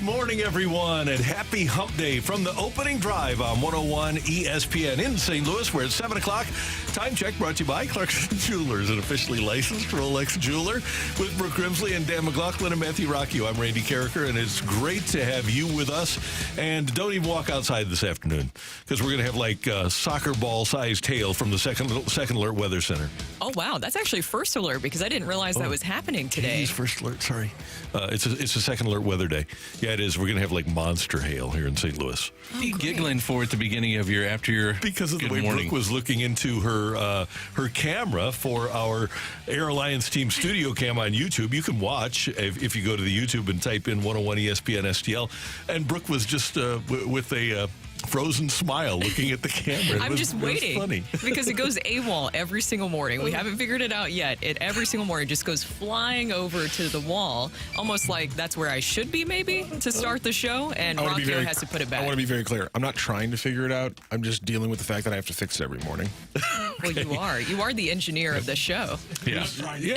morning, everyone, and happy hump day from the opening drive on 101 ESPN in St. Louis, where it's 7 o'clock. Time check brought to you by Clarkson Jewelers, an officially licensed Rolex jeweler, with Brooke Grimsley and Dan McLaughlin and Matthew Rocchio. I'm Randy Karraker, and it's great to have you with us. And don't even walk outside this afternoon, because we're going to have like a soccer ball-sized hail from the second alert weather center. Oh, wow. That's actually first alert, because I didn't realize that was happening today. It's first alert, sorry. It's a second alert weather day. Yeah, it is. We're going to have like monster hail here in St. Louis. What are you giggling for at the beginning of your because of the way Brooke was looking into her camera for our Air Alliance Team studio cam on YouTube. You can watch if you go to the YouTube and type in 101 ESPN STL. And Brooke was just with a frozen smile looking at the camera. I'm just waiting funny. Because it goes AWOL every single morning. We haven't figured it out yet. It every single morning just goes flying over to the wall, almost like that's where I should be maybe to start the show, and Rocchio has to put it back. I want to be very clear. I'm not trying to figure it out. I'm just dealing with the fact that I have to fix it every morning. Well, you are the engineer of the show. Yeah. Audio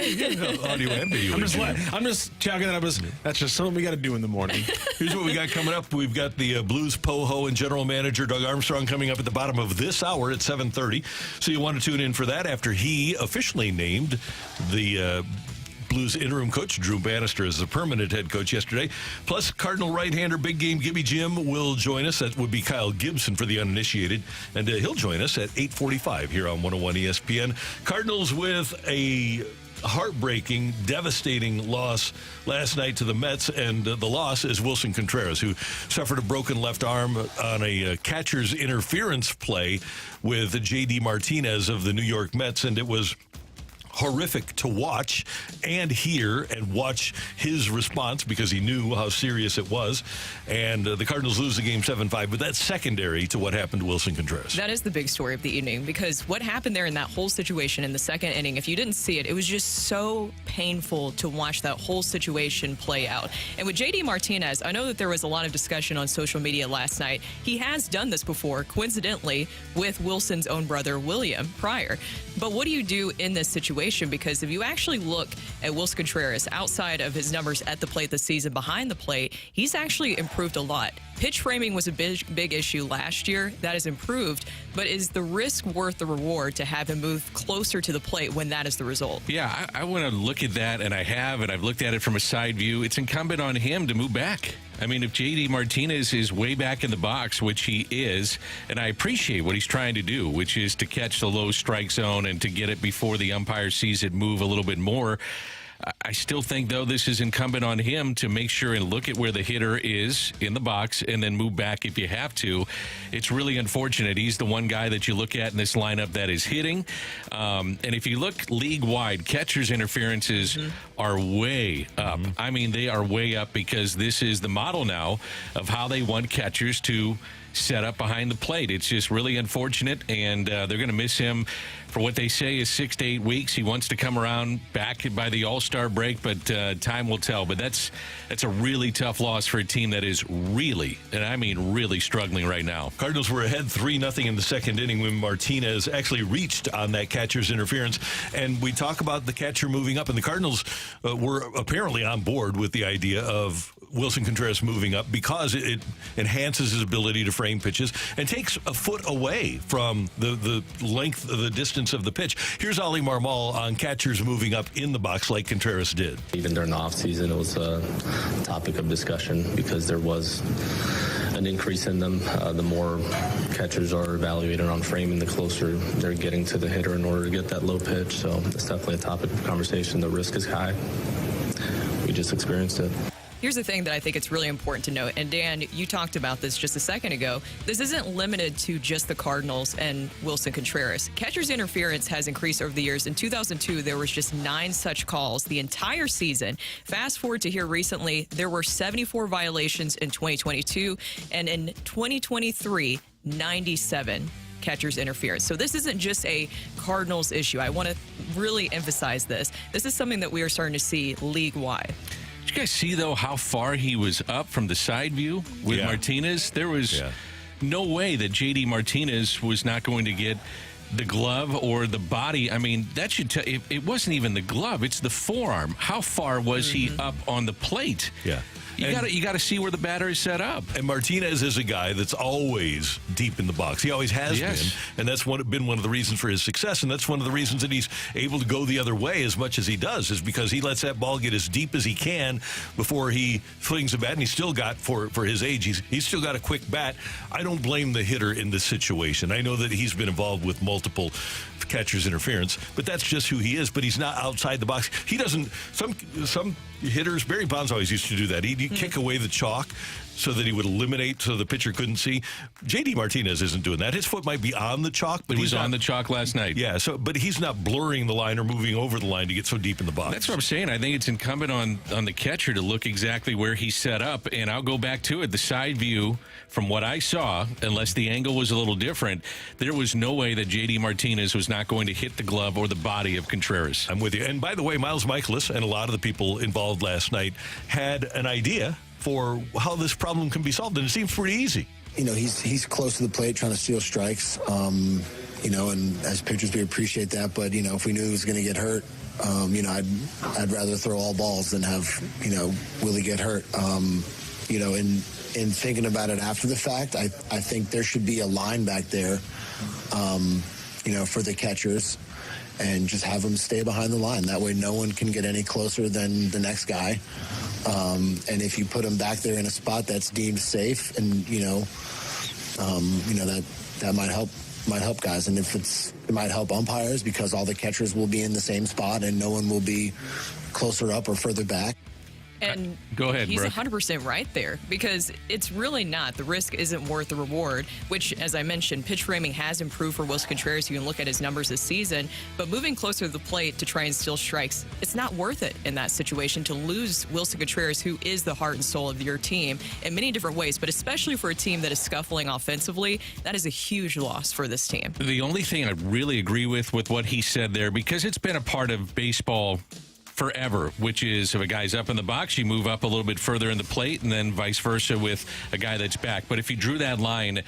and video. I'm just chalking that up as that's just something we got to do in the morning. Here's what we got coming up. We've got the Blues POHO and General Manager Doug Armstrong coming up at the bottom of this hour at 7:30. So you want to tune in for that after he officially named the Blues interim coach Drew Bannister as the permanent head coach yesterday. Plus, Cardinal right-hander Big Game Gibby Jim will join us. That would be Kyle Gibson for the uninitiated. And he'll join us at 8:45 here on 101 ESPN. Cardinals with a heartbreaking, devastating loss last night to the Mets, and the loss is Wilson Contreras, who suffered a broken left arm on a catcher's interference play with J.D. Martinez of the New York Mets, and it was horrific to watch and hear and watch his response because he knew how serious it was. And the Cardinals lose the game 7-5, but that's secondary to what happened to Wilson Contreras. That is the big story of the evening, because what happened there in that whole situation in the second inning, if you didn't see it, it was just so painful to watch that whole situation play out. And with J.D. Martinez, I know that there was a lot of discussion on social media last night. He has done this before, coincidentally, with Wilson's own brother, William, prior. But what do you do in this situation? Because if you actually look at Wilson Contreras outside of his numbers at the plate this season, behind the plate, he's actually improved a lot. Pitch framing was a big issue last year. That has improved. But is the risk worth the reward to have him move closer to the plate when that is the result? Yeah, I want to look at that, and I've looked at it from a side view. It's incumbent on him to move back. I mean, if J.D. Martinez is way back in the box, which he is, and I appreciate what he's trying to do, which is to catch the low strike zone and to get it before the umpire sees it move a little bit more. I still think, though, this is incumbent on him to make sure and look at where the hitter is in the box and then move back if you have to. It's really unfortunate. He's the one guy that you look at in this lineup that is hitting. And if you look league-wide, catchers' interferences are way up. I mean, they are way up because this is the model now of how they want catchers to set up behind the plate. It's just really unfortunate, and they're going to miss him for what they say is 6 to 8 weeks. He wants to come around back by the All-Star break, but time will tell. But that's a really tough loss for a team that is really, and I mean really, struggling right now. Cardinals were ahead 3-0 in the second inning when Martinez actually reached on that catcher's interference. And we talk about the catcher moving up, and the Cardinals were apparently on board with the idea of Wilson Contreras moving up because it enhances his ability to frame pitches and takes a foot away from the length of the distance of the pitch. Here's Ali Marmol on catchers moving up in the box like Contreras did. Even during the offseason, it was a topic of discussion because there was an increase in them. The more catchers are evaluated on framing, the closer they're getting to the hitter in order to get that low pitch. So it's definitely a topic of conversation. The risk is high. We just experienced it. Here's the thing that I think it's really important to note, and Dan, you talked about this just a second ago. This isn't limited to just the Cardinals and Wilson Contreras. Catcher's interference has increased over the years. In 2002, there was just 9 such calls the entire season. Fast forward to here recently, there were 74 violations in 2022, and in 2023, 97 catcher's interference. So this isn't just a Cardinals issue. I want to really emphasize this. This is something that we are starting to see league-wide. Did you guys see, though, how far he was up from the side view with Martinez? There was no way that J.D. Martinez was not going to get the glove or the body. I mean, that should tell. It wasn't even the glove. It's the forearm. How far was he up on the plate? Yeah. You got to see where the batter is set up. And Martinez is a guy that's always deep in the box. He always has been, and that's been one of the reasons for his success, and that's one of the reasons that he's able to go the other way as much as he does, is because he lets that ball get as deep as he can before he flings a bat, and he's still got, for his age, he's still got a quick bat. I don't blame the hitter in this situation. I know that he's been involved with multiple catcher's interference, but that's just who he is. But he's not outside the box. He doesn't. Some hitters, Barry Bonds always used to do that. He'd kick away the chalk so that he would eliminate, so the pitcher couldn't see. J.D. Martinez isn't doing that. His foot might be on the chalk, but he was on the chalk last night. Yeah, but he's not blurring the line or moving over the line to get so deep in the box. That's what I'm saying. I think it's incumbent on the catcher to look exactly where he's set up. And I'll go back to it. The side view, from what I saw, unless the angle was a little different, there was no way that J.D. Martinez was not going to hit the glove or the body of Contreras. I'm with you. And by the way, Miles Michaelis and a lot of the people involved last night had an idea for how this problem can be solved, and it seems pretty easy. He's close to the plate trying to steal strikes, and as pitchers we appreciate that, but if we knew he was going to get hurt, I'd rather throw all balls than have Willie get hurt. In thinking about it after the fact, I think there should be a line back there for the catchers, and just have them stay behind the line. That way no one can get any closer than the next guy. And if you put them back there in a spot that's deemed safe, and that might help guys. And it might help umpires, because all the catchers will be in the same spot and no one will be closer up or further back. And go ahead, he's Brooke. 100% right there, because it's really not. The risk isn't worth the reward, which, as I mentioned, pitch framing has improved for Willson Contreras. You can look at his numbers this season, but moving closer to the plate to try and steal strikes, it's not worth it in that situation to lose Willson Contreras, who is the heart and soul of your team in many different ways, but especially for a team that is scuffling offensively, that is a huge loss for this team. The only thing I really agree with what he said there, because it's been a part of baseball forever, which is if a guy's up in the box, you move up a little bit further in the plate, and then vice versa with a guy that's back. But if you drew that line,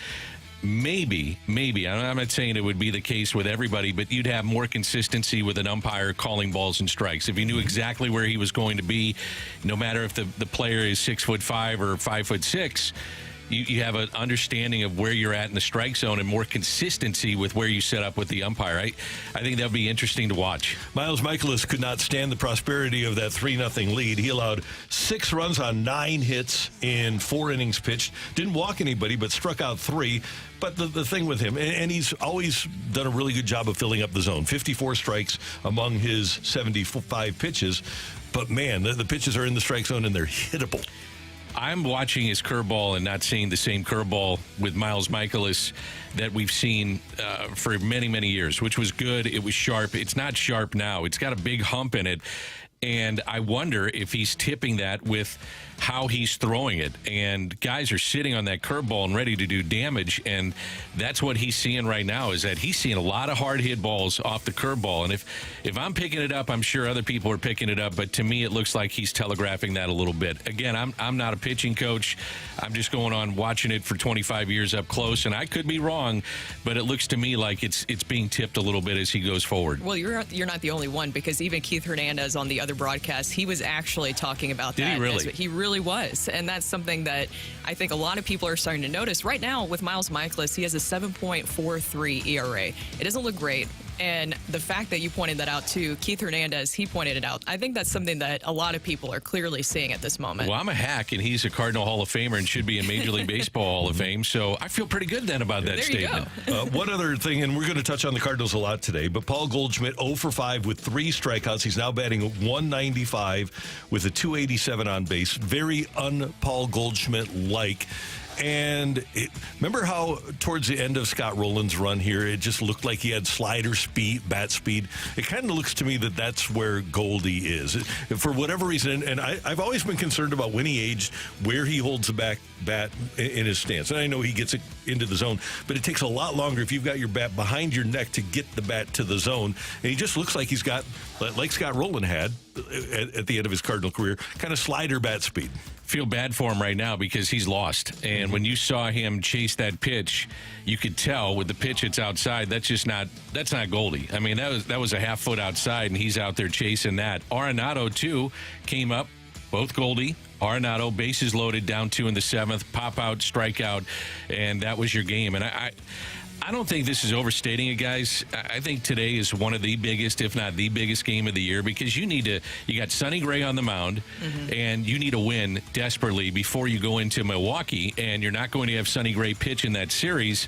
maybe, I'm not saying it would be the case with everybody, but you'd have more consistency with an umpire calling balls and strikes. If you knew exactly where he was going to be, no matter if the player is 6'5" or 5'6", you have an understanding of where you're at in the strike zone and more consistency with where you set up with the umpire. I think that'll be interesting to watch. Miles Michaelis could not stand the prosperity of that 3-0 lead. He allowed 6 runs on 9 hits in 4 innings pitched. Didn't walk anybody, but struck out 3. But the thing with him, and he's always done a really good job of filling up the zone. 54 strikes among his 75 pitches. But, man, the pitches are in the strike zone, and they're hittable. I'm watching his curveball and not seeing the same curveball with Miles Michaelis that we've seen for many, many years, which was good. It was sharp. It's not sharp now. It's got a big hump in it. And I wonder if he's tipping that with how he's throwing it. And guys are sitting on that curveball and ready to do damage. And that's what he's seeing right now, is that he's seeing a lot of hard hit balls off the curveball. And if I'm picking it up, I'm sure other people are picking it up. But to me, it looks like he's telegraphing that a little bit. Again, I'm not a pitching coach. I'm just going on watching it for 25 years up close. And I could be wrong, but it looks to me like it's being tipped a little bit as he goes forward. Well, you're not the only one, because even Keith Hernandez on the other broadcast, he was actually talking about that. Did he really? He really was. And that's something that I think a lot of people are starting to notice. Right now, with Miles Michaelis, he has a 7.43 ERA. It doesn't look great. And the fact that you pointed that out too, Keith Hernandez, he pointed it out. I think that's something that a lot of people are clearly seeing at this moment. Well, I'm a hack, and he's a Cardinal Hall of Famer and should be in Major League Baseball Hall of Fame. So I feel pretty good then about that there statement. You go. One other thing, and we're going to touch on the Cardinals a lot today, but Paul Goldschmidt 0 for 5 with 3 strikeouts. He's now batting 195 with a 287 on base. Very un-Paul Goldschmidt-like. And remember how towards the end of Scott Rowland's run here, it just looked like he had slider speed, bat speed. It kind of looks to me that that's where Goldie is. For whatever reason, and I've always been concerned about when he aged, where he holds the bat in his stance. And I know he gets it into the zone, but it takes a lot longer if you've got your bat behind your neck to get the bat to the zone. And he just looks like he's got, like Scott Rowland had at the end of his Cardinal career, kind of slider bat speed. Feel bad for him right now because he's lost. And when you saw him chase that pitch, you could tell with the pitch it's outside, that's not Goldie. I mean, that was a half foot outside, and he's out there chasing that. Arenado, too, came up, both Goldie, Arenado, bases loaded, down 2 in the 7th, pop out, strikeout, and that was your game. And I don't think this is overstating it, guys. I think today is one of the biggest, if not the biggest game of the year, because you got Sonny Gray on the mound, and you need a win desperately before you go into Milwaukee, and you're not going to have Sonny Gray pitch in that series.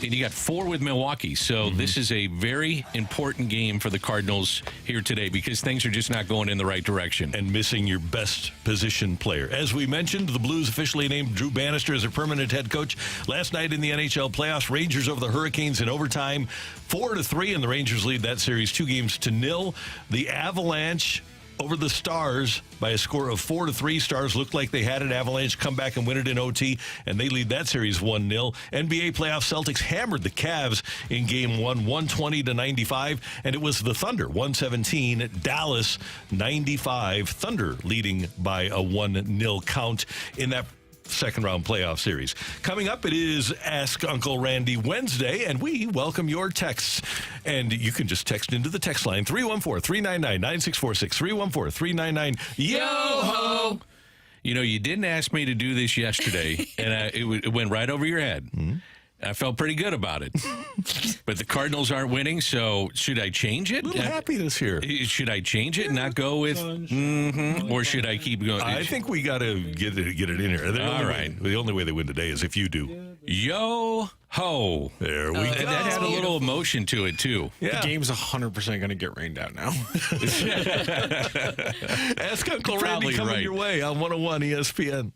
And you got 4 with Milwaukee. So this is a very important game for the Cardinals here today because things are just not going in the right direction. And missing your best position player. As we mentioned, the Blues officially named Drew Bannister as their permanent head coach. Last night in the NHL playoffs, Rangers over the Hurricanes in overtime, 4-3, and the Rangers lead that series 2-0. The Avalanche over the Stars by a score of 4-3. Stars looked like they had it. Avalanche come back and win it in OT, and they lead that series 1-0. NBA playoff Celtics hammered the Cavs in Game 1, 120-95, and it was the Thunder, 117, Dallas 95. Thunder leading by a 1-0 count in that second-round playoff series. Coming up, it is Ask Uncle Randy Wednesday, and we welcome your texts. And you can just text into the text line, 314-399-9646, 314-399-YO-HO! You know, you didn't ask me to do this yesterday, and it went right over your head. I felt pretty good about it. But the Cardinals aren't winning, so should I change it? A little happiness here. Should I change it and not go with or should I keep going? I think we got to get it in here. All right. The only way they win today is if you do. Yo-ho. There we go. And that had a little emotion to it, too. Yeah. The game's 100% going to get rained out now. Ask Uncle Randy Probably coming right. your way on 101 ESPN.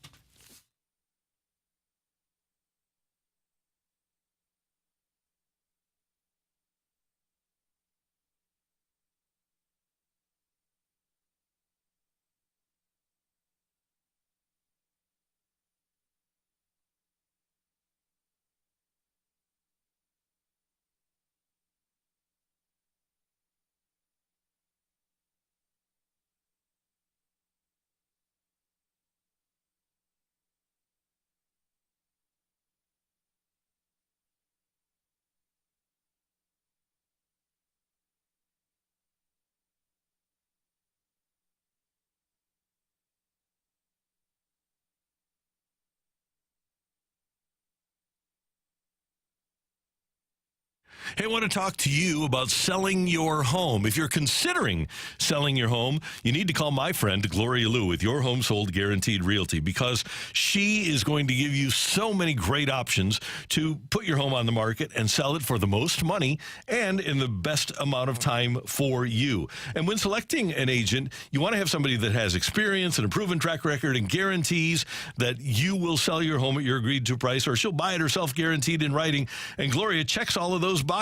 Hey, I want to talk to you about selling your home. If you're considering selling your home, you need to call my friend Gloria Liu with Your Home Sold Guaranteed Realty because she is going to give you so many great options to put your home on the market and sell it for the most money and in the best amount of time for you. And when selecting an agent, you want to have somebody that has experience and a proven track record and guarantees that you will sell your home at your agreed to price, or she'll buy it herself guaranteed in writing. And Gloria checks all of those boxes.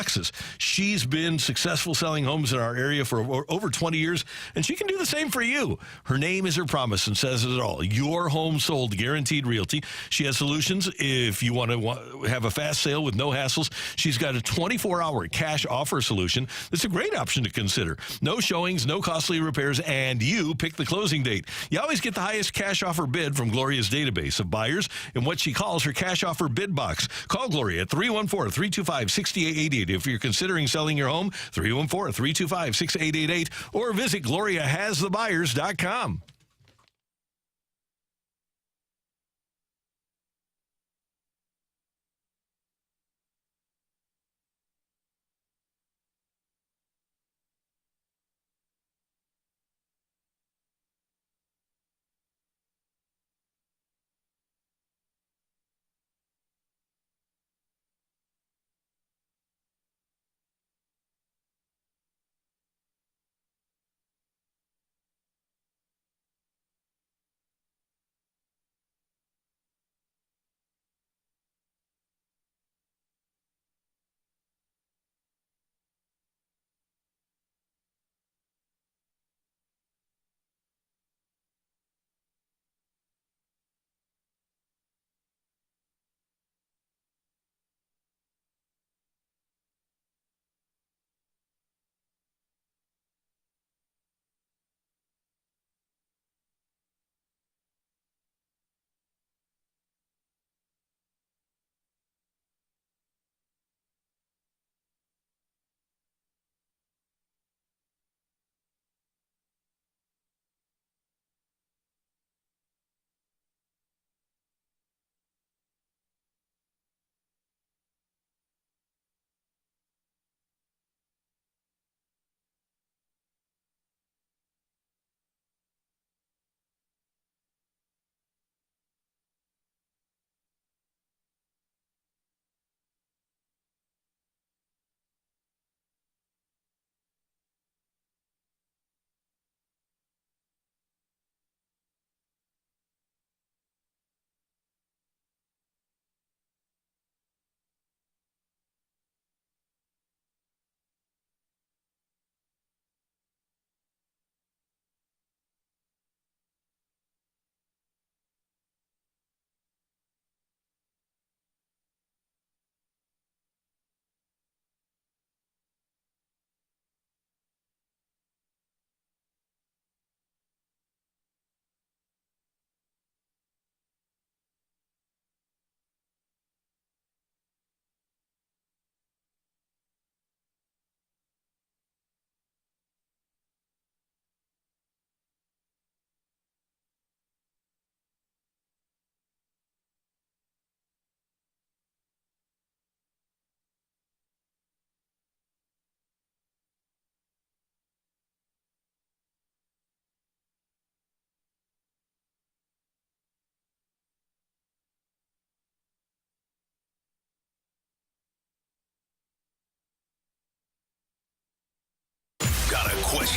She's been successful selling homes in our area for over 20 years, and she can do the same for you. Her name is her promise and says it all. Your Home Sold Guaranteed Realty. She has solutions if you want to have a fast sale with no hassles. She's got a 24-hour cash offer solution. That's a great option to consider. No showings, no costly repairs, and you pick the closing date. You always get the highest cash offer bid from Gloria's database of buyers in what she calls her cash offer bid box. Call Gloria at 314-325-6888 if you're considering selling your home, 314-325-6888, or visit GloriaHasTheBuyers.com.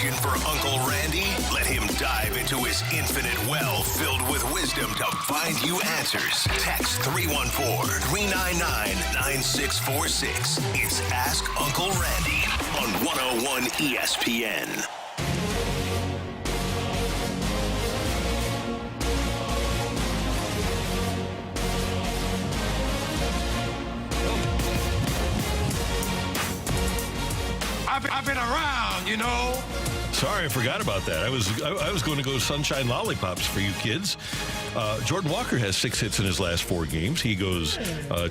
question for Uncle Randy? Let him dive into his infinite well filled with wisdom to find you answers. Text 314-399-9646. It's Ask Uncle Randy on 101 ESPN. I've been around, you know. Sorry, I forgot about that. I was going to go Sunshine Lollipops for you kids. Jordan Walker has 6 hits in his last 4 games. He goes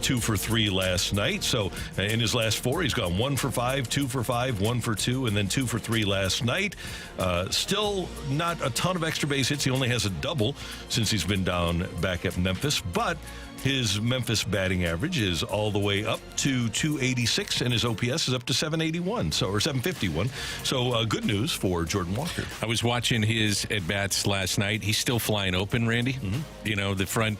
2 for 3 last night. So in his last 4, he's gone 1 for 5, 2 for 5, 1 for 2, and then 2 for 3 last night. Still not a ton of extra base hits. He only has a double since he's been down back at Memphis, but his Memphis batting average is all the way up to 286, and his OPS is up to 781, or 751. So good news for Jordan Walker. I was watching his at-bats last night. He's still flying open, Randy. Mm-hmm. You know, the front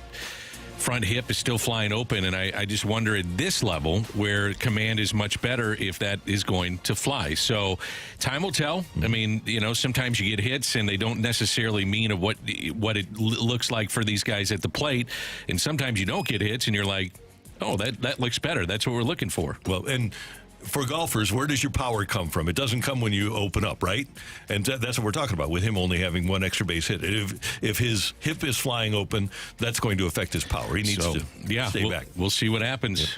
hip is still flying open, and I just wonder at this level where command is much better if that is going to fly. So time will tell. I mean, you know, sometimes you get hits and they don't necessarily mean what it looks like for these guys at the plate, and sometimes you don't get hits and you're like, oh, that looks better. That's what we're looking for. Well, and for golfers, where does your power come from? It doesn't come when you open up, right? And that's what we're talking about with him only having 1 extra base hit. If his hip is flying open, that's going to affect his power. He needs to stay back. We'll see what happens. Yeah.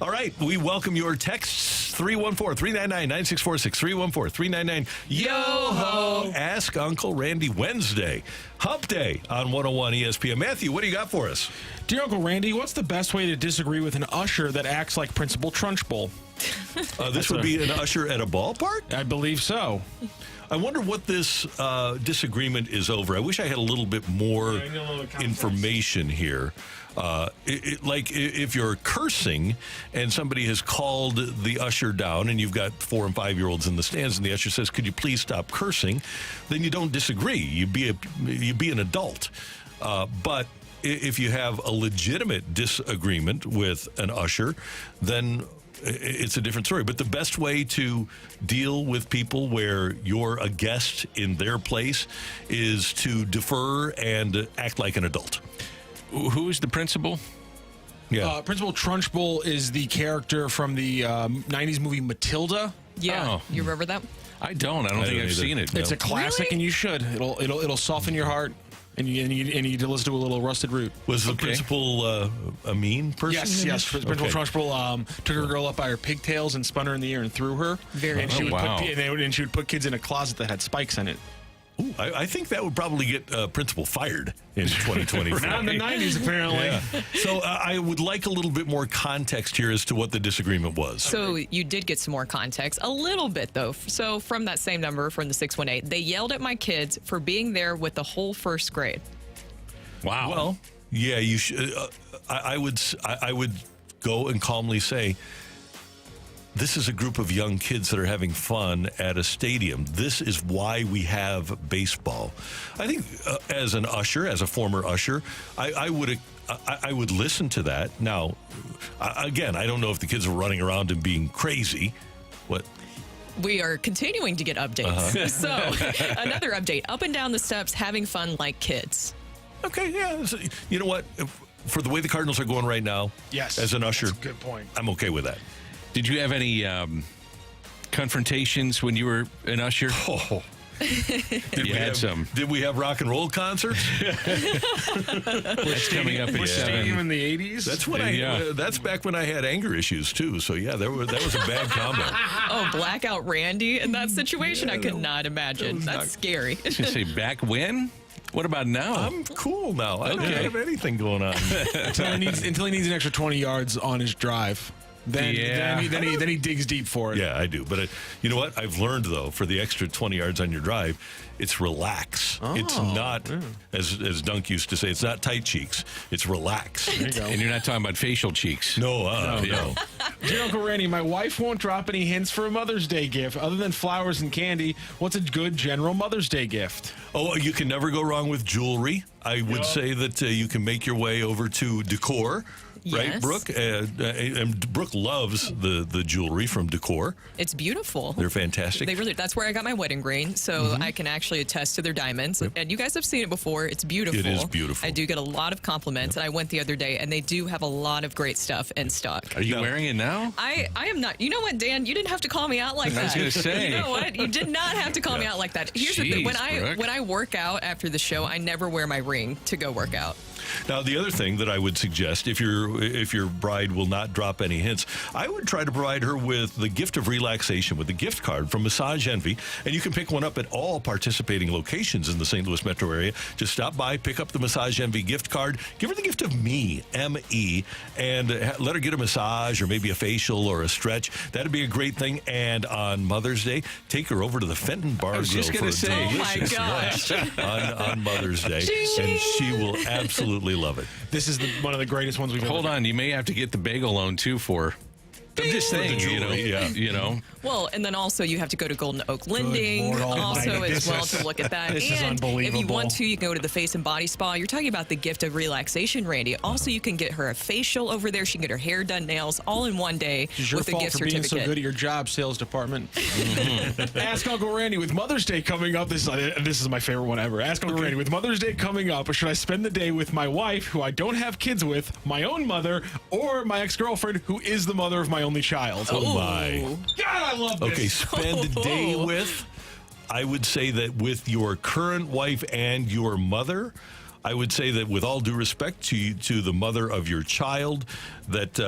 All right, we welcome your texts. 314-399-9646. 314-399-YO-HO. Ask Uncle Randy Wednesday. Hump Day on 101 ESPN. Matthew, what do you got for us? Dear Uncle Randy, what's the best way to disagree with an usher that acts like Principal Trunchbull? This would be an usher at a ballpark? I believe so. I wonder what this disagreement is over. I wish I had a little bit more information here. Like if you're cursing and somebody has called the usher down and you've got 4 and 5-year-olds in the stands and the usher says, could you please stop cursing? Then you don't disagree. You be an adult. But if you have a legitimate disagreement with an usher, then it's a different story. But the best way to deal with people where you're a guest in their place is to defer and act like an adult. Who is the principal? Yeah. Principal Trunchbull is the character from the 90s movie Matilda. Yeah. You remember that? I don't think I've seen it. It's a classic, Really? and you should. It'll soften your heart. And you need to listen to a little Rusted Root. Was the principal a mean person? Yes. Principal Trunchbull took her girl up by her pigtails and spun her in the air and threw her. Very she nice. would put kids in a closet that had spikes in it. Ooh, I think that would probably get principal fired in 2024. Not in the 90s, apparently. Yeah. So I would like a little bit more context here as to what the disagreement was. So you did get some more context, a little bit though. So from that same number, from the 618, they yelled at my kids for being there with the whole first grade. Wow. Well, yeah, you should. I would go and calmly say, this is a group of young kids that are having fun at a stadium. This is why we have baseball. I think as an usher, as a former usher, I would listen to that. Now, again, I don't know if the kids are running around and being crazy. What? We are continuing to get updates. So another update, up and down the steps, having fun like kids. Okay, yeah. So, you know what? For the way the Cardinals are going right now, Yes, as an usher, that's a good point. I'm okay with that. Did you have any confrontations when you were an usher? Oh. Did we have rock and roll concerts? That's coming up in Stadium in the 80s? That's when that's back when I had anger issues too. So yeah, that was a bad combo. Oh, blackout Randy in that situation? I could not imagine. That's scary. I was going to say, back when? What about now? I'm cool now. I don't have anything going on. until he needs an extra 20 yards on his drive. Then he digs deep for it. Yeah, I do. But you know what? I've learned, though, for the extra 20 yards on your drive, it's relax. It's not, as Dunk used to say, it's not tight cheeks. It's relax. There you go. And you're not talking about facial cheeks. No. Dear Uncle Randy, my wife won't drop any hints for a Mother's Day gift. Other than flowers and candy, what's a good general Mother's Day gift? Oh, you can never go wrong with jewelry. I would say that you can make your way over to decor. right, Yes. Brooke? And Brooke loves the jewelry from Decor. It's beautiful. They're fantastic. They really. That's where I got my wedding ring, so I can actually attest to their diamonds. And you guys have seen it before. It's beautiful. It is beautiful. I do get a lot of compliments, and I went the other day, and they do have a lot of great stuff in stock. Are you wearing it now? I am not. You know what, Dan? You didn't have to call me out like that. I was going to say. You know what? You did not have to call me out like that. Here's the thing. Jeez, When I work out after the show, I never wear my ring to go work out. Now, the other thing that I would suggest, if your bride will not drop any hints, I would try to provide her with the gift of relaxation with a gift card from Massage Envy, and you can pick one up at all participating locations in the St. Louis metro area. Just stop by, pick up the Massage Envy gift card, give her the gift of me, M-E, and let her get a massage or maybe a facial or a stretch. That'd be a great thing. And on Mother's Day, take her over to the Fenton Bar I was just Grill gonna for a say. Oh, my delicious gosh. lunch on Mother's Day, and she will absolutely love it. This is one of the greatest ones we've ever Hold on, you may have to get the bagel loan too for. I'm just saying, you know. Well, and then also you have to go to Golden Oak Lending Lord also almighty. as well to look at that. This is and if you unbelievable. want to, you can go to the Face and Body Spa. You're talking about the gift of relaxation, Randy. Also, you can get her a facial over there. She can get her hair done, nails, all in one day It's your with a fault gift for being certificate. so good at your job, sales department. Ask Uncle Randy, with Mother's Day coming up, this is my favorite one ever. Ask Uncle Randy, with Mother's Day coming up, should I spend the day with my wife, who I don't have kids with, my own mother, or my ex-girlfriend, who is the mother of my only child? Oh, my. God, I love this. Okay, spend a day with. I would say that with your current wife and your mother, I would say that with all due respect to the mother of your child, that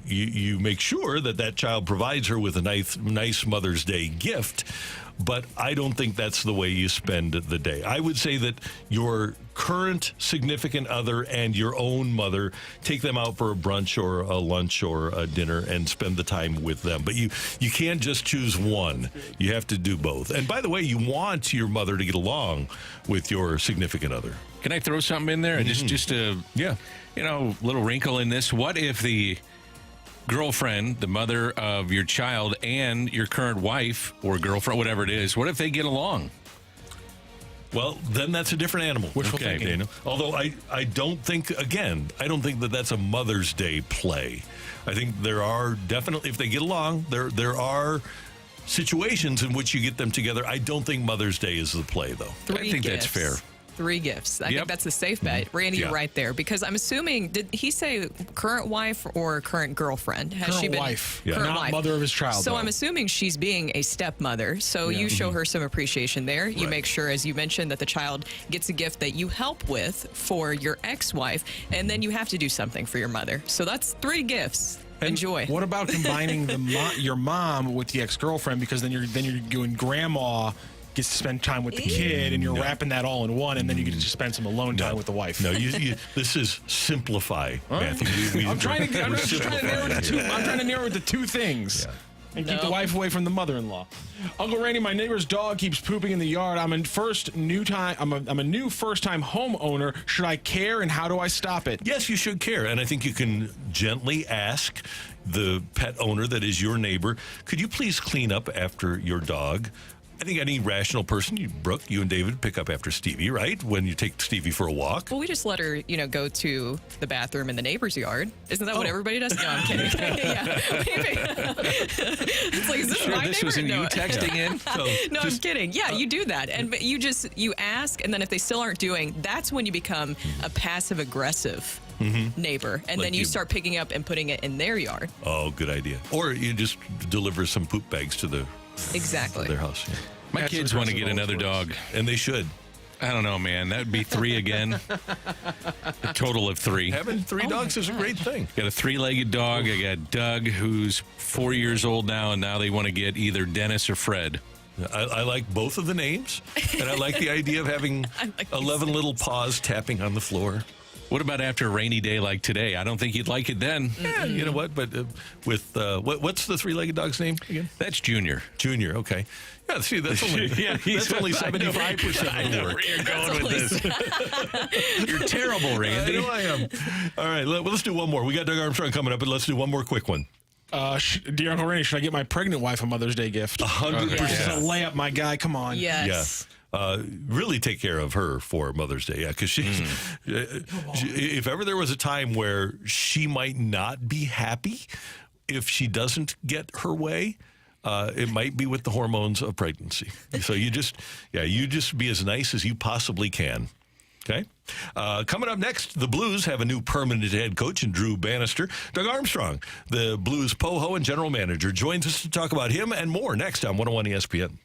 you make sure that child provides her with a nice Mother's Day gift. But I don't think that's the way you spend the day. I would say that your current significant other and your own mother, take them out for a brunch or a lunch or a dinner and spend the time with them. But you can't just choose one. You have to do both. And by the way, you want your mother to get along with your significant other. Can I throw something in there? Just a little wrinkle in this. What if the girlfriend, the mother of your child, and your current wife or girlfriend, whatever it is, what if they get along? Well, then that's a different animal. Wishful thinking. Dana. Although I don't think that that's a Mother's Day play. I think there are definitely, if they get along, there are situations in which you get them together. I don't think Mother's Day is the play, though. I think that's fair. 3 gifts. I Yep. think that's a safe bet. Randy, you're Yeah. right there. Because I'm assuming, did he say current wife or current girlfriend? Has Current she been wife. Yeah. Current Not wife. mother of his child, So though. I'm assuming she's being a stepmother. So you show her some appreciation there. You Right. make sure, as you mentioned, that the child gets a gift that you help with for your ex-wife, and then you have to do something for your mother. So that's 3 gifts. Enjoy. What about combining your mom with the ex-girlfriend, because then you're doing grandma gets to spend time with the kid, and you're wrapping that all in one, and then you get to spend some alone time with the wife. No, this is simplify, Matthew. I'm trying to narrow it to 2 things. Yeah. And keep the No. wife away from the mother-in-law. Uncle Randy, my neighbor's dog keeps pooping in the yard. I'm a new first-time homeowner. Should I care, and how do I stop it? Yes, you should care. And I think you can gently ask the pet owner that is your neighbor, could you please clean up after your dog? I think any rational person, Brooke, you and David pick up after Stevie, right? When you take Stevie for a walk. Well, we just let her, go to the bathroom in the neighbor's yard. Isn't that what everybody does? No, I'm kidding. Yeah. It's like, is this Sure, my this neighbor? wasn't No. you texting in. No, I'm kidding. Yeah, you do that. And but you ask, and then if they still aren't doing, that's when you become a passive aggressive neighbor. And Like then you you- start picking up and putting it in their yard. Oh, good idea. Or you just deliver some poop bags to Exactly. their house. Yeah. My That's kids want to get aggressive another always dog. And they should. I don't know, man. That would be 3 again. A total of 3. Having 3 dogs is a great thing. Got a 3-legged dog. I got Doug, who's 4 years old now, and now they want to get either Dennis or Fred. I like both of the names, and I like the idea of having I like 11 little paws tapping on the floor. What about after a rainy day like today? I don't think you'd like it then. Yeah, you know what? But what's the 3-legged dog's name again? That's Junior. Junior. Okay. Yeah. See, that's only that's only 75% of the work. You're going with this. You're terrible, I Randy. know I am. All right. Let's do one more. We got Doug Armstrong coming up, but let's do one more quick one. Dear Uncle Randy, should I get my pregnant wife a Mother's Day gift? 100%. This is a layup, my guy. Come on. Yes. really take care of her for Mother's Day. Yeah, because if ever there was a time where she might not be happy if she doesn't get her way, it might be with the hormones of pregnancy. So you just be as nice as you possibly can. Okay. Coming up next, the Blues have a new permanent head coach in Drew Bannister. Doug Armstrong, the Blues POHO and general manager, joins us to talk about him and more next on 101 ESPN.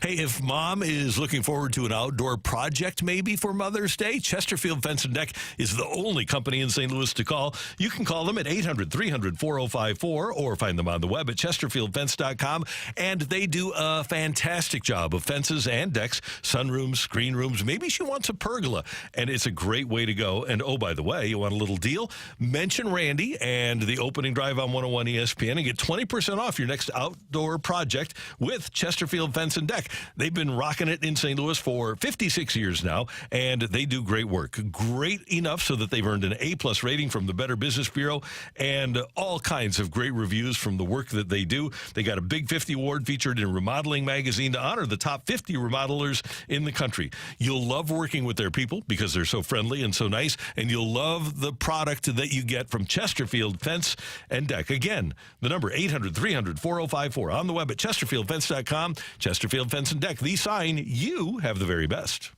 Hey, if mom is looking forward to an outdoor project maybe for Mother's Day, Chesterfield Fence and Deck is the only company in St. Louis to call. You can call them at 800-300-4054 or find them on the web at chesterfieldfence.com. And they do a fantastic job of fences and decks, sunrooms, screen rooms. Maybe she wants a pergola, and it's a great way to go. And oh, by the way, you want a little deal? Mention Randy and the opening drive on 101 ESPN and get 20% off your next outdoor project with Chesterfield Fence and Deck. They've been rocking it in St. Louis for 56 years now, and they do great work. Great enough so that they've earned an A-plus rating from the Better Business Bureau and all kinds of great reviews from the work that they do. They got a Big 50 award featured in Remodeling Magazine to honor the top 50 remodelers in the country. You'll love working with their people because they're so friendly and so nice, and you'll love the product that you get from Chesterfield Fence and Deck. Again, the number 800-300-4054 on the web at chesterfieldfence.com. Chesterfield Fence and Deck, the sign you have the very best.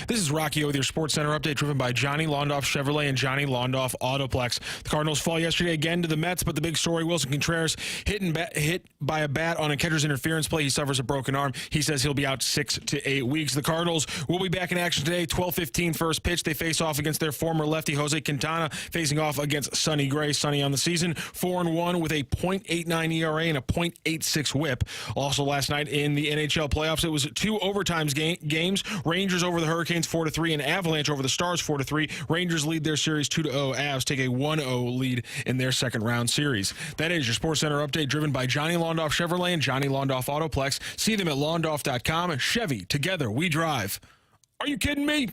This is Rocky O with your Sports Center update, driven by Johnny Londoff Chevrolet and Johnny Londoff Autoplex. The Cardinals fall yesterday again to the Mets, but the big story, Wilson Contreras hit by a bat on a catcher's interference play. He suffers a broken arm. He says he'll be out 6 to 8 weeks. The Cardinals will be back in action today, 12:15 first pitch. They face off against their former lefty, Jose Quintana, facing off against Sonny Gray. Sonny on the season, 4-1 with a .89 ERA and a .86 whip. Also last night in the NHL playoffs, it was 2 overtime games. Rangers over the Hurricanes 4-3 and Avalanche over the Stars 4-3. Rangers lead their series 2-0. Avs take a 1-0 lead in their second round series. That is your Sports Center update, driven by Johnny Londoff Chevrolet and Johnny Londoff Autoplex. See them at londoff.com. Chevy, together we drive. Are you kidding me?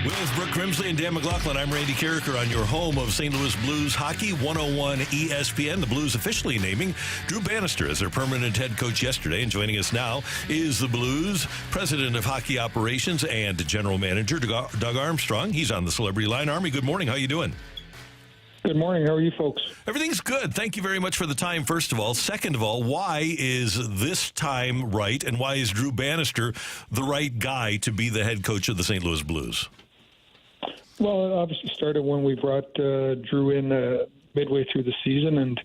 With Brooke Grimsley and Dan McLaughlin, I'm Randy Karraker on your home of St. Louis Blues hockey, 101 ESPN. The Blues officially naming Drew Bannister as their permanent head coach yesterday. And joining us now is the Blues president of hockey operations and general manager, Doug Armstrong. He's on the celebrity line. Army, good morning. How you doing? Good morning. How are you folks? Everything's good. Thank you very much for the time, first of all. Second of all, why is this time right, and why is Drew Bannister the right guy to be the head coach of the St. Louis Blues? Well, it obviously started when we brought Drew in midway through the season and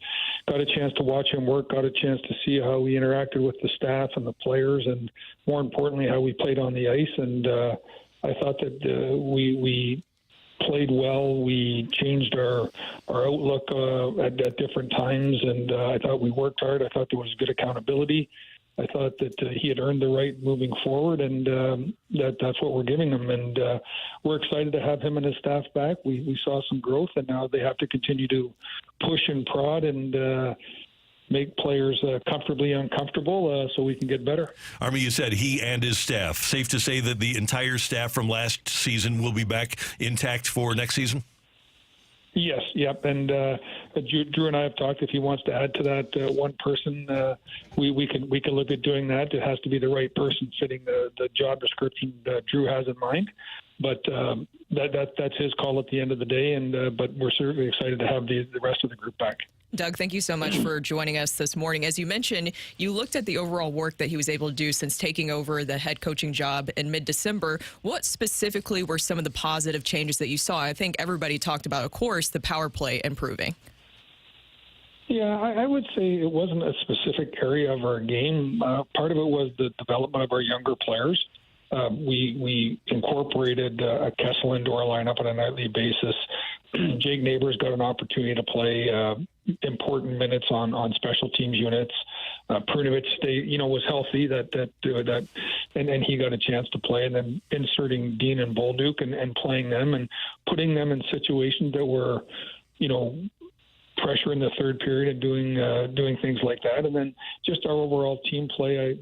got a chance to watch him work, got a chance to see how he interacted with the staff and the players, and more importantly, how we played on the ice. And I thought that we played well. We changed our outlook at different times, and I thought we worked hard. I thought there was good accountability. I thought that he had earned the right moving forward, and that's what we're giving him. And we're excited to have him and his staff back. We saw some growth, and now they have to continue to push and prod and make players comfortably uncomfortable so we can get better. Army, you said he and his staff. Safe to say that the entire staff from last season will be back intact for next season? Yes, yep. And Drew and I have talked. If he wants to add to that one person, we can look at doing that. It has to be the right person fitting the job description that Drew has in mind. But that's his call at the end of the day. And but we're certainly excited to have the rest of the group back. Doug, thank you so much for joining us this morning. As you mentioned, you looked at the overall work that he was able to do since taking over the head coaching job in mid-December. What specifically were some of the positive changes that you saw? I think everybody talked about, of course, the power play improving. Yeah, I would say it wasn't a specific area of our game. Part of it was the development of our younger players. We incorporated Kessel into our lineup on a nightly basis. Jake Neighbors got an opportunity to play important minutes on special teams units. Prunovich was healthy and he got a chance to play. And then inserting Dean and Bolduc and playing them and putting them in situations that were, pressure in the third period and doing things like that, and then just our overall team play.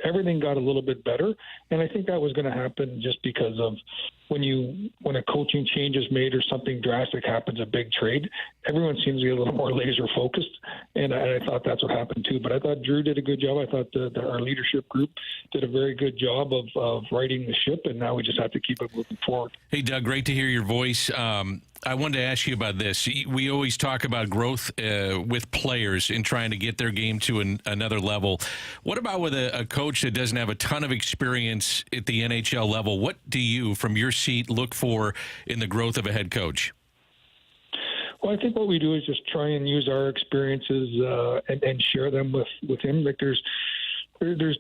Everything got a little bit better, and I think that was going to happen just because of when a coaching change is made or something drastic happens, a big trade. Everyone seems to be a little more laser focused, and I thought that's what happened too. But I thought Drew did a good job. I thought our leadership group did a very good job of righting the ship, and now we just have to keep it moving forward. Hey, Doug, great to hear your voice. I wanted to ask you about this. We always talk about growth with players in trying to get their game to another level. What about with a coach that doesn't have a ton of experience at the NHL level? What do you, from your seat, look for in the growth of a head coach? Well, I think what we do is just try and use our experiences and share them with him. Like there's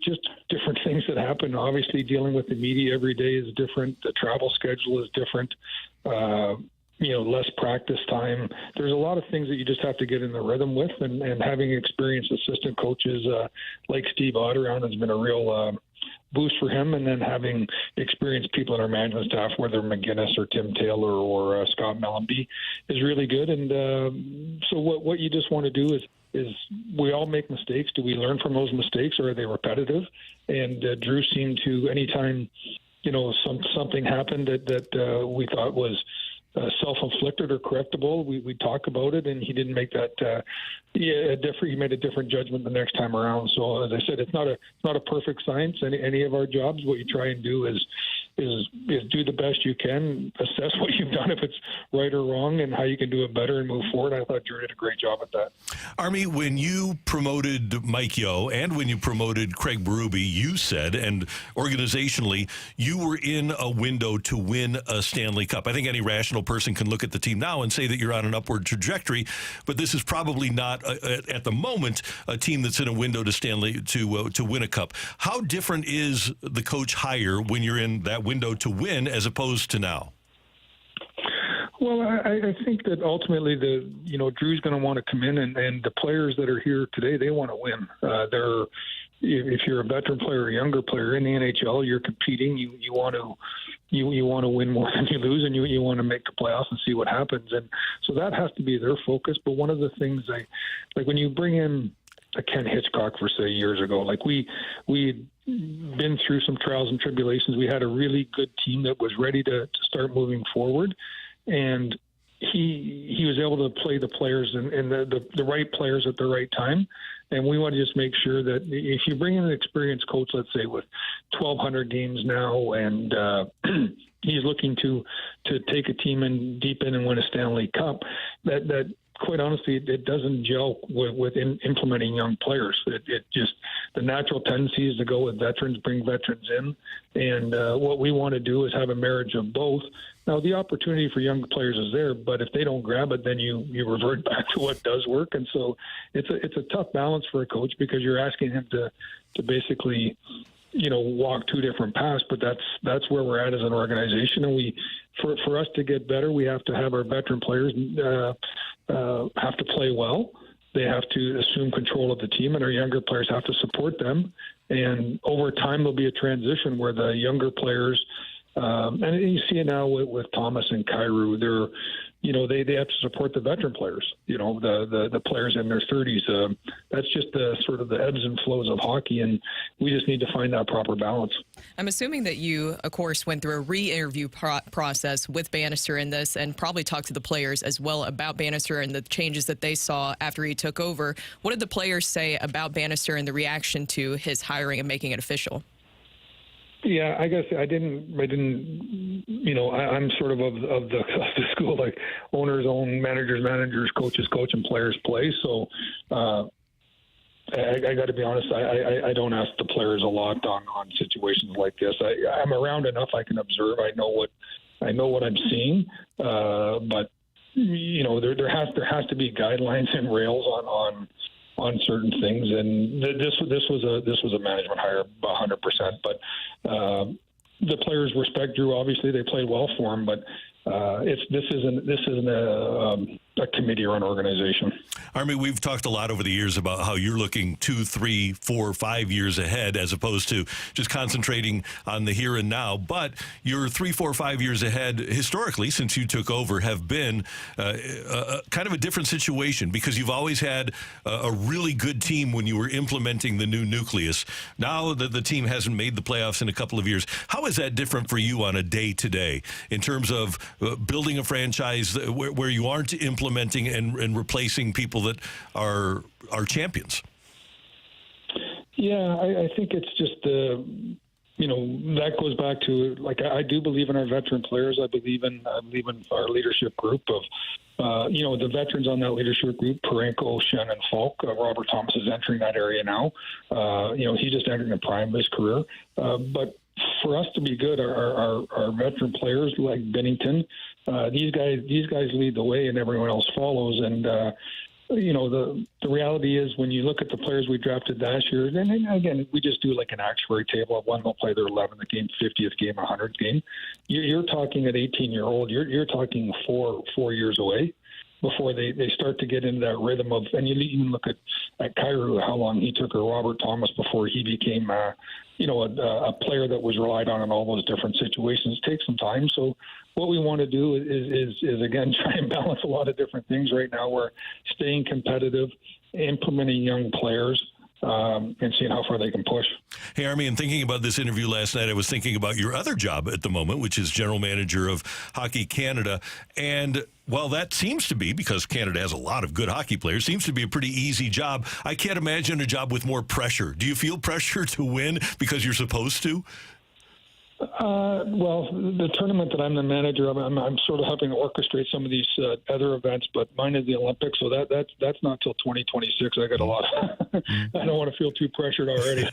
just different things that happen. Obviously, dealing with the media every day is different. The travel schedule is different. Less practice time. There's a lot of things that you just have to get in the rhythm with, and having experienced assistant coaches like Steve Otter around has been a real boost for him. And then having experienced people in our management staff, whether McGinnis or Tim Taylor or Scott Mellenby, is really good. And so what you just want to do is we all make mistakes. Do we learn from those mistakes, or are they repetitive? And Drew seemed to, anytime something happened that we thought was self-inflicted or correctable, we talk about it, and he didn't make that. He made a different judgment the next time around. So, as I said, it's not a perfect science. Any of our jobs, what you try and do is do the best you can, assess what you've done, if it's right or wrong, and how you can do it better and move forward. I thought Drew did a great job at that. Army, when you promoted Mike Yeo and when you promoted Craig Berube, you said, and organizationally, you were in a window to win a Stanley Cup. I think any rational person can look at the team now and say that you're on an upward trajectory, but this is probably not, at the moment, a team that's in a window to win a cup. How different is the coach hire when you're in that window to win as opposed to now? Well, I think that ultimately Drew's going to want to come in, and the players that are here today, they want to win. If you're a veteran player or a younger player in the NHL, you're competing. You want to win more than you lose, and you want to make the playoffs and see what happens. And so that has to be their focus. But one of the things like when you bring in a Ken Hitchcock for say years ago, like we been through some trials and tribulations. We had a really good team that was ready to start moving forward, and he was able to play the players and the right players at the right time. And we want to just make sure that if you bring in an experienced coach, let's say with 1,200 games now, and he's looking to take a team in deep in and win a Stanley Cup, that quite honestly, it doesn't gel with implementing young players. It just, the natural tendency is to go with veterans, bring veterans in. And what we want to do is have a marriage of both. Now, the opportunity for young players is there, but if they don't grab it, then you revert back to what does work. And so it's a tough balance for a coach, because you're asking him to basically, walk two different paths, but that's where we're at as an organization. And for us to get better, we have to have our veteran players have to play well. They have to assume control of the team, and our younger players have to support them. And over time, there'll be a transition where the younger players, and you see it now with Thomas and Kyrou, they have to support the veteran players, the players in their 30s. That's just the sort of the ebbs and flows of hockey, and we just need to find that proper balance. I'm assuming that you, of course, went through a re-interview process with Bannister in this, and probably talked to the players as well about Bannister and the changes that they saw after he took over. What did the players say about Bannister and the reaction to his hiring and making it official? Yeah, I guess I didn't. I'm sort of the school, like owners own, managers, coaches coach, and players play. So I got to be honest. I don't ask the players a lot on situations like this. I'm around enough. I can observe. I know what I'm seeing. But there has to be guidelines and rails on certain things, and this was a management hire 100%. But the players respect Drew. Obviously, they played well for him, but this isn't a committee or an organization. Army, we've talked a lot over the years about how you're looking 2, 3, 4, 5 years ahead, as opposed to just concentrating on the here and now. But your 3, 4, 5 years ahead, historically, since you took over, have been kind of a different situation, because you've always had a really good team when you were implementing the new nucleus. Now that the team hasn't made the playoffs in a couple of years, how is that different for you on a day-to-day in terms of building a franchise where you aren't implementing and replacing people that are champions? Yeah, I think it's just that goes back to, like, I do believe in our veteran players. I believe in our leadership group of the veterans on that leadership group: Parenko, Shen, and Falk. Robert Thomas is entering that area now. He's just entering the prime of his career. But for us to be good, our veteran players like Bennington, these guys lead the way, and everyone else follows. And the reality is, when you look at the players we drafted last year, and again, we just do like an actuary table of one will play their 11th game, 50th game, 100th game. You're talking at 18-year-old, you're talking four years away before they start to get into that rhythm of, and you even look at Kyrou, how long he took, or Robert Thomas, before he became a player that was relied on in all those different situations. It takes some time. So what we want to do is again, try and balance a lot of different things. Right now we're staying competitive, implementing young players, and seeing how far they can push. Hey, Army, and thinking about this interview last night, I was thinking about your other job at the moment, which is General Manager of Hockey Canada. And while that seems to be, because Canada has a lot of good hockey players, seems to be a pretty easy job, I can't imagine a job with more pressure. Do you feel pressure to win because you're supposed to? Well, the tournament that I'm the manager of, I'm sort of helping orchestrate some of these other events, but mine is the Olympics, so that's not till 2026. I got a lot. I don't want to feel too pressured already,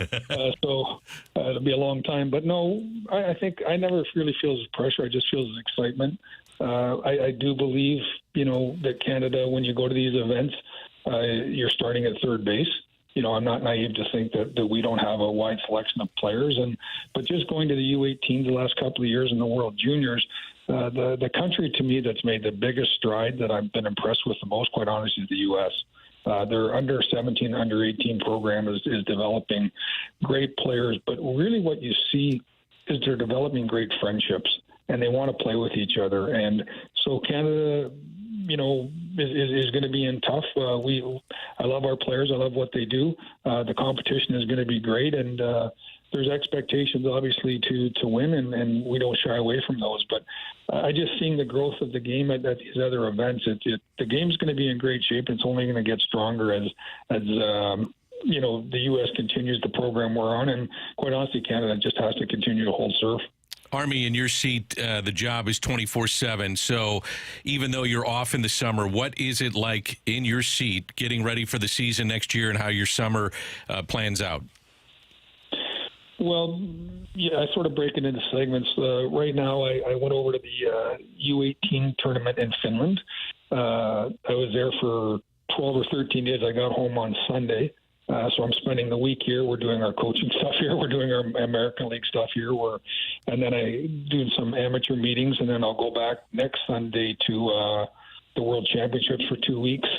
so it'll be a long time. But no, I think I never really feel as pressure. I just feel as excitement. I do believe, that Canada, when you go to these events, you're starting at third base. I'm not naive to think that we don't have a wide selection of players. But just going to the U18s the last couple of years in the World Juniors, the country to me that's made the biggest stride that I've been impressed with the most, quite honestly, is the U.S. Their under 17, under 18 program is developing great players. But really what you see is they're developing great friendships, and they want to play with each other. And so Canada, is going to be in tough. I love our players. I love what they do. The competition is going to be great. And, there's expectations obviously to win, and we don't shy away from those. But I just seeing the growth of the game at these other events, the game's going to be in great shape. It's only going to get stronger as the U.S. continues the program we're on, and quite honestly, Canada just has to continue to hold serve. Army, in your seat, the job is 24/7. So even though you're off in the summer, what is it like in your seat getting ready for the season next year and how your summer plans out? Well, yeah, I sort of break it into segments. Right now, I went over to the U18 tournament in Finland. I was there for 12 or 13 days. I got home on Sunday. So I'm spending the week here. We're doing our coaching stuff here. We're doing our American League stuff here. And then I do some amateur meetings, and then I'll go back next Sunday to the World Championships for 2 weeks,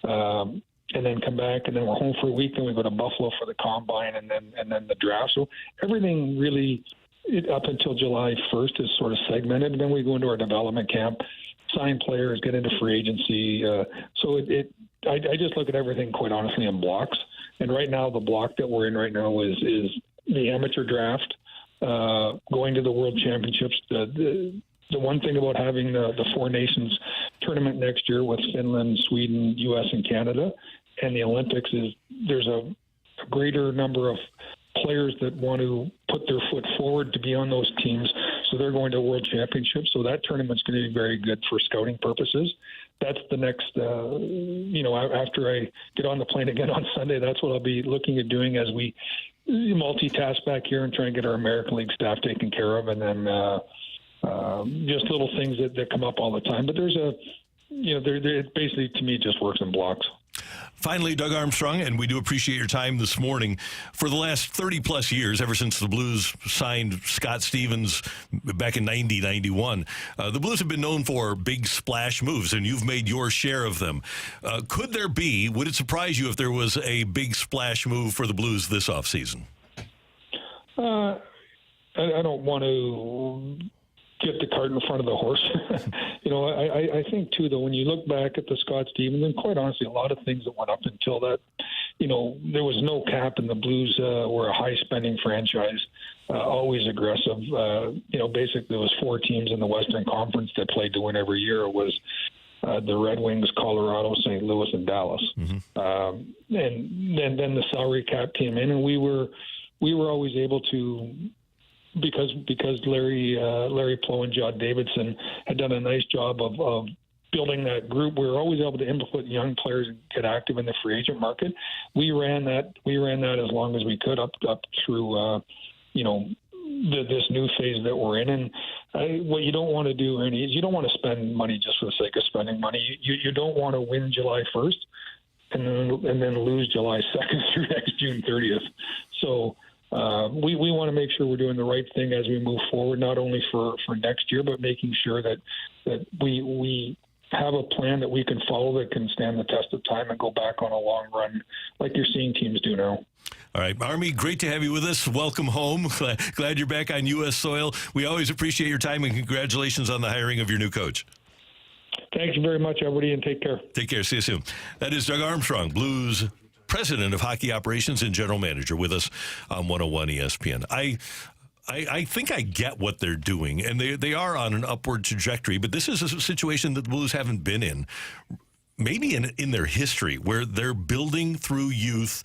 and then come back, and then we're home for a week. Then we go to Buffalo for the combine, and then the draft. So everything really up until July 1st is sort of segmented, and then we go into our development camp, sign players, get into free agency. I just look at everything quite honestly in blocks. And right now, the block that we're in right now is the amateur draft, going to the World Championships. The one thing about having the Four Nations tournament next year with Finland, Sweden, U.S., and Canada, and the Olympics is there's a greater number of players that want to put their foot forward to be on those teams. So they're going to World Championships. So that tournament's going to be very good for scouting purposes. That's the next, after I get on the plane again on Sunday, that's what I'll be looking at doing as we multitask back here and try and get our American League staff taken care of. And then just little things that come up all the time. But there's it basically, to me, just works in blocks. Finally, Doug Armstrong, and we do appreciate your time this morning. For the last 30-plus years, ever since the Blues signed Scott Stevens back in 90-91, the Blues have been known for big splash moves, and you've made your share of them. Would it surprise you if there was a big splash move for the Blues this offseason? I don't want to get the cart in front of the horse. I think, too, though, when you look back at the Scott Stevens, and quite honestly, a lot of things that went up until that, there was no cap, and the Blues were a high-spending franchise, always aggressive. Basically, there was 4 teams in the Western Conference that played to win every year. It was the Red Wings, Colorado, St. Louis, and Dallas. Mm-hmm. And then the salary cap came in, and we were always able to, because Larry Plow and John Davidson had done a nice job of building that group. We were always able to input young players and get active in the free agent market. We ran that as long as we could up through this new phase that we're in. And what you don't want to do, Ernie, is you don't want to spend money just for the sake of spending money. You don't want to win July 1st and then lose July 2nd through next June 30th. So. We want to make sure we're doing the right thing as we move forward, not only for next year, but making sure that we have a plan that we can follow that can stand the test of time and go back on a long run like you're seeing teams do now. All right, Army, great to have you with us. Welcome home. Glad you're back on U.S. soil. We always appreciate your time, and congratulations on the hiring of your new coach. Thank you very much, everybody, and take care. Take care. See you soon. That is Doug Armstrong, Blues President of Hockey Operations and General Manager, with us on 101 ESPN. I think I get what they're doing, and they are on an upward trajectory, but this is a situation that the Blues haven't been in, maybe in their history, where they're building through youth.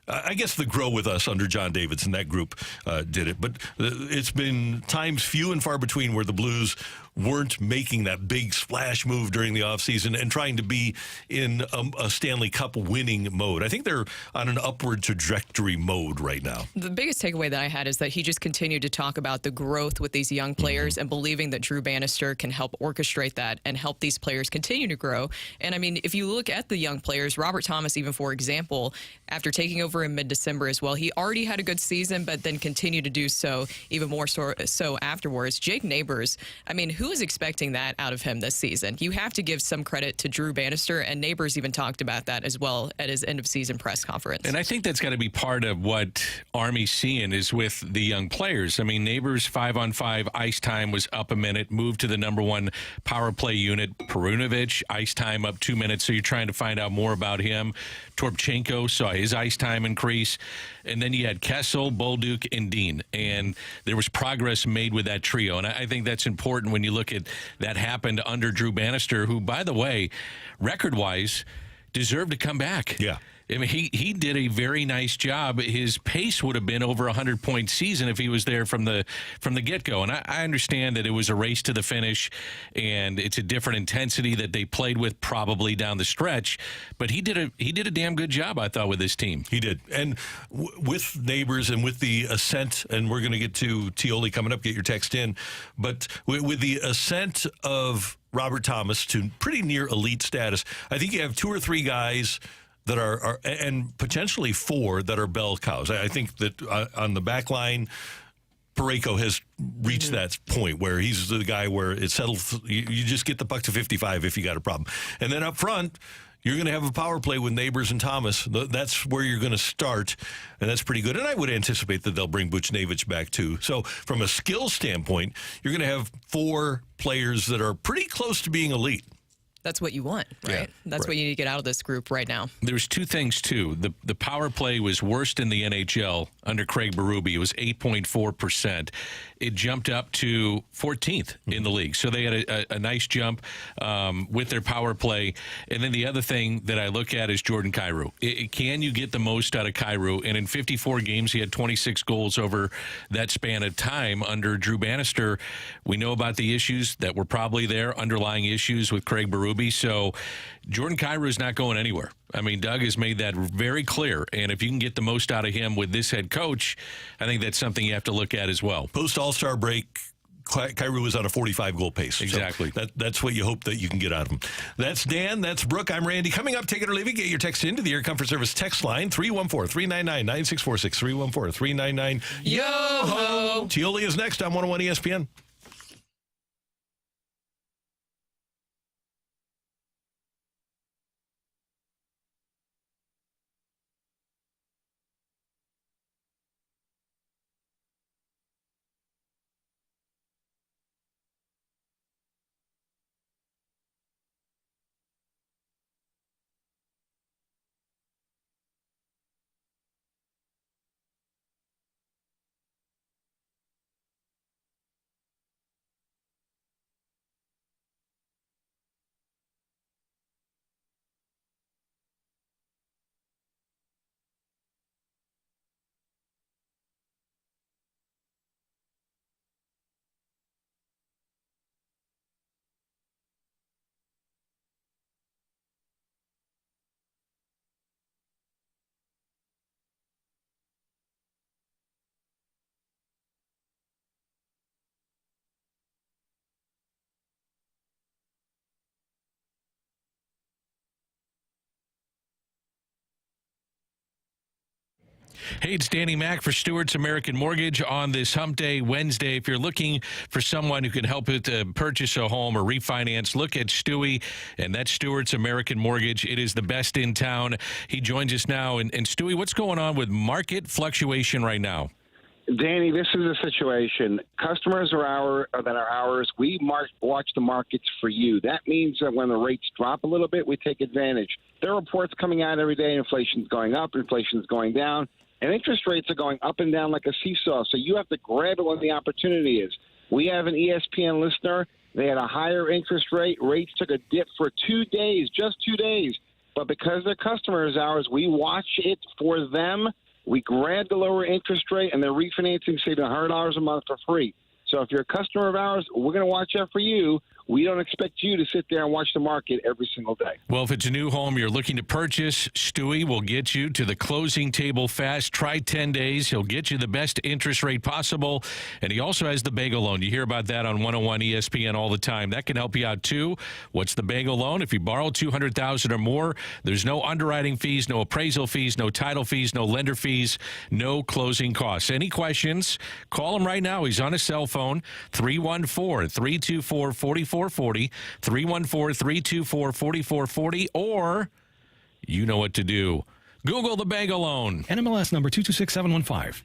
I guess the Grow With Us under John Davidson, that group did it, but it's been times few and far between where the Blues weren't making that big splash move during the offseason and trying to be in a Stanley Cup winning mode. I think they're on an upward trajectory mode right now. The biggest takeaway that I had is that he just continued to talk about the growth with these young players and believing that Drew Bannister can help orchestrate that and help these players continue to grow. And I mean, if you look at the young players, Robert Thomas, even for example, after taking over in mid-December as well, he already had a good season, but then continued to do so even more so afterwards. Jake Neighbors, I mean, who who is expecting that out of him this season? You have to give some credit to Drew Bannister, and Neighbors even talked about that as well at his end-of-season press conference. And I think that's got to be part of what Army's seeing is with the young players. I mean, Neighbors' 5-on-5 ice time was up a minute, moved to the number one power play unit. Perunovic, ice time up 2 minutes, so you're trying to find out more about him. Torpchenko saw his ice time increase. And then you had Kessel, Bolduc, and Dean. And there was progress made with that trio. And I think that's important when you look at that happened under Drew Bannister, who, by the way, record-wise, deserved to come back. Yeah. I mean, he did a very nice job. His pace would have been over 100-point season if he was there from the get-go. And I understand that it was a race to the finish, and it's a different intensity that they played with probably down the stretch. But he did a damn good job, I thought, with his team. He did. And with Neighbors and with the ascent, and we're going to get to Tioli coming up, get your text in. But with the ascent of Robert Thomas to pretty near elite status, I think you have 2 or 3 guys that are and potentially 4 that are bell cows. I think that on the back line, Parayko has reached that point where he's the guy where it settles. You just get the puck to 55 if you got a problem. And then up front, you're going to have a power play with Neighbors and Thomas. That's where you're going to start, and that's pretty good. And I would anticipate that they'll bring Buchnevich back too. So from a skill standpoint, you're going to have 4 players that are pretty close to being elite. That's what you want, right? Yeah, That's what you need to get out of this group right now. There's 2 things, too. The power play was worst in the NHL under Craig Berube. It was 8.4%. It jumped up to 14th in the league. So they had a nice jump with their power play. And then the other thing that I look at is Jordan Kyrou. Can you get the most out of Kyrou? And in 54 games, he had 26 goals over that span of time under Drew Bannister. We know about the issues that were probably there, underlying issues with Craig Berube. So Jordan Kyrou is not going anywhere. I mean, Doug has made that very clear. And if you can get the most out of him with this head coach, I think that's something you have to look at as well. Post All-Star break, Kyrou is on a 45-goal pace. Exactly. So that's what you hope that you can get out of him. That's Dan. That's Brooke. I'm Randy. Coming up, take it or leave it. Get your text into the Air Comfort Service text line, 314-399-9646, 314-399-YO-HO. Tioli is next on 101 ESPN. Hey, it's Danny Mac for Stewart's American Mortgage on this Hump Day Wednesday. If you're looking for someone who can help you to purchase a home or refinance, look at Stewie, and that's Stewart's American Mortgage. It is the best in town. He joins us now. And Stewie, what's going on with market fluctuation right now? Danny, this is a situation. Customers that are ours. We watch the markets for you. That means that when the rates drop a little bit, we take advantage. There are reports coming out every day. Inflation's going up, inflation's going down, and interest rates are going up and down like a seesaw. So you have to grab it when the opportunity is. We have an ESPN listener. They had a higher interest rate. Rates took a dip for 2 days, just 2 days. But because they're customers ours, we watch it for them. We grab the lower interest rate, and they're refinancing, saving $100 a month for free. So if you're a customer of ours, we're going to watch out for you. We don't expect you to sit there and watch the market every single day. Well, if it's a new home you're looking to purchase, Stewie will get you to the closing table fast. Try 10 days. He'll get you the best interest rate possible. And he also has the bagel loan. You hear about that on 101 ESPN all the time. That can help you out, too. What's the bagel loan? If you borrow $200,000 or more, there's no underwriting fees, no appraisal fees, no title fees, no lender fees, no closing costs. Any questions? Call him right now. He's on his cell phone, 314-324-4440, 314-324-4440, or you know what to do. Google the bagel loan. NMLS number 226715.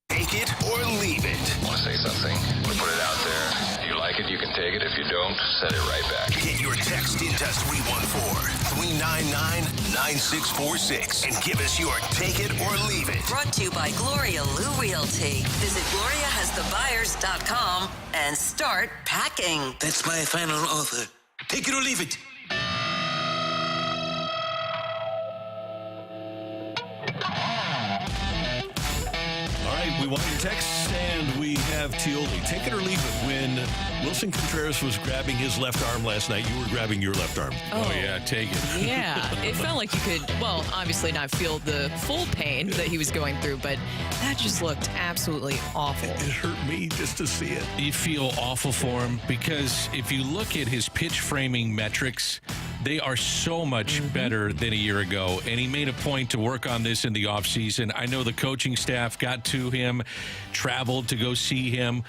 Take it or leave it. Want to say something? We put it out there. If you like it, you can take it. If you don't, send it right back. Get your text into 314-399-9646 and give us your take it or leave it. Brought to you by Gloria Lou Realty. Visit GloriaHasTheBuyers.com and start packing. That's my final offer. Take it or leave it. We want your texts, and we have Tioli. Take it or leave it. When Wilson Contreras was grabbing his left arm last night, you were grabbing your left arm. Oh yeah, take it. Yeah, it felt like you could, well, obviously not feel the full pain that he was going through, but that just looked absolutely awful. It hurt me just to see it. You feel awful for him because if you look at his pitch framing metrics, they are so much better than a year ago, and he made a point to work on this in the offseason. I know the coaching staff got to him, traveled to go see him,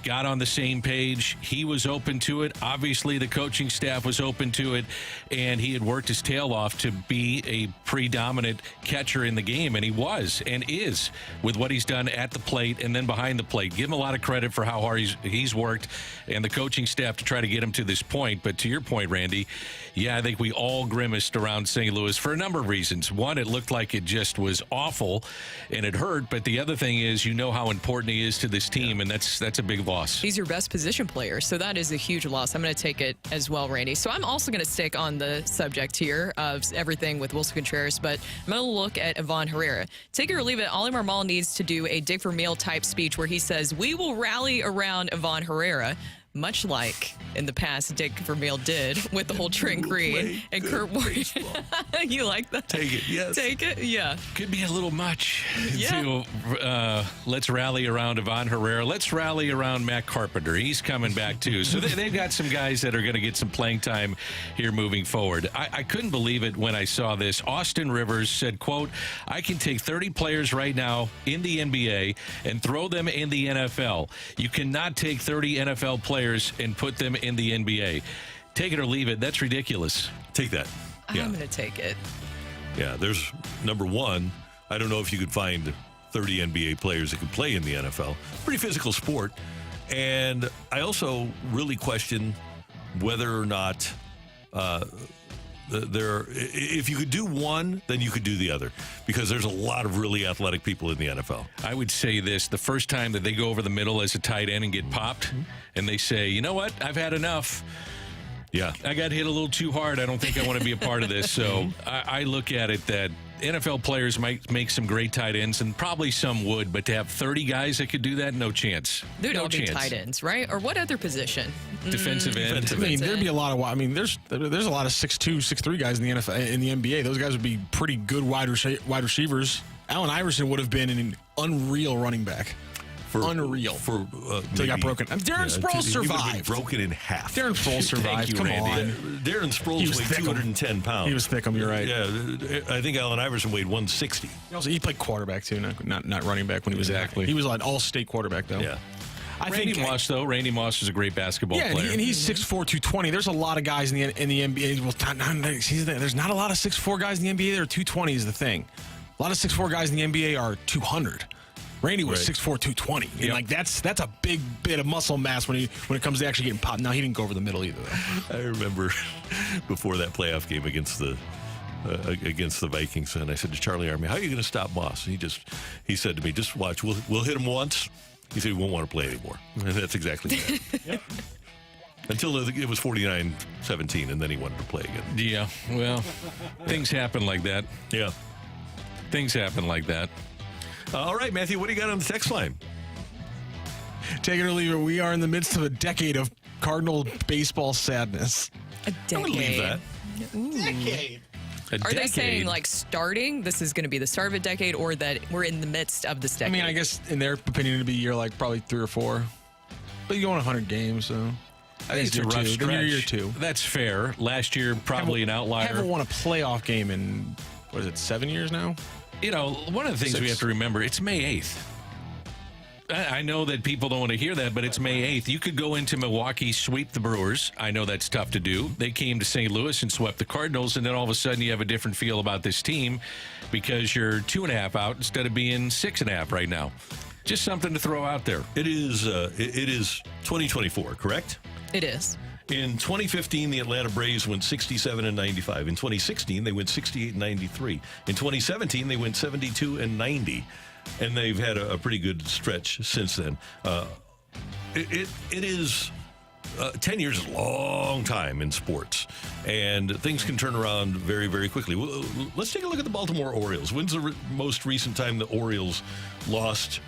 got on the same page. He was open to it. Obviously, the coaching staff was open to it, and he had worked his tail off to be a predominant catcher in the game, and he was and is with what he's done at the plate and then behind the plate. Give him a lot of credit for how hard he's worked and the coaching staff to try to get him to this point. But to your point, Randy, yeah, I think we all grimaced around St. Louis for a number of reasons. One, it looked like it just was awful and it hurt. But the other thing is, you know how important he is to this team, and that's a big loss. He's your best position player, so that is a huge loss. I'm going to take it as well, Randy. So I'm also going to stick on the subject here of everything with Wilson Contreras, but I'm going to look at Ivan Herrera. Take it or leave it, Ollie Marmol needs to do a Dick Vermeil type speech where he says, we will rally around Ivan Herrera, much like in the past Dick Vermeil did with the whole Trent Green and Kurt Warner. You like that? Take it, yes. Take it, yeah. Could be a little much Yeah. to let's rally around Ivan Herrera. Let's rally around Matt Carpenter. He's coming back, too. So they've got some guys that are going to get some playing time here moving forward. I couldn't believe it when I saw this. Austin Rivers said, quote, I can take 30 players right now in the NBA and throw them in the NFL. You cannot take 30 NFL players and put them in the NBA. Take it or leave it. That's ridiculous. Take that. Yeah. I'm going to take it. Yeah, there's number one. I don't know if you could find 30 NBA players that could play in the NFL. Pretty physical sport. And I also really question whether or not if you could do one, then you could do the other, because there's a lot of really athletic people in the NFL. I would say this: the first time that they go over the middle as a tight end and get popped, and they say, "You know what? I've had enough. Yeah, I got hit a little too hard. I don't think I want to be a part of this." So I look at it that NFL players might make some great tight ends, and probably some would, but to have 30 guys that could do that, no chance. They'd no all be chance. tight ends, right? Or what other position? Defensive end. I mean, there'd be a lot of. I mean, there's a lot of 6'2", 6'3" guys in the NFL, in the NBA. Those guys would be pretty good wide receivers. Allen Iverson would have been an unreal running back. Unreal. Until he got broken. Darren Sproles survived. Broken in half. Darren Sproles survived. Come on. Darren Sproles weighed 210 pounds. He was thick. You're right. Yeah, I think Allen Iverson weighed 160. He played quarterback too, not running back when he was exactly. He was an all-state quarterback though. Yeah. Randy Moss is a great basketball player. And he's 6'4", 220. There's a lot of guys in the NBA. Well, there's not a lot of 6'4" guys in the NBA that are 220 is the thing. A lot of 6'4" guys in the NBA are 200. Randy was 6'4", 220. And like that's a big bit of muscle mass when it comes to actually getting popped. Now he didn't go over the middle either though. I remember before that playoff game against the Vikings, and I said to Charlie Army, "How are you going to stop Moss?" And he said to me, "Just watch. We'll hit him once." He said he won't want to play anymore. And that's exactly that. Yep. Until it was 49-17, and then he wanted to play again. Yeah, well, things happen like that. Yeah. Things happen like that. All right, Matthew, what do you got on the text line? Take it or leave it. We are in the midst of a decade of Cardinal baseball sadness. A decade. I would believe that. Decade. Are they saying like starting? This is going to be the start of a decade, or that we're in the midst of this decade? I mean, I guess in their opinion, it'd be year like probably 3 or 4. But you go on 100 games, so I think it's a rough stretch. Year 2. That's fair. Last year, probably an outlier. Haven't won a playoff game in 7 years now? You know, one of the things we have to remember, it's May 8th. I know that people don't want to hear that, but it's May 8th. You could go into Milwaukee, sweep the Brewers. I know that's tough to do. They came to St. Louis and swept the Cardinals, and then all of a sudden you have a different feel about this team because you're 2.5 out instead of being 6.5 right now. Just something to throw out there. It is 2024, correct? It is. In 2015, the Atlanta Braves went 67-95. In 2016, they went 68-93. In 2017, they went 72-90. And they've had a pretty good stretch since then. It is 10 years is a long time in sports, and things can turn around very, very quickly. Let's take a look at the Baltimore Orioles. When's the most recent time the Orioles lost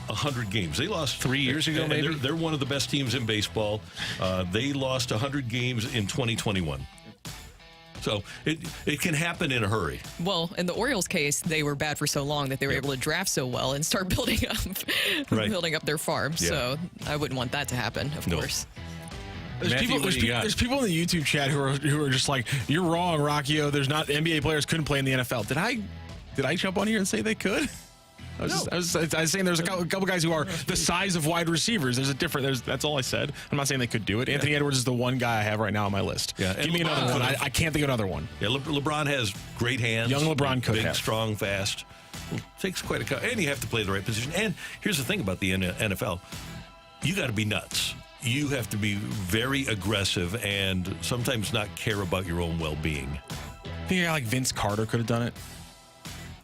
100 games? They lost 3 years ago, maybe? They're one of the best teams in baseball. They lost 100 games in 2021. So it can happen in a hurry. Well, in the Orioles case, they were bad for so long that they were able to draft so well and start building up their farm. Yeah. So I wouldn't want that to happen, of course. There's people in the YouTube chat who are just like, "You're wrong, Rockio. There's not NBA players couldn't play in the NFL." Did I jump on here and say they could? I was saying there's a couple guys who are the size of wide receivers. That's all I said. I'm not saying they could do it. Anthony Edwards is the one guy I have right now on my list. Yeah, give me another one. I can't think of another one. Yeah, LeBron has great hands. Young LeBron could big, have. Strong, fast. Takes quite a cut. And you have to play the right position. And here's the thing about the NFL. You got to be nuts. You have to be very aggressive and sometimes not care about your own well-being. I think a guy like Vince Carter could have done it.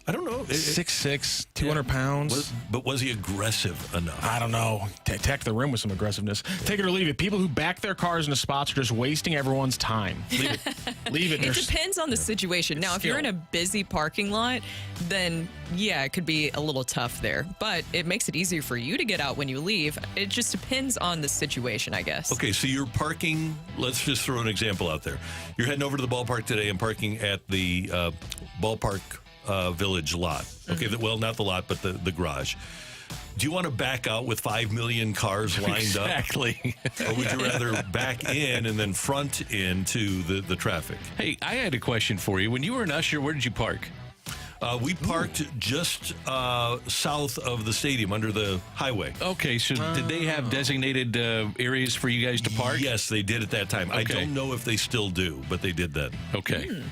I don't know. 6'6", 200 pounds. But was he aggressive enough? I don't know. Attack the rim with some aggressiveness. Take it or leave it. People who back their cars into spots are just wasting everyone's time. Leave it. Leave it. It depends on the situation. Now, if you're in a busy parking lot, then yeah, it could be a little tough there. But it makes it easier for you to get out when you leave. It just depends on the situation, I guess. Okay, so you're parking. Let's just throw an example out there. You're heading over to the ballpark today and parking at the ballpark Village lot. Okay, well, not the lot, but the garage. Do you want to back out with 5 million cars lined up? Exactly. Or would you rather back in and then front into the traffic? Hey, I had a question for you. When you were an usher, where did you park? We parked just south of the stadium under the highway. Okay, so did they have designated areas for you guys to park? Yes, they did at that time. Okay. I don't know if they still do, but they did then. Okay.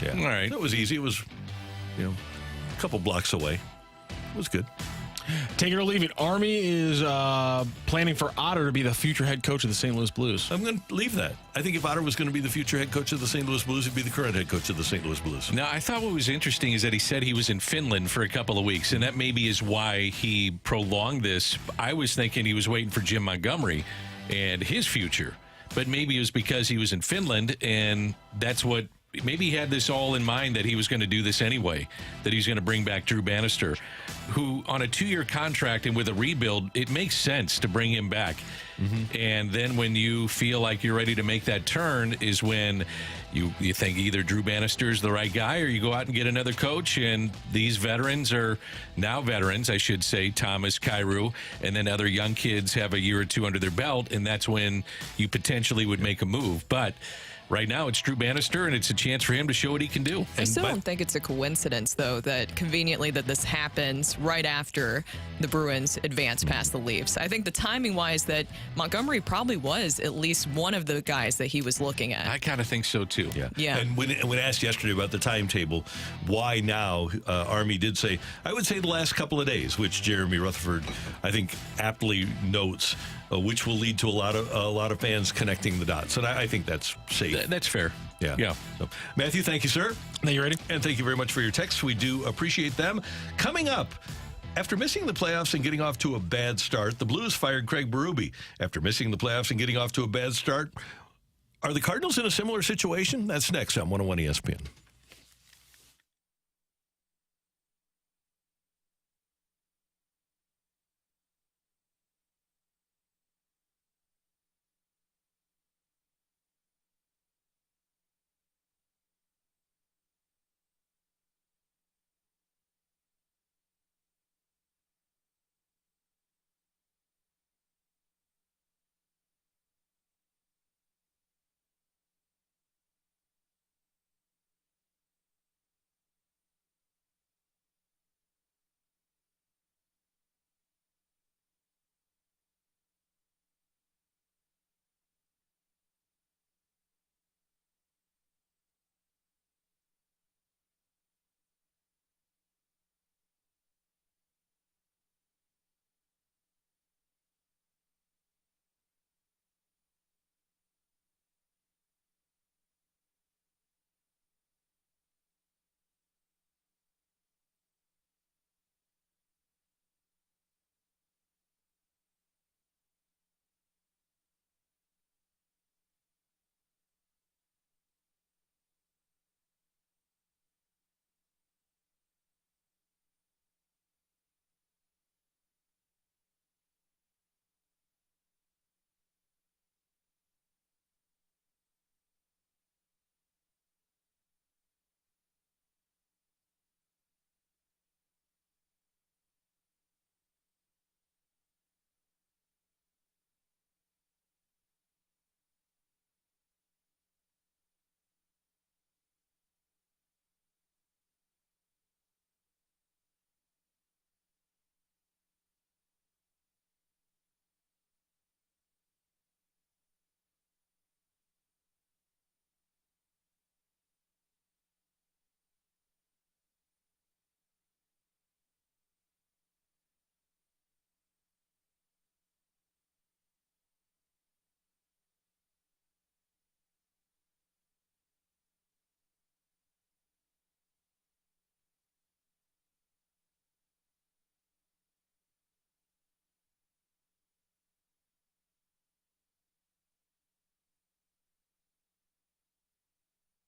Yeah. All right. It was easy. It was, a couple blocks away. It was good. Take it or leave it. Army is planning for Otter to be the future head coach of the St. Louis Blues. I'm going to leave that. I think if Otter was going to be the future head coach of the St. Louis Blues, he'd be the current head coach of the St. Louis Blues. Now, I thought what was interesting is that he said he was in Finland for a couple of weeks, and that maybe is why he prolonged this. I was thinking he was waiting for Jim Montgomery and his future, but maybe it was because he was in Finland, and that's what maybe he had this all in mind, that he was going to do this anyway, that he's going to bring back Drew Bannister, who on a 2-year contract and with a rebuild, it makes sense to bring him back. And then when you feel like you're ready to make that turn is when you think either Drew Bannister is the right guy, or you go out and get another coach. And these veterans are now veterans, I should say, Thomas, Kyrou, and then other young kids have a year or two under their belt, and that's when you potentially would make a move. But right now, it's Drew Bannister, and it's a chance for him to show what he can do. I still don't think it's a coincidence, though, that conveniently that this happens right after the Bruins advance past the Leafs. I think the timing-wise that Montgomery probably was at least one of the guys that he was looking at. I kind of think so, too. Yeah. And when asked yesterday about the timetable, why now, Army did say, I would say the last couple of days, which Jeremy Rutherford, I think, aptly notes, which will lead to a lot of fans connecting the dots. And I think that's safe. That's fair. Yeah. So, Matthew, thank you, sir. Are you ready? And thank you very much for your texts. We do appreciate them. Coming up, after missing the playoffs and getting off to a bad start, the Blues fired Craig Berube. After missing the playoffs and getting off to a bad start, are the Cardinals in a similar situation? That's next on 101 ESPN.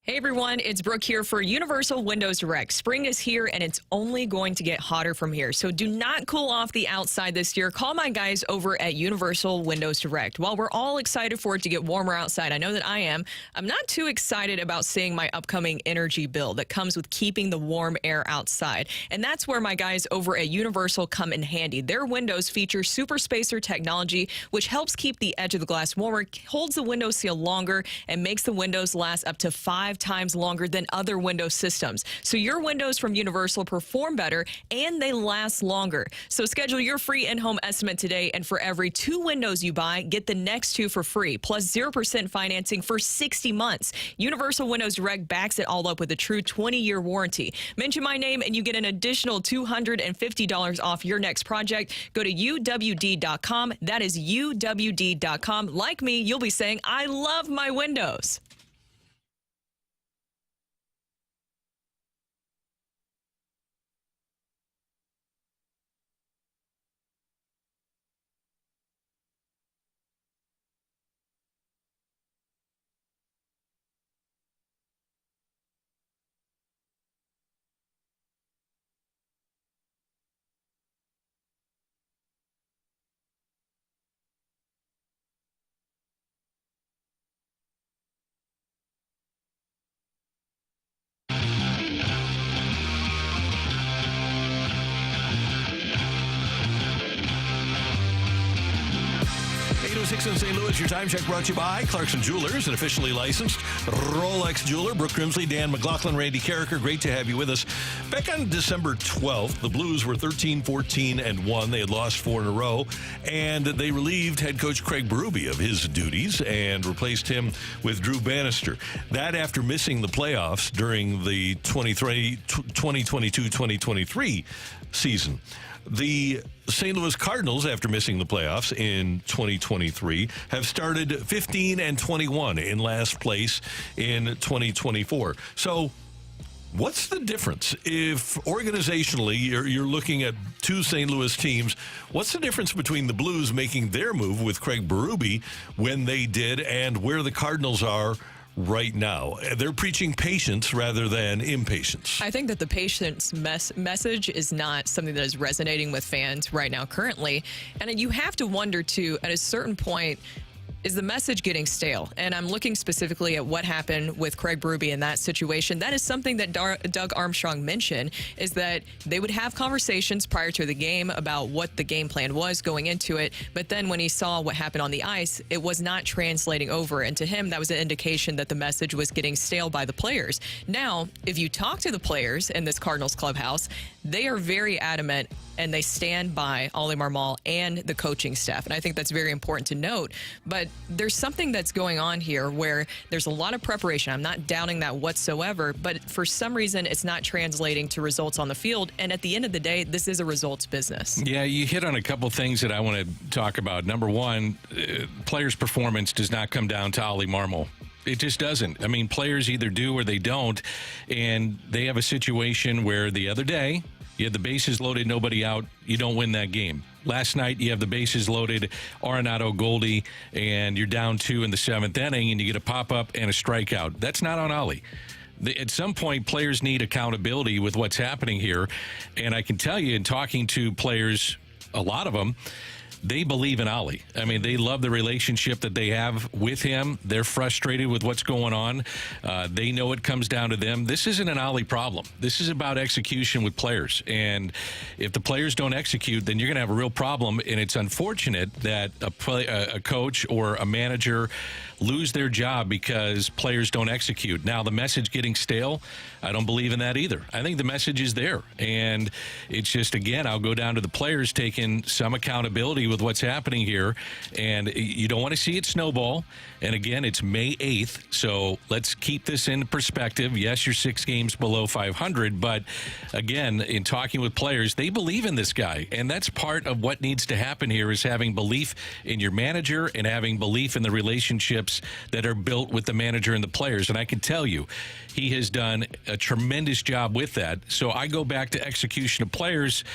Hey everyone, it's Brooke here for Universal Windows Direct. Spring is here and it's only going to get hotter from here. So do not cool off the outside this year. Call my guys over at Universal Windows Direct. While we're all excited for it to get warmer outside, I know that I am, I'm not too excited about seeing my upcoming energy bill that comes with keeping the warm air outside. And that's where my guys over at Universal come in handy. Their windows feature super spacer technology, which helps keep the edge of the glass warmer, holds the window seal longer, and makes the windows last up to 5 times longer than other window systems. So your windows from Universal perform better and they last longer. So schedule your free in-home estimate today, and for every 2 windows you buy, get the next 2 for free, plus 0% financing for 60 months. Universal Windows Direct backs it all up with a true 20-year warranty. Mention my name and you get an additional $250 off your next project. Go to uwd.com. That is uwd.com. Like me, you'll be saying, I love my windows. In St. Louis, your time check brought to you by Clarkson Jewelers, an officially licensed Rolex jeweler. Brooke Grimsley, Dan McLaughlin, Randy Karraker. Great to have you with us. Back on December 12th, the Blues were 13-14-1. They had lost 4 in a row, and they relieved head coach Craig Berube of his duties and replaced him with Drew Bannister. That after missing the playoffs during the 2022-2023 season. The St. Louis Cardinals, after missing the playoffs in 2023, have started 15-21 in last place in 2024. So what's the difference if organizationally you're looking at 2 St. Louis teams? What's the difference between the Blues making their move with Craig Berube when they did and where the Cardinals are right now? They're preaching patience rather than impatience. I think that the patience message is not something that is resonating with fans right now currently. And you have to wonder, too, at a certain point, is the message getting stale? And I'm looking specifically at what happened with Craig Berube in that situation. That is something that Doug Armstrong mentioned, is that they would have conversations prior to the game about what the game plan was going into it. But then when he saw what happened on the ice, it was not translating over. And to him, that was an indication that the message was getting stale by the players. Now, if you talk to the players in this Cardinals clubhouse, they are very adamant and they stand by Ollie Marmol and the coaching staff. And I think that's very important to note. But there's something that's going on here where there's a lot of preparation. I'm not doubting that whatsoever, but for some reason, it's not translating to results on the field. And at the end of the day, this is a results business. Yeah, you hit on a couple things that I want to talk about. Number one, players' performance does not come down to Ollie Marmol. It just doesn't. I mean, players either do or they don't. And they have a situation where the other day, you had the bases loaded, nobody out, you don't win that game. Last night, you have the bases loaded, Arenado, Goldie, and you're down 2 in the 7th inning, and you get a pop-up and a strikeout. That's not on Ollie. At some point, players need accountability with what's happening here. And I can tell you, in talking to players, a lot of them, they believe in Ollie. I mean, they love the relationship that they have with him. They're frustrated with what's going on. They know it comes down to them. This isn't an Ollie problem. This is about execution with players. And if the players don't execute, then you're going to have a real problem. And it's unfortunate that a coach or a manager lose their job because players don't execute. Now, the message getting stale, I don't believe in that either. I think the message is there. And it's just, again, I'll go down to the players taking some accountability with what's happening here. And you don't want to see it snowball. And again, it's May 8th. So let's keep this in perspective. Yes, you're 6 games below 500. But again, in talking with players, they believe in this guy. And that's part of what needs to happen here, is having belief in your manager and having belief in the relationships that are built with the manager and the players. And I can tell you, he has done a tremendous job with that. So I go back to execution of players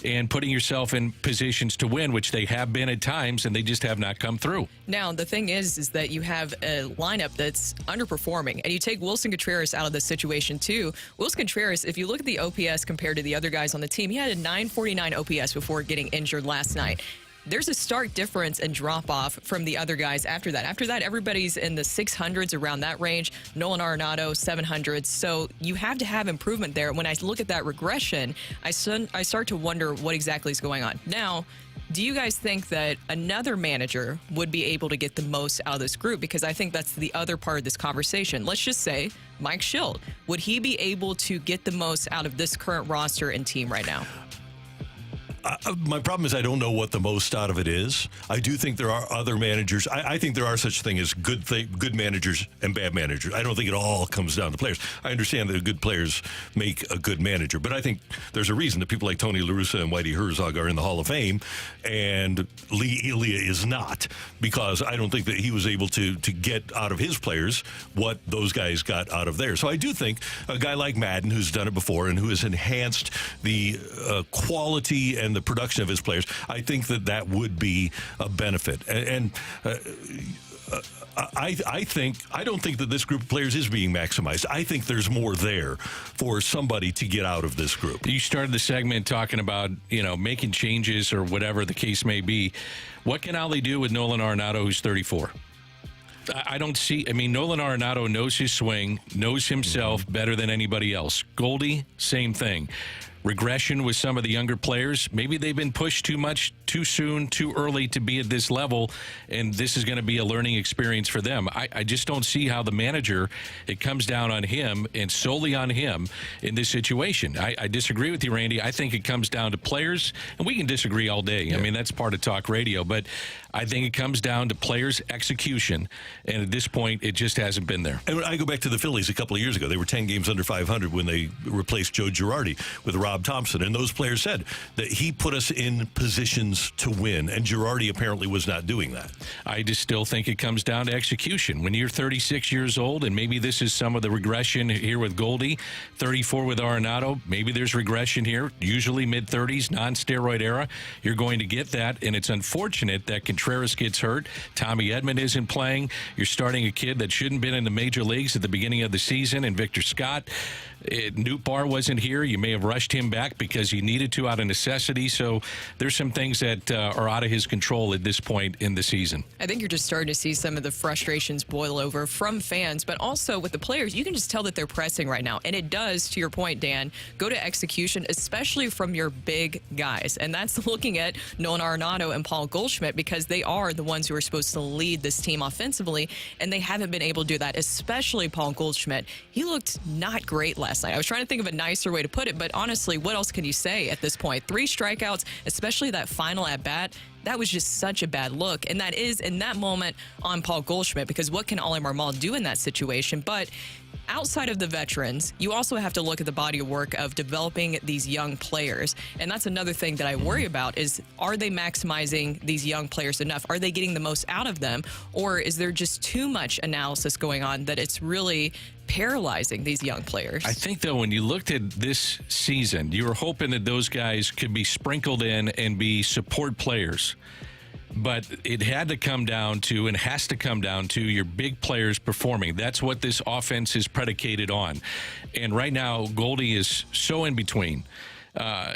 and putting yourself in positions to win, which they have been at times, and they just have not come through. Now, the thing is that you have a lineup that's underperforming, and you take Wilson Contreras out of this situation, too. Wilson Contreras, if you look at the OPS compared to the other guys on the team, he had a 949 OPS before getting injured last night. There's a stark difference and drop-off from the other guys after that. After that, everybody's in the 600s, around that range. Nolan Arenado, 700s. So you have to have improvement there. When I look at that regression, I start to wonder what exactly is going on. Now, Do you guys think that another manager would be able to get the most out of this group? Because I think that's the other part of this conversation. Let's just say Mike Schilt. Would he be able to get the most out of this current roster and team right now? My problem is I don't know what the most out of it is. I do think there are other managers. I think there are such thing as good managers and bad managers. I don't think it all comes down to players. I understand that good players make a good manager, but I think there's a reason that people like Tony La Russa and Whitey Herzog are in the Hall of Fame, and Lee Elia is not, because I don't think that he was able to get out of his players what those guys got out of theirs. So I do think a guy like Madden, who's done it before and who has enhanced the quality and the production of his players, I think that would be a benefit. I don't think that this group of players is being maximized. I think there's more there for somebody to get out of this group. You started the segment talking about, making changes or whatever the case may be. What can Ollie do with Nolan Arenado, who's 34? I don't see. Nolan Arenado knows his swing, knows himself better than anybody else. Goldie, same thing. Regression with some of the younger players. Maybe they've been pushed too much, too soon, too early to be at this level, and this is going to be a learning experience for them. I just don't see how the manager, it comes down on him and solely on him in this situation. I disagree with you, Randy. I think it comes down to players, and we can disagree all day. Yeah. That's part of talk radio, but I think it comes down to players' execution, and at this point, it just hasn't been there. And I go back to the Phillies a couple of years ago. They were 10 games under 500 when they replaced Joe Girardi with Rob Thompson, and those players said that he put us in positions to win, and Girardi apparently was not doing that. I just still think it comes down to execution. When you're 36 years old, and maybe this is some of the regression here with Goldie, 34 with Arenado, maybe there's regression here, usually mid-30s, non-steroid era. You're going to get that, and it's unfortunate that Contreras gets hurt. Tommy Edman isn't playing. You're starting a kid that shouldn't have been in the major leagues at the beginning of the season, and Victor Scott. Nootbaar wasn't here. You may have rushed him back because you needed to out of necessity. So there's some things that are out of his control at this point in the season. I think you're just starting to see some of the frustrations boil over from fans, but also with the players. You can just tell that they're pressing right now. And it does, to your point, Dan, go to execution, especially from your big guys. And that's looking at Nolan Arenado and Paul Goldschmidt, because they are the ones who are supposed to lead this team offensively, and they haven't been able to do that, especially Paul Goldschmidt. He looked not great last night. I was trying to think of a nicer way to put it, but honestly, what else can you say at this point? 3 strikeouts, especially that final at-bat, that was just such a bad look. And that is, in that moment, on Paul Goldschmidt, because what can Ollie Marmol do in that situation? But outside of the veterans, you also have to look at the body of work of developing these young players. And that's another thing that I worry about is, are they maximizing these young players enough? Are they getting the most out of them? Or is there just too much analysis going on that it's really paralyzing these young players? I think, though, when you looked at this season, you were hoping that those guys could be sprinkled in and be support players. But it had to come down to, and has to come down to, your big players performing. That's what this offense is predicated on. And right now, Goldie is so in between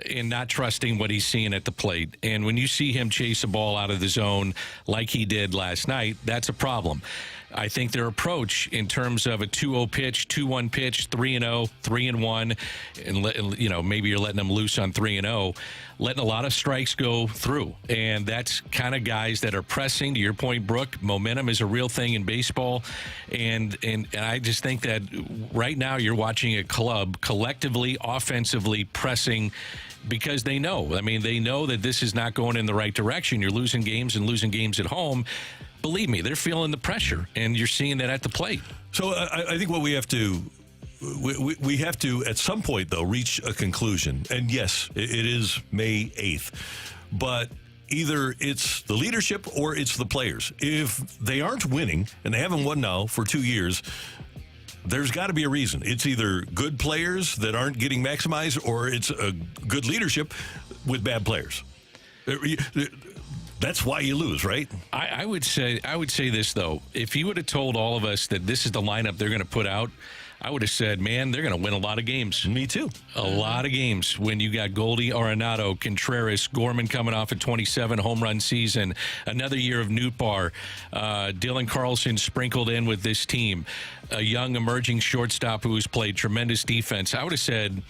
in not trusting what he's seeing at the plate. And when you see him chase a ball out of the zone like he did last night, that's a problem. I think their approach in terms of a 2-0 pitch, 2-1 pitch, 3-0, 3-1, and maybe you're letting them loose on 3-0, letting a lot of strikes go through. And that's kind of guys that are pressing. To your point, Brooke, momentum is a real thing in baseball. And I just think that right now you're watching a club collectively, offensively pressing, because they know. They know that this is not going in the right direction. You're losing games and losing games at home. Believe me, they're feeling the pressure, and you're seeing that at the plate. So I think what we have to, at some point, though, reach a conclusion. And yes, it is May 8th, but either it's the leadership or it's the players. If they aren't winning, and they haven't won now for 2 years, there's got to be a reason. It's either good players that aren't getting maximized, or it's a good leadership with bad players. That's why you lose, right? I would say this, though. If you would have told all of us that this is the lineup they're going to put out, I would have said, man, they're going to win a lot of games. Me too. A lot of games when you got Goldie, Arenado, Contreras, Gorman coming off a 27 home run season, another year of Nootbaar, Dylan Carlson sprinkled in with this team, a young emerging shortstop who's played tremendous defense. I would have said,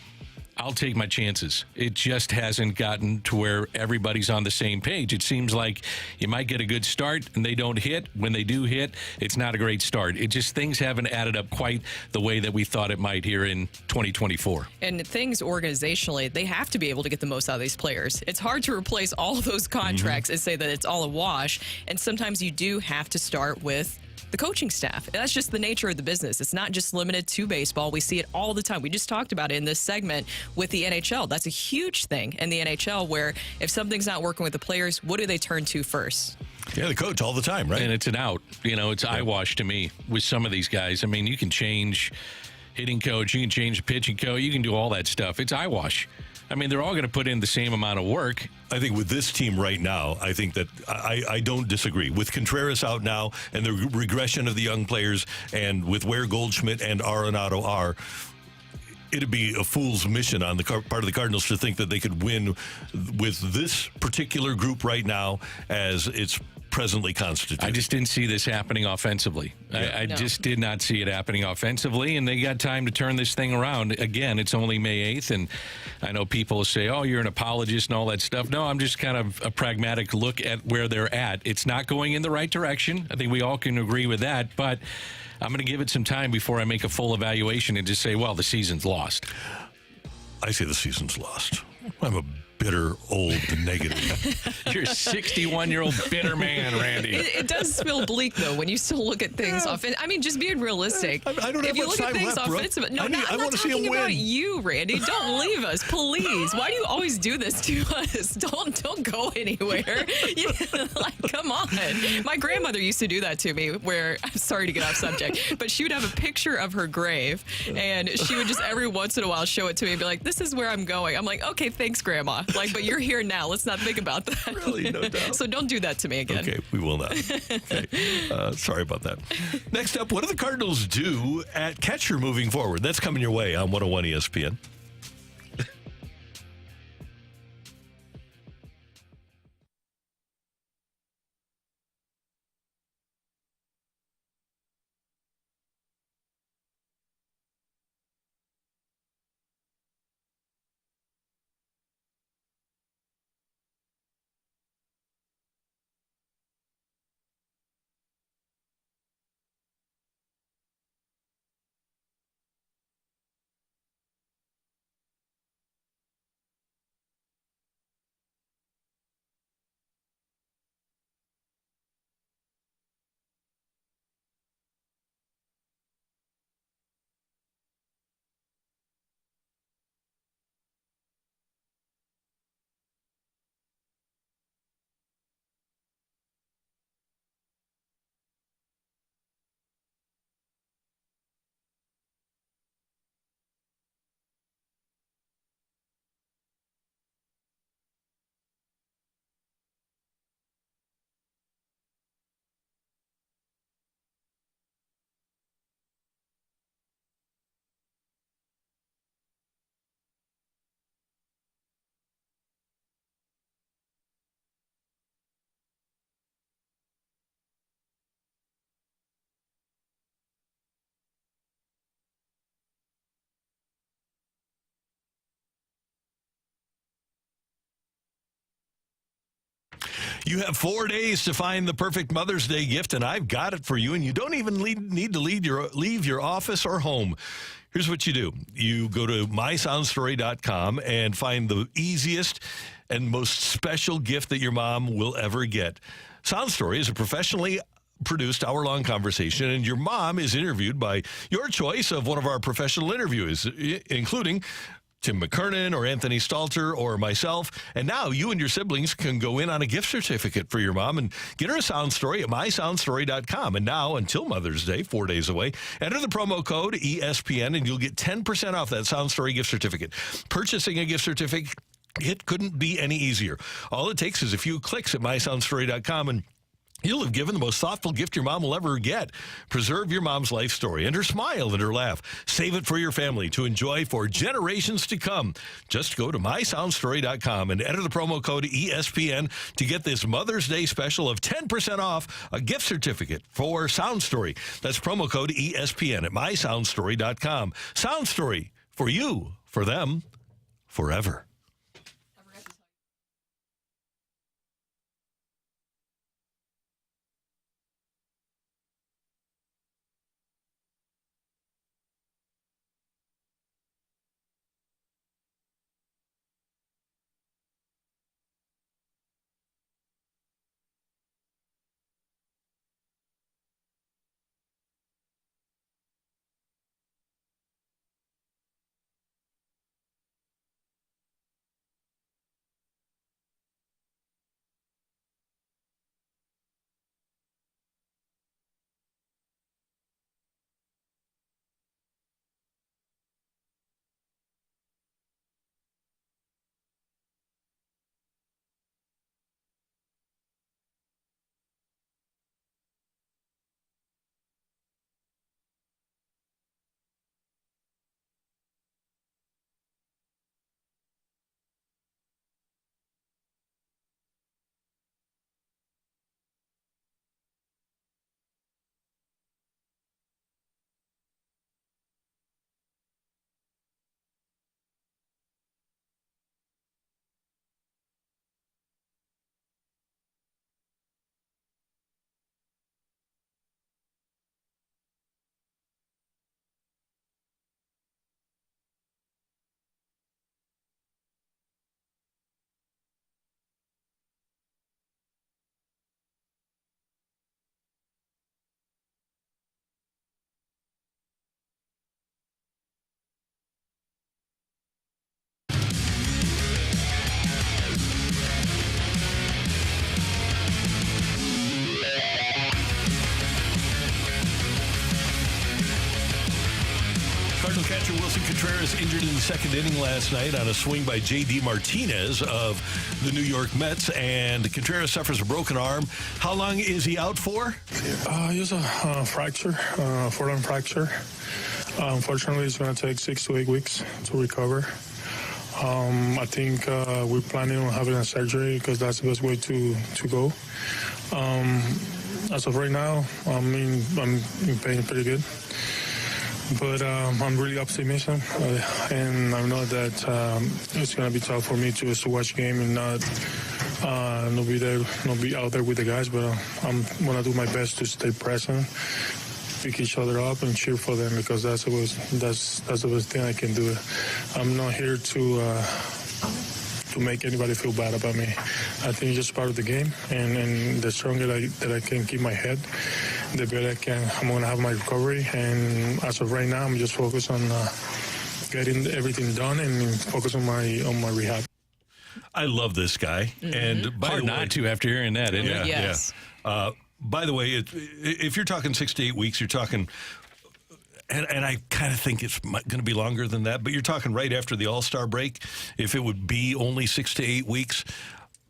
I'll take my chances. It just hasn't gotten to where everybody's on the same page. It seems like you might get a good start and they don't hit. When they do hit, it's not a great start. It just, things haven't added up quite the way that we thought it might here in 2024. And things organizationally, they have to be able to get the most out of these players. It's hard to replace all of those contracts and say that it's all a wash. And sometimes you do have to start with the coaching staff. That's just the nature of the business. It's not just limited to baseball. We see it all the time. We just talked about it in this segment with the NHL. That's a huge thing in the NHL, where if something's not working with the players, what do they turn to first? Yeah, the coach all the time, right? And it's an out. It's eyewash to me with some of these guys. I mean, you can change hitting coach, you can change pitching coach, you can do all that stuff. It's eyewash. I mean, they're all going to put in the same amount of work. I think with this team right now, I think that I don't disagree. With Contreras out now and the regression of the young players, and with where Goldschmidt and Arenado are, it'd be a fool's mission on the part of the Cardinals to think that they could win with this particular group right now as it's presently constituted. I just didn't see this happening offensively. Yeah. I just did not see it happening offensively, and they got time to turn this thing around. Again, it's only May 8th, and I know people say, oh, you're an apologist and all that stuff. No, I'm just kind of a pragmatic look at where they're at. It's not going in the right direction. I think we all can agree with that, but I'm going to give it some time before I make a full evaluation and just say, well, the season's lost. I say the season's lost. I'm a bitter, old, negative. You're a 61-year-old bitter man, Randy. It does feel bleak, though, when you still look at things off. I mean, just being realistic. I don't have if you much look at time things left, offensive, no, I I'm not see talking him about win. you, Randy. Don't leave us, please. Why do you always do this to us? Don't go anywhere. Come on. My grandmother used to do that to me. Where I'm sorry to get off subject, but she would have a picture of her grave, and she would just every once in a while show it to me and be like, "This is where I'm going." I'm like, "Okay, thanks, Grandma." But you're here now. Let's not think about that. Really, no doubt. So don't do that to me again. Okay, we will not. Okay. Sorry about that. Next up, what do the Cardinals do at catcher moving forward? That's coming your way on 101 ESPN. You have 4 days to find the perfect Mother's Day gift, and I've got it for you, and you don't even need to leave your office or home. Here's what you do. You go to mysoundstory.com and find the easiest and most special gift that your mom will ever get. Sound Story is a professionally produced hour-long conversation, and your mom is interviewed by your choice of one of our professional interviewers, including Tim McKernan or Anthony Stalter or myself. And now you and your siblings can go in on a gift certificate for your mom and get her a sound story at mysoundstory.com. And now, until Mother's Day, 4 days away, enter the promo code ESPN and you'll get 10% off that Sound Story gift certificate. Purchasing a gift certificate, it couldn't be any easier. All it takes is a few clicks at mysoundstory.com and you'll have given the most thoughtful gift your mom will ever get. Preserve your mom's life story and her smile and her laugh. Save it for your family to enjoy for generations to come. Just go to mysoundstory.com and enter the promo code ESPN to get this Mother's Day special of 10% off a gift certificate for Sound Story. That's promo code ESPN at mysoundstory.com. Sound Story, for you, for them, forever. Cardinal catcher Wilson Contreras injured in the second inning last night on a swing by J.D. Martinez of the New York Mets, and Contreras suffers a broken arm. How long is he out for? He has a fracture, forearm fracture. Unfortunately, it's going to take 6 to 8 weeks to recover. I think we're planning on having a surgery because that's the best way to go. As of right now, I'm in pain pretty good. But I'm really optimistic, and I know that it's going to be tough for me to watch game and not be out there with the guys. But I'm going to do my best to stay present, pick each other up, and cheer for them because that's the best thing I can do. I'm not here to make anybody feel bad about me. I think it's just part of the game, and the stronger that I can keep my head, the better I'm going to have my recovery. And as of right now, I'm just focused on getting everything done and focus on my rehab. I love this guy. Mm-hmm. And by Hard the way, not to after hearing that, isn't it? Yes. Yeah. By the way, if you're talking 6 to 8 weeks, you're talking, and I kind of think it's going to be longer than that, but you're talking right after the All-Star break. If it would be only 6 to 8 weeks,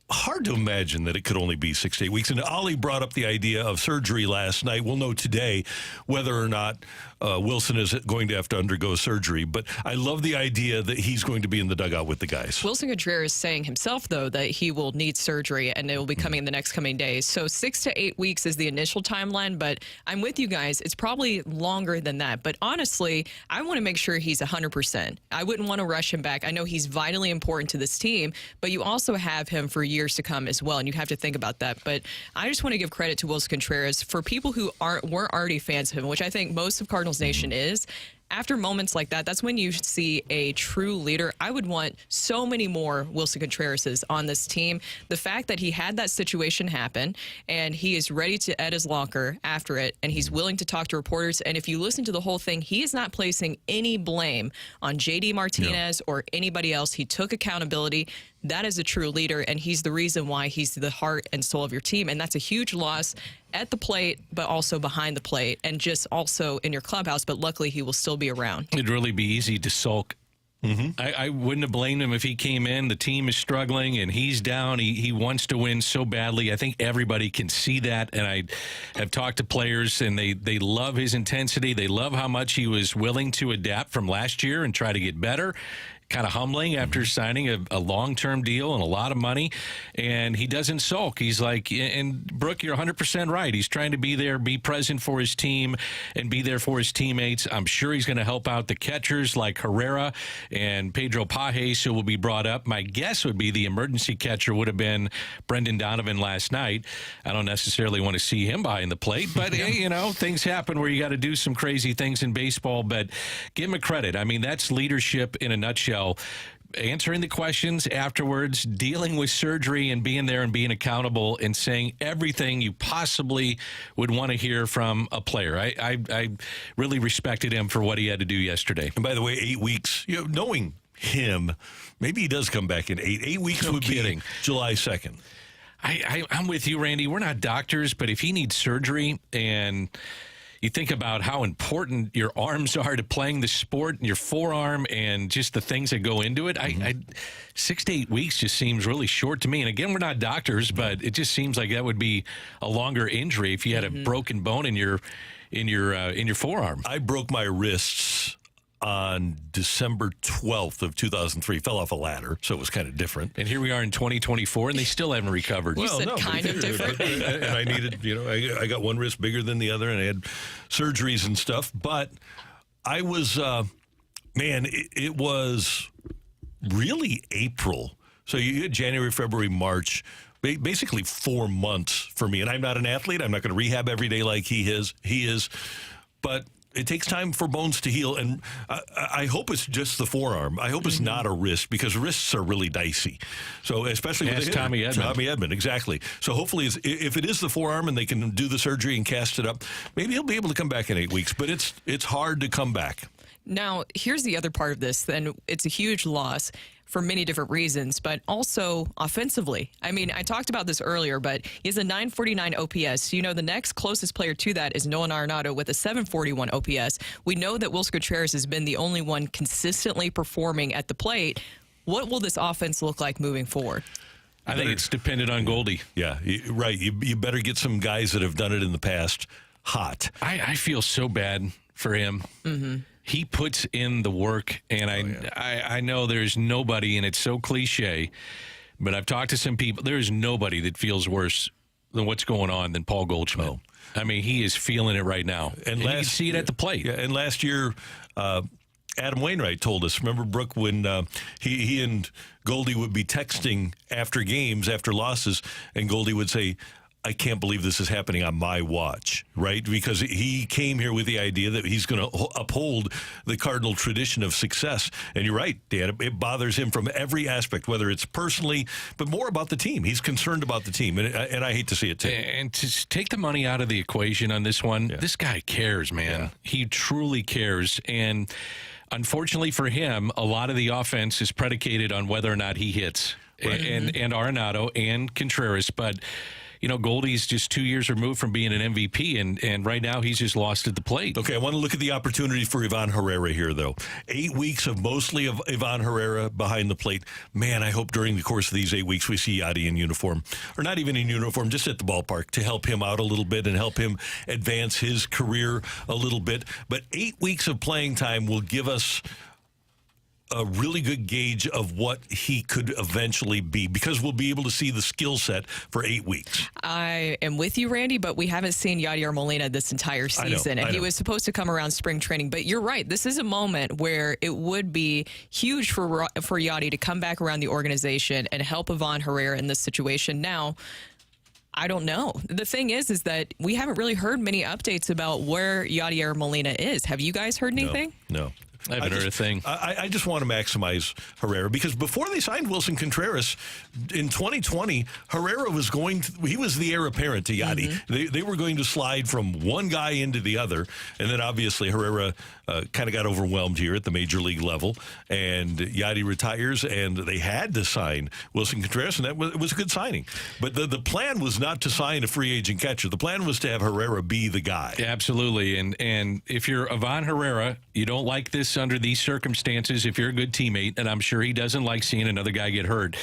hard to imagine that it could only be 6 to 8 weeks. And Ollie brought up the idea of surgery last night. We'll know today whether or not Wilson is going to have to undergo surgery. But I love the idea that he's going to be in the dugout with the guys. Wilson Contreras saying himself, though, that he will need surgery and it will be coming in the next coming days. So 6 to 8 weeks is the initial timeline, but I'm with you guys. It's probably longer than that. But honestly, I want to make sure he's 100%. I wouldn't want to rush him back. I know he's vitally important to this team, but you also have him for years to come as well, and you have to think about that. But I just want to give credit to Wilson Contreras for people who weren't already fans of him, which I think most of Cardinals Nation is. After moments like that, that's when you see a true leader. I would want so many more Wilson Contrerases on this team. The fact that he had that situation happen and he is ready to at his locker after it, and he's willing to talk to reporters. And if you listen to the whole thing, he is not placing any blame on J.D. Martinez or anybody else. He took accountability. That is a true leader, and he's the reason why he's the heart and soul of your team. And that's a huge loss at the plate, but also behind the plate, and just also in your clubhouse. But luckily, he will still be around. It'd really be easy to sulk. Mm-hmm. I wouldn't have blamed him if he came in. The team is struggling, and he's down. He wants to win so badly. I think everybody can see that, and I have talked to players, and they love his intensity. They love how much he was willing to adapt from last year and try to get better. kind of humbling after signing a long-term deal and a lot of money, and he doesn't sulk. He's like, and Brooke, you're 100% right. He's trying to be there, be present for his team, and be there for his teammates. I'm sure he's going to help out the catchers like Herrera and Pedro Pajes, who will be brought up. My guess would be the emergency catcher would have been Brendan Donovan last night. I don't necessarily want to see him behind the plate, but hey, things happen where you got to do some crazy things in baseball, but give him a credit. I mean, that's leadership in a nutshell. Answering the questions afterwards, dealing with surgery and being there and being accountable and saying everything you possibly would want to hear from a player. I really respected him for what he had to do yesterday. And by the way, 8 weeks, knowing him, maybe he does come back in 8 weeks. No would kidding. Be July 2nd. I'm with you, Randy. We're not doctors, but if he needs surgery and you think about how important your arms are to playing the sport and your forearm and just the things that go into it, 6 to 8 weeks just seems really short to me. And again, we're not doctors, but it just seems like that would be a longer injury if you had a broken bone in your forearm. I broke my wrists on December 12th of 2003. Fell off a ladder, so it was kind of different. And here we are in 2024, and they still haven't recovered. You said kind of different. And I needed, I got one wrist bigger than the other, and I had surgeries and stuff. But I was, it was really April. So you had January, February, March, basically 4 months for me. And I'm not an athlete. I'm not going to rehab every day like he is. But it takes time for bones to heal, and I hope it's just the forearm. I hope it's not a wrist, because wrists are really dicey. So especially with Tommy Edman. Tommy Edman, exactly. So hopefully, if it is the forearm and they can do the surgery and cast it up, maybe he'll be able to come back in 8 weeks. But it's hard to come back. Now, here's the other part of this. Then it's a huge loss for many different reasons, but also offensively. I mean, I talked about this earlier, but he has a 949 OPS. The next closest player to that is Nolan Arenado with a 741 OPS. We know that Wilson Contreras has been the only one consistently performing at the plate. What will this offense look like moving forward? I think it's dependent on Goldie. Yeah, right. You better get some guys that have done it in the past hot. I feel so bad for him. Mm-hmm. He puts in the work, and I know there's nobody, and it's so cliche, but I've talked to some people. There's nobody that feels worse than what's going on than Paul Goldschmidt. Oh. I mean, he is feeling it right now, and you can see it at the plate. Yeah, and last year, Adam Wainwright told us, remember, Brooke, when he and Goldie would be texting after games, after losses, and Goldie would say, I can't believe this is happening on my watch, right? Because he came here with the idea that he's going to uphold the Cardinal tradition of success. And you're right, Dan, it bothers him from every aspect, whether it's personally, but more about the team. He's concerned about the team, and I hate to see it, too. And to take the money out of the equation on this one, This guy cares, man. Yeah. He truly cares. And unfortunately for him, a lot of the offense is predicated on whether or not he hits. Right. And Arenado and Contreras, but Goldie's just 2 years removed from being an MVP, and right now he's just lost at the plate. Okay, I want to look at the opportunity for Ivan Herrera here, though. 8 weeks of mostly of Ivan Herrera behind the plate. Man, I hope during the course of these 8 weeks we see Yadi in uniform, or not even in uniform, just at the ballpark to help him out a little bit and help him advance his career a little bit. But 8 weeks of playing time will give us a really good gauge of what he could eventually be, because we'll be able to see the skill set for 8 weeks. I am with you, Randy, but we haven't seen Yadier Molina this entire season. I know. He was supposed to come around spring training, but you're right. This is a moment where it would be huge for Yadi to come back around the organization and help Ivan Herrera in this situation. Now, I don't know. The thing is that we haven't really heard many updates about where Yadier Molina is. Have you guys heard anything? No. I haven't heard a thing. I just want to maximize Herrera, because before they signed Wilson Contreras in 2020, Herrera was he was the heir apparent to Yadi. Mm-hmm. They were going to slide from one guy into the other, and then obviously Herrera kind of got overwhelmed here at the major league level, and Yadi retires, and they had to sign Wilson Contreras, and it was a good signing. But the plan was not to sign a free agent catcher. The plan was to have Herrera be the guy. Yeah, absolutely. And if you're Ivan Herrera, you don't like this under these circumstances if you're a good teammate, and I'm sure he doesn't like seeing another guy get hurt.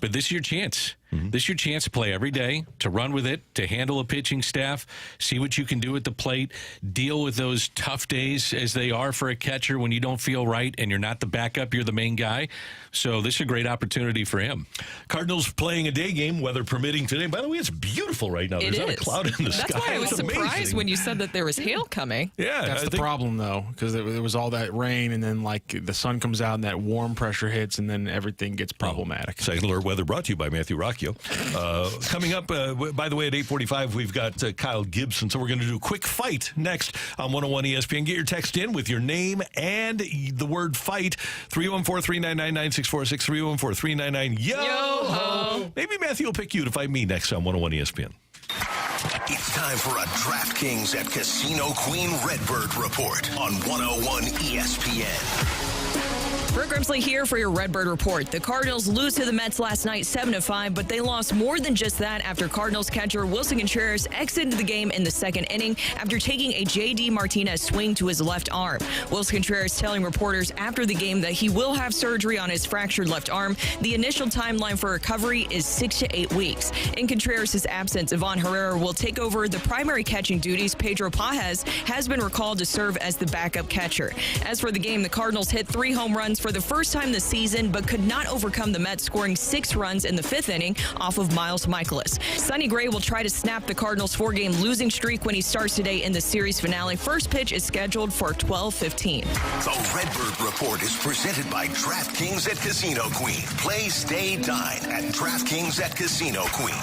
But this is your chance. This is your chance to play every day, to run with it, to handle a pitching staff, see what you can do at the plate, deal with those tough days as they are for a catcher when you don't feel right and you're not the backup, you're the main guy. So this is a great opportunity for him. Cardinals playing a day game, weather permitting today. By the way, it's beautiful right now. There's not a cloud in the sky. That's why I was It's surprised amazing. when you said that there was hail coming. Yeah, That's the problem, though, because there was all that rain, and then like the sun comes out and that warm pressure hits, and then everything gets problematic. Second alert weather brought to you by Matthew Rocchio. Coming up, by the way, at 8:45, we've got Kyle Gibson. So we're going to do a quick fight next on 101 ESPN. Get your text in with your name and the word fight. 314-399-9646, 314-399-YO-HO. Maybe Matthew will pick you to fight me next on 101 ESPN. It's time for a DraftKings at Casino Queen Redbird report on 101 ESPN. Brooke Grimsley here for your Redbird report. The Cardinals lose to the Mets last night 7-5, but they lost more than just that after Cardinals catcher Wilson Contreras exited the game in the second inning after taking a J.D. Martinez swing to his left arm. Wilson Contreras telling reporters after the game that he will have surgery on his fractured left arm. The initial timeline for recovery is 6 to 8 weeks. In Contreras' absence, Ivan Herrera will take over the primary catching duties. Pedro Pajes has been recalled to serve as the backup catcher. As for the game, the Cardinals hit 3 home runs for the first time this season, but could not overcome the Mets, scoring 6 runs in the 5th inning off of Miles Michaelis. Sonny Gray will try to snap the Cardinals' 4-game losing streak when he starts today in the series finale. First pitch is scheduled for 12:15. The Redbird Report is presented by DraftKings at Casino Queen. Play, stay, dine at DraftKings at Casino Queen.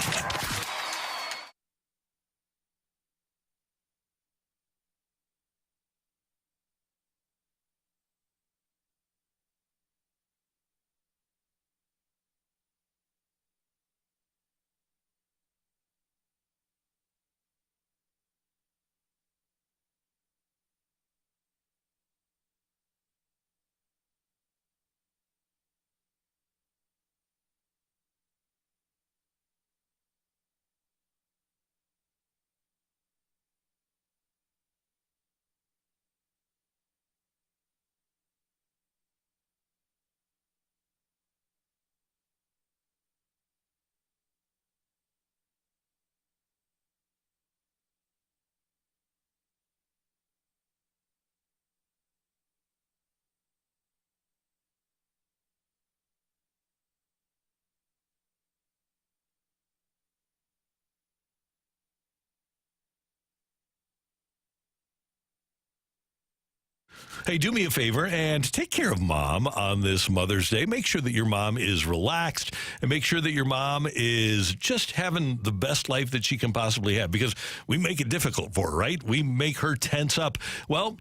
Hey, do me a favor and take care of Mom on this Mother's Day. Make sure that your mom is relaxed and make sure that your mom is just having the best life that she can possibly have, because we make it difficult for her, right? We make her tense up. Well,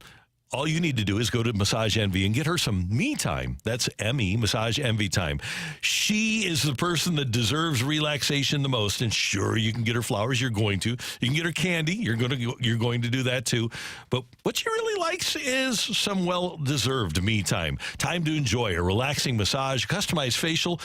all you need to do is go to Massage Envy and get her some me time. That's M-E, Massage Envy time. She is the person that deserves relaxation the most. And sure, you can get her flowers. You're going to. You can get her candy. You're going to do that too. But what she really likes is some well-deserved me time. Time to enjoy a relaxing massage, customized facial,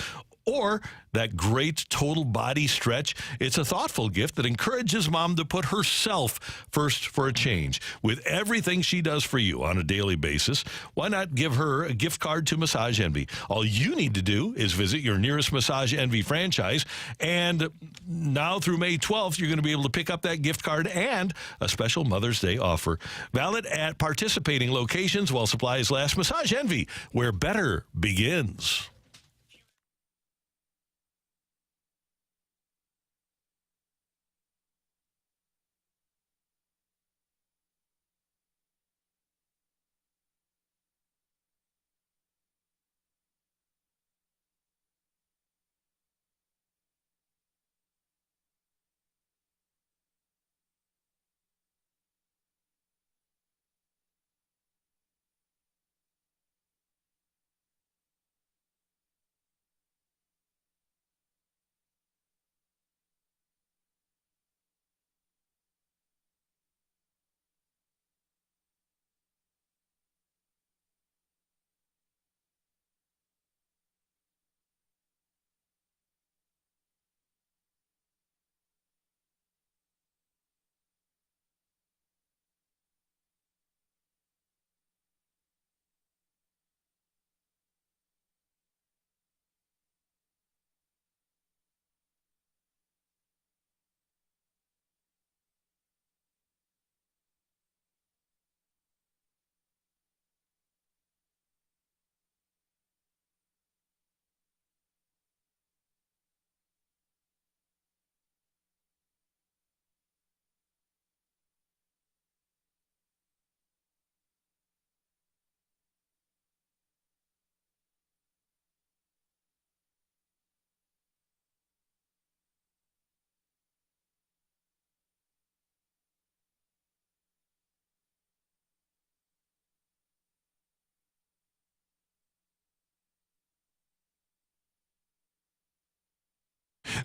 or that great total body stretch. It's a thoughtful gift that encourages Mom to put herself first for a change. With everything she does for you on a daily basis, why not give her a gift card to Massage Envy? All you need to do is visit your nearest Massage Envy franchise, and now through May 12th, you're going to be able to pick up that gift card and a special Mother's Day offer. Valid at participating locations while supplies last. Massage Envy, where better begins.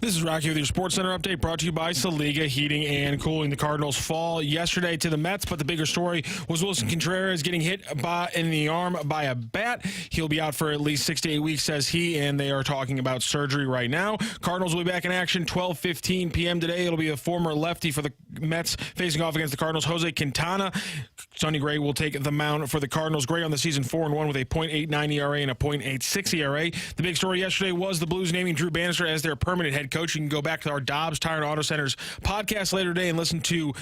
This is Rocky with your Sports Center update brought to you by Saliga Heating and Cooling. The Cardinals fall yesterday to the Mets, but the bigger story was Wilson Contreras getting hit in the arm by a bat. He'll be out for at least 6 to 8 weeks, says he, and they are talking about surgery right now. Cardinals will be back in action 12:15 p.m. today. It'll be a former lefty for the Mets facing off against the Cardinals, Jose Quintana. Sonny Gray will take the mound for the Cardinals. Gray on the season 4-1 with a .89 ERA and a .86 ERA. The big story yesterday was the Blues naming Drew Bannister as their permanent head coach. You can go back to our Dobbs Tire and Auto Centers podcast later today and listen to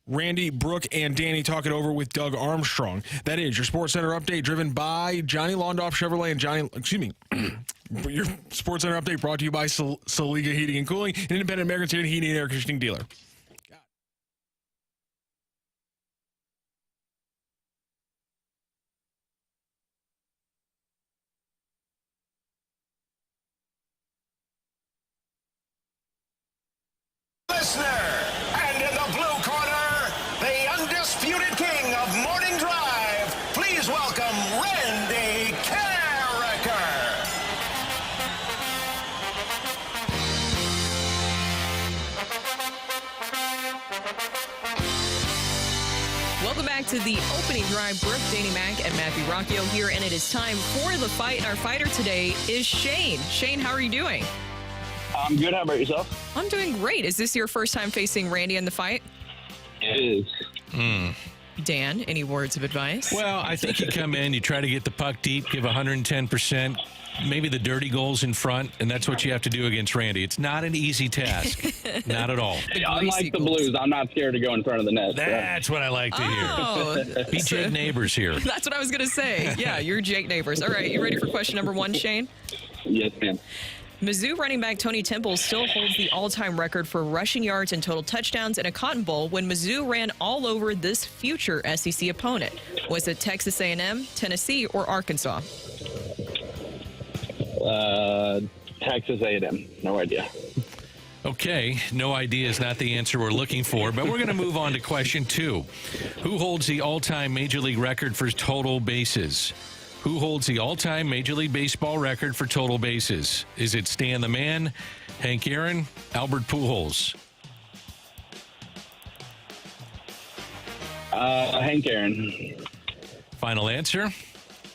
Randy, Brooke, and Danny talk it over with Doug Armstrong. That is your Sports Center update driven by Johnny Londoff Chevrolet and your Sports Center update brought to you by Saliga Heating and Cooling, an independent American Standard heating and air conditioning dealer. Listener, and in the blue corner, the undisputed king of morning drive, please welcome Randy Karraker. Welcome back to the opening drive. Brooke, Danny Mac, and Matthew Rocchio here, and it is time for the fight. And our fighter today is Shane. Shane, how are you doing? I'm good. How about yourself? I'm doing great. Is this your first time facing Randy in the fight? It is. Dan, any words of advice? Well, I think you come in, you try to get the puck deep, give 110%, maybe the dirty goals in front, and that's what you have to do against Randy. It's not an easy task. Not at all. Unlike the Blues, I'm not scared to go in front of the net. That's what I like to hear. Oh. Be Jake Neighbors here. That's what I was going to say. Yeah, you're Jake Neighbors. All right, you ready for question number 1, Shane? Yes, ma'am. Mizzou running back Tony Temple still holds the all-time record for rushing yards and total touchdowns in a Cotton Bowl when Mizzou ran all over this future SEC opponent. Was it Texas A&M, Tennessee, or Arkansas? Texas A&M. No idea. Okay, no idea is not the answer we're looking for, but we're going to move on to question 2. Who holds the all-time Major League record for total bases? Who holds the all-time Major League Baseball record for total bases? Is it Stan the Man, Hank Aaron, Albert Pujols? Hank Aaron. Final answer?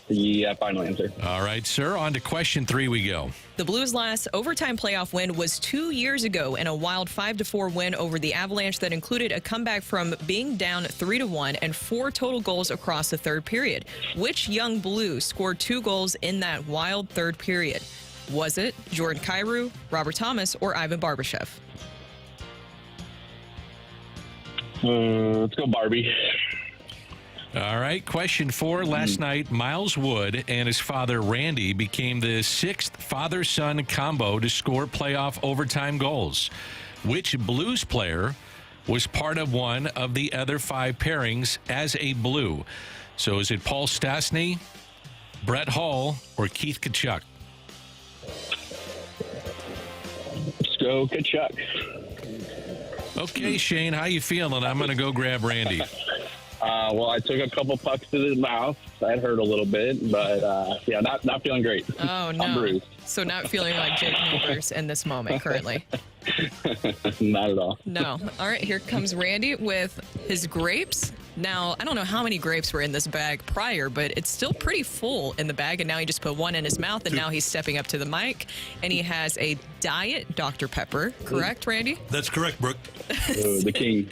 Yeah, final answer. All right, sir. On to question 3 we go. The Blues' last overtime playoff win was 2 years ago in a wild 5-4 win over the Avalanche that included a comeback from being down 3-1 and 4 total goals across the third period. Which young Blue scored 2 goals in that wild third period? Was it Jordan Kyrou, Robert Thomas, or Ivan Barbashev? Let's go Barbie. All right, question 4. Last night, Miles Wood and his father, Randy, became the 6th father-son combo to score playoff overtime goals. Which Blues player was part of one of the other 5 pairings as a Blue? So is it Paul Stastny, Brett Hull, or Keith Tkachuk? Let's go Tkachuk. Okay, Shane, how you feeling? I'm going to go grab Randy. Well, I took a couple pucks to the mouth. That hurt a little bit, but yeah, not feeling great. Oh, no. I'm bruised. So not feeling like Jake Neighbors in this moment currently. Not at all. No. All right, here comes Randy with his grapes. Now, I don't know how many grapes were in this bag prior, but it's still pretty full in the bag, and now he just put one in his mouth, and now he's stepping up to the mic, and he has a Diet Dr. Pepper. Correct, Randy? That's correct, Brooke. The king.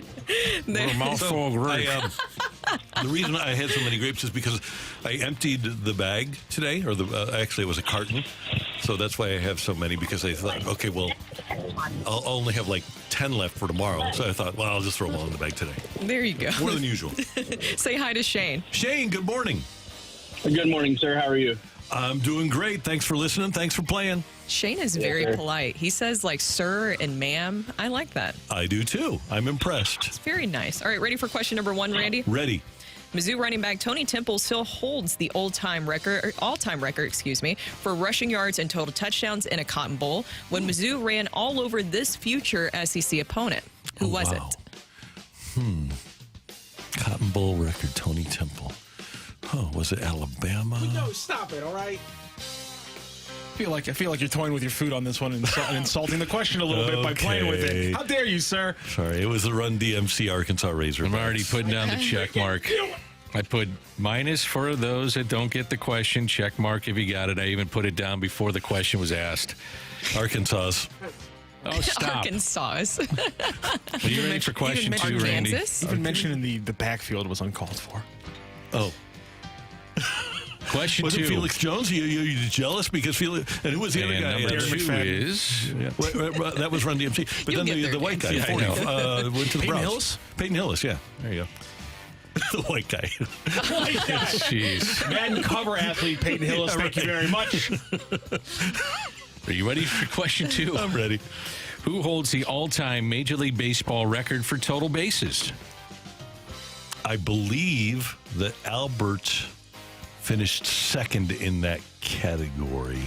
A mouthful of grapes. The reason I had so many grapes is because I emptied the bag today, or actually it was a carton. So that's why I have so many, because I thought, okay, well, I'll only have like 10 left for tomorrow. So I thought, well, I'll just throw them all in the bag today. There you go. More than usual. Say hi to Shane. Shane, good morning. Good morning, sir. How are you? I'm doing great. Thanks for listening. Thanks for playing. Shane is very polite. He says like sir and ma'am. I like that. I do too. I'm impressed. It's very nice. All right, ready for question number 1, Randy? Ready. Mizzou running back Tony Temple still holds the all-time record, for rushing yards and total touchdowns in a Cotton Bowl when Mizzou ran all over this future SEC opponent. Who was it? Cotton Bowl record, Tony Temple. Oh, was it Alabama? No, stop it, all right? I feel like you're toying with your food on this one and insulting the question a little bit by playing with it. How dare you, sir? Sorry, it was the Run DMC Arkansas Razorbacks. I'm already putting down the check mark. I put minus for those that don't get the question, check mark if you got it. I even put it down before the question was asked. Arkansas. Oh, stop. Arkansas. Are you ready for question 2, Randy? Even mentioning the backfield was uncalled for. Oh. Question was 2. Was it Felix Jones? You jealous because Felix? And who was the other guy? Number 2 is that was Run DMC. But then the white guy, 40, went to the Browns. Hillis? Peyton Hillis, yeah. There you go. The white guy. Jeez. Madden cover athlete Peyton Hillis. Thank you very much. Are you ready for question 2? I'm ready. Who holds the all-time Major League Baseball record for total bases? I believe that Albert finished second in that category.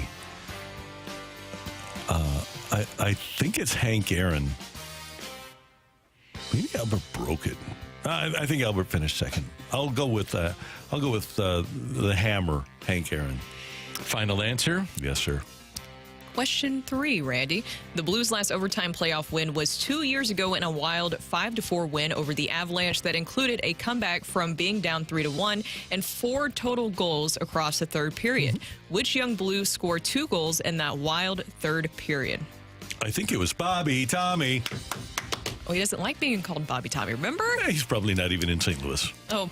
I think it's Hank Aaron. Maybe Albert broke it. I think Albert finished second. I'll go with the hammer, Hank Aaron. Final answer? Yes, sir. Question 3, Randy. The Blues' last overtime playoff win was 2 years ago in a wild 5-4 win over the Avalanche that included a comeback from being down 3-1 and 4 total goals across the third period. Which young Blue scored 2 goals in that wild third period? I think it was Bobby Tommy. Oh, he doesn't like being called Bobby Tommy, remember? He's probably not even in St. Louis. Oh.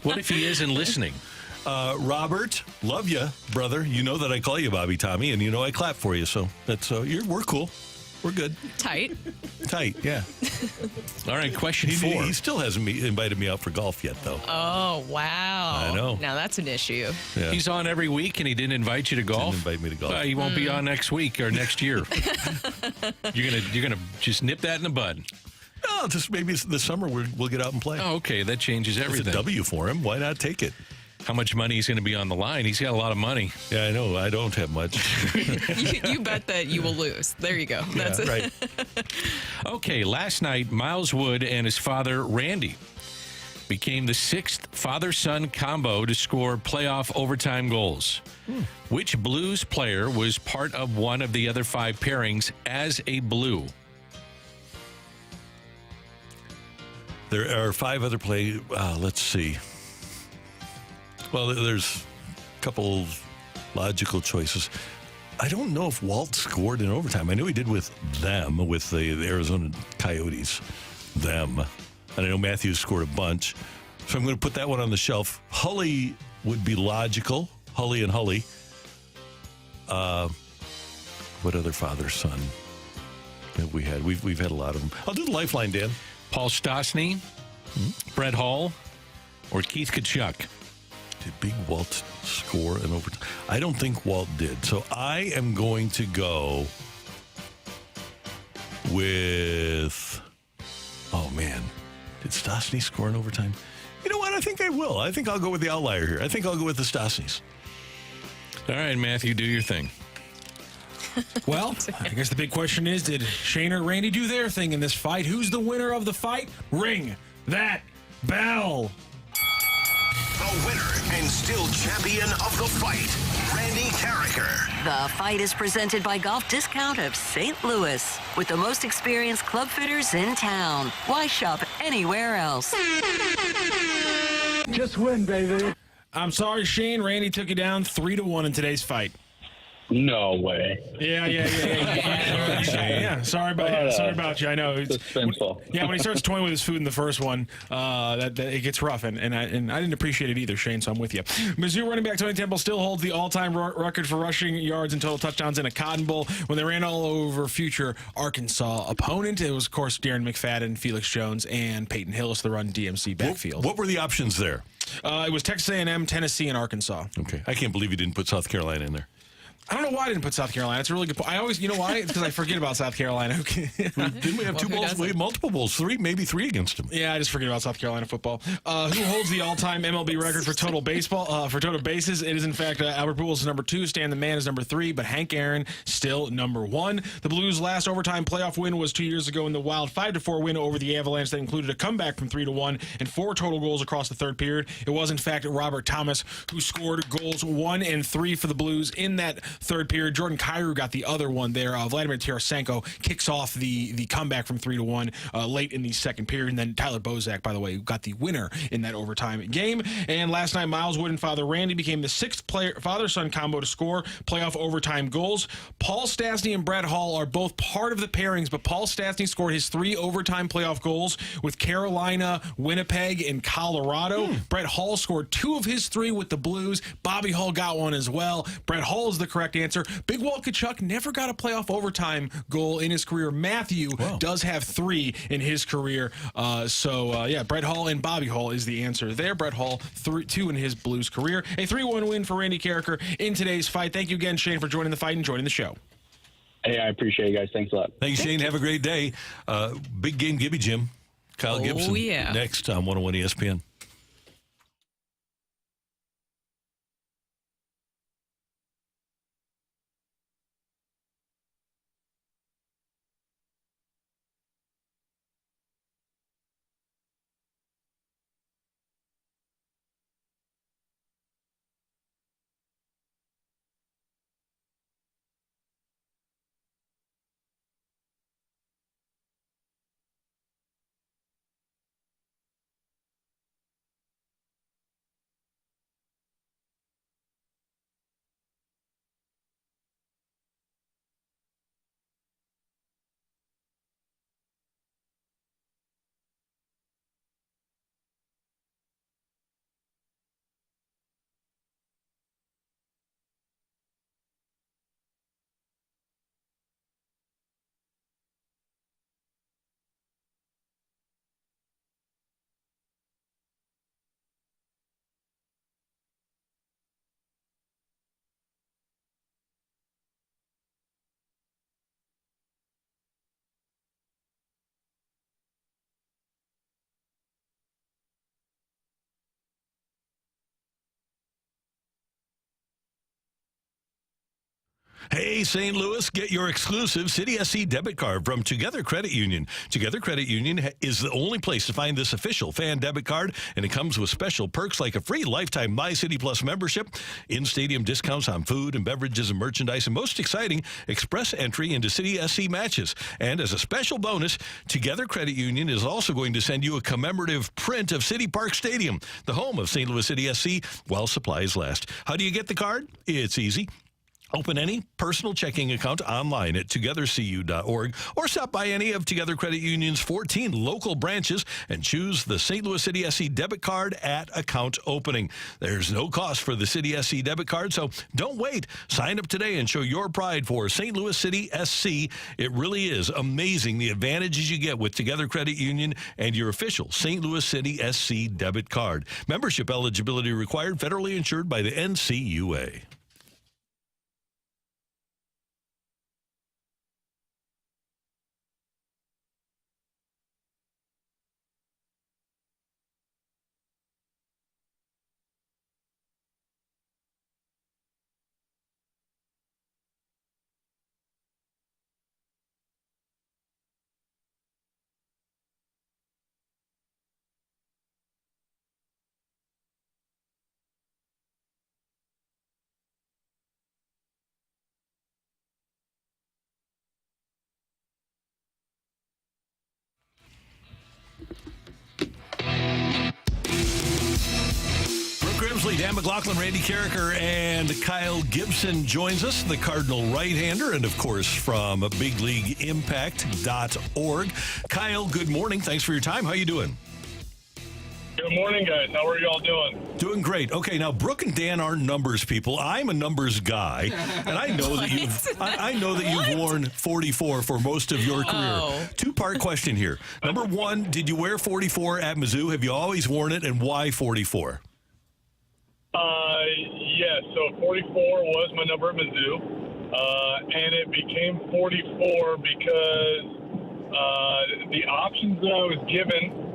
What if he isn't listening? Robert, love you, brother. You know that I call you Bobby Tommy, and you know I clap for you. So that's we're cool. We're good. Tight, yeah. All right, question 4. He still hasn't invited me out for golf yet, though. Oh, wow. I know. Now that's an issue. Yeah. He's on every week, and he didn't invite you to golf? Didn't invite me to golf. He won't be on next week or next year. You're gonna just nip that in the bud. No, just maybe this summer we'll get out and play. Oh, okay. That changes everything. It's a W for him. Why not take it? How much money is going to be on the line? He's got a lot of money. Yeah, I know. I don't have much. you bet that you will lose. There you go. That's it. Right. Okay, last night, Miles Wood and his father, Randy, became the 6th father-son combo to score playoff overtime goals. Which Blues player was part of one of the other 5 pairings as a Blue? There are 5 other let's see. Well, there's a couple logical choices. I don't know if Walt scored in overtime. I know he did with them, with the Arizona Coyotes. Them. And I know Matthews scored a bunch. So I'm going to put that one on the shelf. Hully would be logical. Hully and Hully. What other father-son have we had? We've had a lot of them. I'll do the lifeline, Dan. Paul Stastny, Brett Hall, or Keith Kachuk? Did Big Walt score in overtime? I don't think Walt did. So I am going to go with... Oh, man. Did Stastny score in overtime? You know what? I think I will. I think I'll go with the outlier here. I think I'll go with the Stastnys. All right, Matthew, do your thing. Well, I guess the big question is, did Shane or Randy do their thing in this fight? Who's the winner of the fight? Ring that bell. The winner and still champion of the fight, Randy Karraker. The fight is presented by Golf Discount of St. Louis, with the most experienced club fitters in town. Why shop anywhere else? Just win, baby. I'm sorry, Shane. Randy took you down 3-1 in today's fight. No way. Yeah. Sorry about you. I know. When he starts toying with his food in the first one, that it gets rough, and I didn't appreciate it either, Shane. So I'm with you. Mizzou running back Tony Temple still holds the all-time record for rushing yards and total touchdowns in a Cotton Bowl when they ran all over future Arkansas opponent. It was, of course, Darren McFadden, Felix Jones, and Peyton Hillis, the Run DMC backfield. What were the options there? It was Texas A&M, Tennessee, and Arkansas. Okay, I can't believe you didn't put South Carolina in there. I don't know why I didn't put South Carolina. It's a really good point. I always, you know why? It's because I forget about South Carolina. Didn't we have two bowls? We had multiple bowls, maybe three against them. Yeah, I just forget about South Carolina football. Who holds the all-time MLB record for total baseball for total bases? It is in fact Albert Pujols is number 2, Stan the Man is number 3, but Hank Aaron still number 1. The Blues' last overtime playoff win was 2 years ago in the Wild 5-4 win over the Avalanche that included a comeback from 3-1 and 4 total goals across the third period. It was in fact Robert Thomas who scored goals 1 and 3 for the Blues in that third period. Jordan Kyrou got the other one there. Vladimir Tarasenko kicks off the comeback from 3-1 late in the second period. And then Tyler Bozak, by the way, got the winner in that overtime game. And last night, Miles Wood and Father Randy became the 6th father-son combo to score playoff overtime goals. Paul Stastny and Brett Hall are both part of the pairings, but Paul Stastny scored his 3 overtime playoff goals with Carolina, Winnipeg, and Colorado. Brett Hall scored 2 of his 3 with the Blues. Bobby Hull got one as well. Brett Hall is the correct answer. Big Walt Kachuk never got a playoff overtime goal in his career. Matthew does have 3 in his career. Brett Hall and Bobby Hull is the answer there. Brett Hall, 2 in his Blues career. A 3-1 win for Randy Karraker in today's fight. Thank you again, Shane, for joining the fight and joining the show. Hey, I appreciate you guys. Thanks a lot. Thanks, Shane. Have a great day. Big game Gibby Jim. Kyle Gibson next on 101 ESPN. Hey, St. Louis, get your exclusive City SC debit card from Together Credit Union. Together Credit Union is the only place to find this official fan debit card, and it comes with special perks like a free lifetime My City Plus membership, in-stadium discounts on food and beverages and merchandise, and most exciting, express entry into City SC matches. And as a special bonus, Together Credit Union is also going to send you a commemorative print of City Park Stadium, the home of St. Louis City SC, while supplies last. How do you get the card? It's easy. Open any personal checking account online at togethercu.org or stop by any of Together Credit Union's 14 local branches and choose the St. Louis City SC debit card at account opening. There's no cost for the City SC debit card, so don't wait. Sign up today and show your pride for St. Louis City SC. It really is amazing the advantages you get with Together Credit Union and your official St. Louis City SC debit card. Membership eligibility required, federally insured by the NCUA. Brooke Grimsley, Dan McLaughlin, Randy Karraker, and Kyle Gibson joins us, the Cardinal right-hander, and of course from BigLeagueImpact.org. Kyle, good morning. Thanks for your time. How you doing? Good morning, guys. How are y'all doing? Doing great. Okay, now Brooke and Dan are numbers people. I'm a numbers guy, and I know that you've worn 44 for most of your career. Two-part question here. Number one, did you wear 44 at Mizzou? Have you always worn it, and why 44? Yes. So 44 was my number at Mizzou. and it became 44 because the options that I was given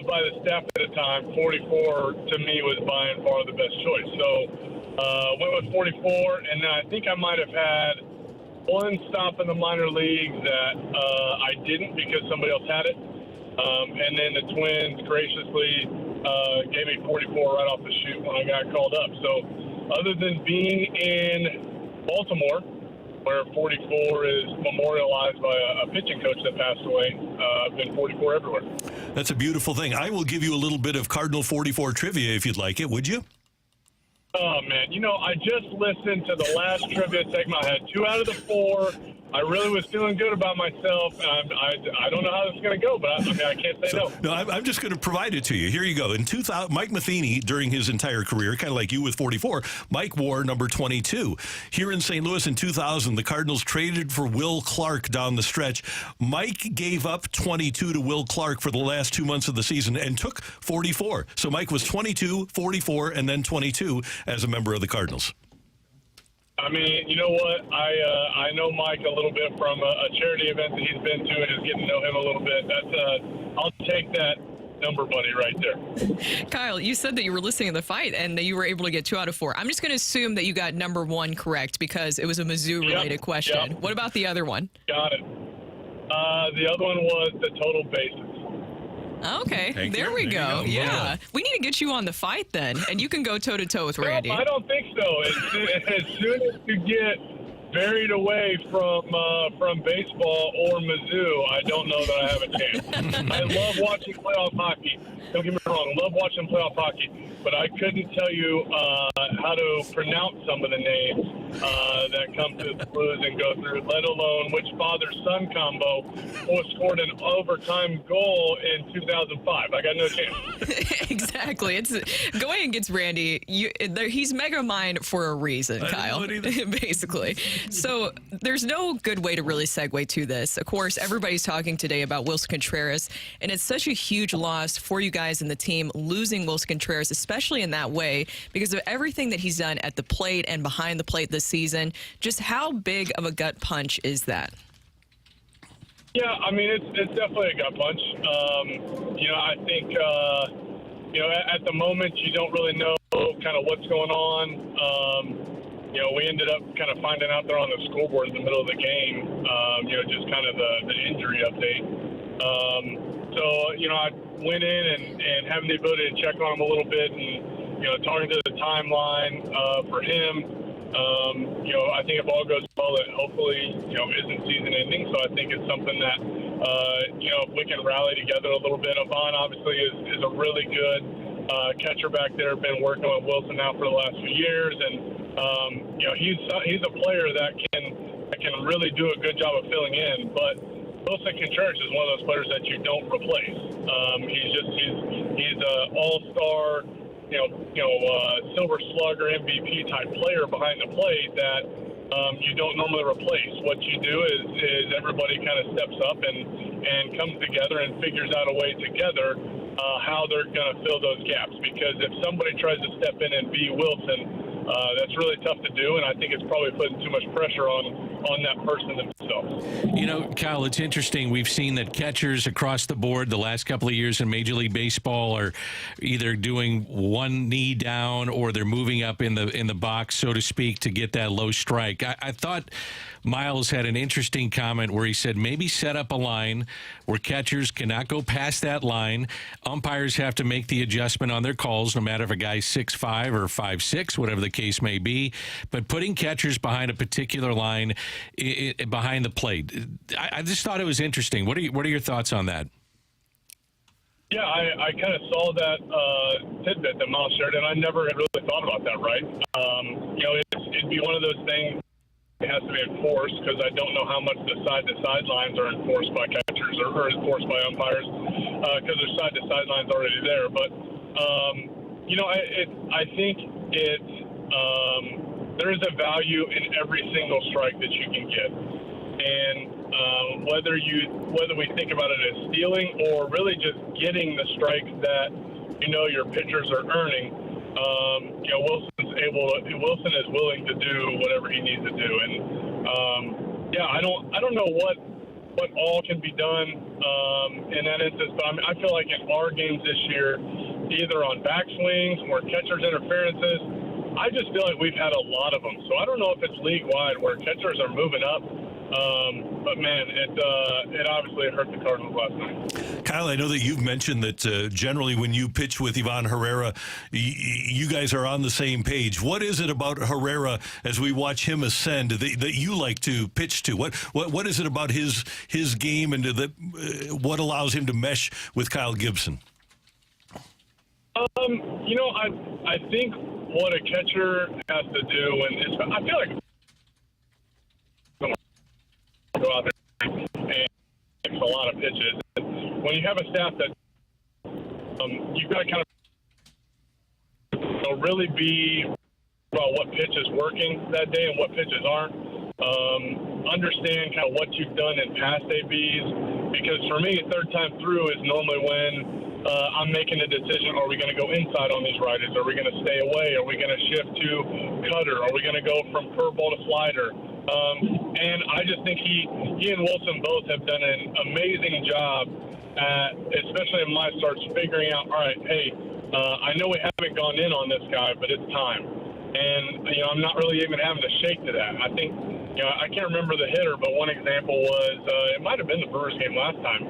by the staff at the time, 44 to me was by and far the best choice. So went with 44, and then I think I might have had one stop in the minor leagues that I didn't because somebody else had it. And then the Twins graciously gave me 44 right off the chute when I got called up. So other than being in Baltimore, where 44 is memorialized by a pitching coach that passed away, I've been 44 everywhere. That's a beautiful thing. I will give you a little bit of Cardinal 44 trivia if you'd like it, would you? Oh, man. I just listened to the last trivia segment. I had 2 out of the 4. I really was feeling good about myself. I don't know how this is going to go, but I can't say no. No, I'm just going to provide it to you. Here you go. In 2000, Mike Matheny, during his entire career, kind of like you with 44, Mike wore number 22. Here in St. Louis in 2000, the Cardinals traded for Will Clark down the stretch. Mike gave up 22 to Will Clark for the last 2 months of the season and took 44. So Mike was 22, 44, and then 22 as a member of the Cardinals. I mean, you know what? I know Mike a little bit from a charity event that he's been to, and just getting to know him a little bit. I'll take that number buddy right there. Kyle, you said that you were listening to the fight and that you were able to get 2 out of 4. I'm just going to assume that you got number 1 correct because it was a Mizzou-related question. Yep. What about the other one? Got it. The other one was the total bases. Okay, there we go. Yeah. We need to get you on the fight then, and you can go toe-to-toe with Randy. No, I don't think so. As soon as you get buried away from baseball or Mizzou, I don't know that I have a chance. I love watching playoff hockey. Don't get me wrong, I love watching playoff hockey, but I couldn't tell you how to pronounce some of the names that come to the Blues and go through, let alone which father-son combo scored an overtime goal in 2005. I got no chance. Exactly. It's going against Randy. He's Mega Mind for a reason, Kyle, basically. So there's no good way to really segue to this. Of course, everybody's talking today about Wilson Contreras, and it's such a huge loss for you guys and the team losing Wilson Contreras, especially in that way, because of everything that he's done at the plate and behind the plate this season. Just how big of a gut punch is that? Yeah, I mean, it's definitely a gut punch. I think, at the moment, you don't really know kind of what's going on. We ended up kind of finding out there on the scoreboard in the middle of the game, just kind of the injury update. I went in and having the ability to check on him a little bit and, talking to the timeline for him. I think if all goes well, it hopefully, isn't season ending. So I think it's something that, if we can rally together a little bit. Avon obviously is a really good catcher back there. Been working with Wilson now for the last few years, and he's a player that can really do a good job of filling in. But Wilson Contreras is one of those players that you don't replace. He's an all-star. Silver Slugger MVP type player behind the plate that you don't normally replace. What you do is everybody kind of steps up and comes together and figures out a way together how they're going to fill those gaps. Because if somebody tries to step in and be Wilson, that's really tough to do, and I think it's probably putting too much pressure on that person themselves. Kyle, it's interesting. We've seen that catchers across the board the last couple of years in Major League Baseball are either doing one knee down or they're moving up in the box, so to speak, to get that low strike. I thought Miles had an interesting comment where he said maybe set up a line where catchers cannot go past that line. Umpires have to make the adjustment on their calls, no matter if a guy's 6'5" or 5'6", whatever the case may be. But putting catchers behind a particular line behind the plate, I just thought it was interesting. What are your thoughts on that? Yeah, I kind of saw that tidbit that Miles shared, and I never had really thought about that, right? It'd be one of those things that has to be enforced, because I don't know how much the side-to-side lines are enforced by catchers or enforced by umpires, because there's side-to-side lines already there. But, I think there is a value in every single strike that you can get. And whether we think about it as stealing or really just getting the strikes that your pitchers are earning, Wilson is willing to do whatever he needs to do. And I don't know what all can be done in that instance, but I feel like in our games this year, either on backswings or catchers' interferences, I just feel like we've had a lot of them. So I don't know if it's league-wide where catchers are moving up. But, man, it obviously hurt the Cardinals last night. Kyle, I know that you've mentioned that generally when you pitch with Ivan Herrera, you guys are on the same page. What is it about Herrera as we watch him ascend that you like to pitch to? What is it about his game and what allows him to mesh with Kyle Gibson? I think what a catcher has to do, and I feel like go out there and makes a lot of pitches. When you have a staff that you've got to kind of really be about what pitch is working that day and what pitches aren't. Understand kind of what you've done in past ABs, because for me, third time through is normally when I'm making a decision. Are we going to go inside on these righties? Are we going to stay away? Are we going to shift to cutter? Are we going to go from curveball to slider? And I just think he and Wilson both have done an amazing job at, especially in my starts, figuring out, all right, hey, I know we haven't gone in on this guy, but it's time. And, I'm not really even having to shake to that. I think, I can't remember the hitter, but one example was, it might have been the Brewers game last time.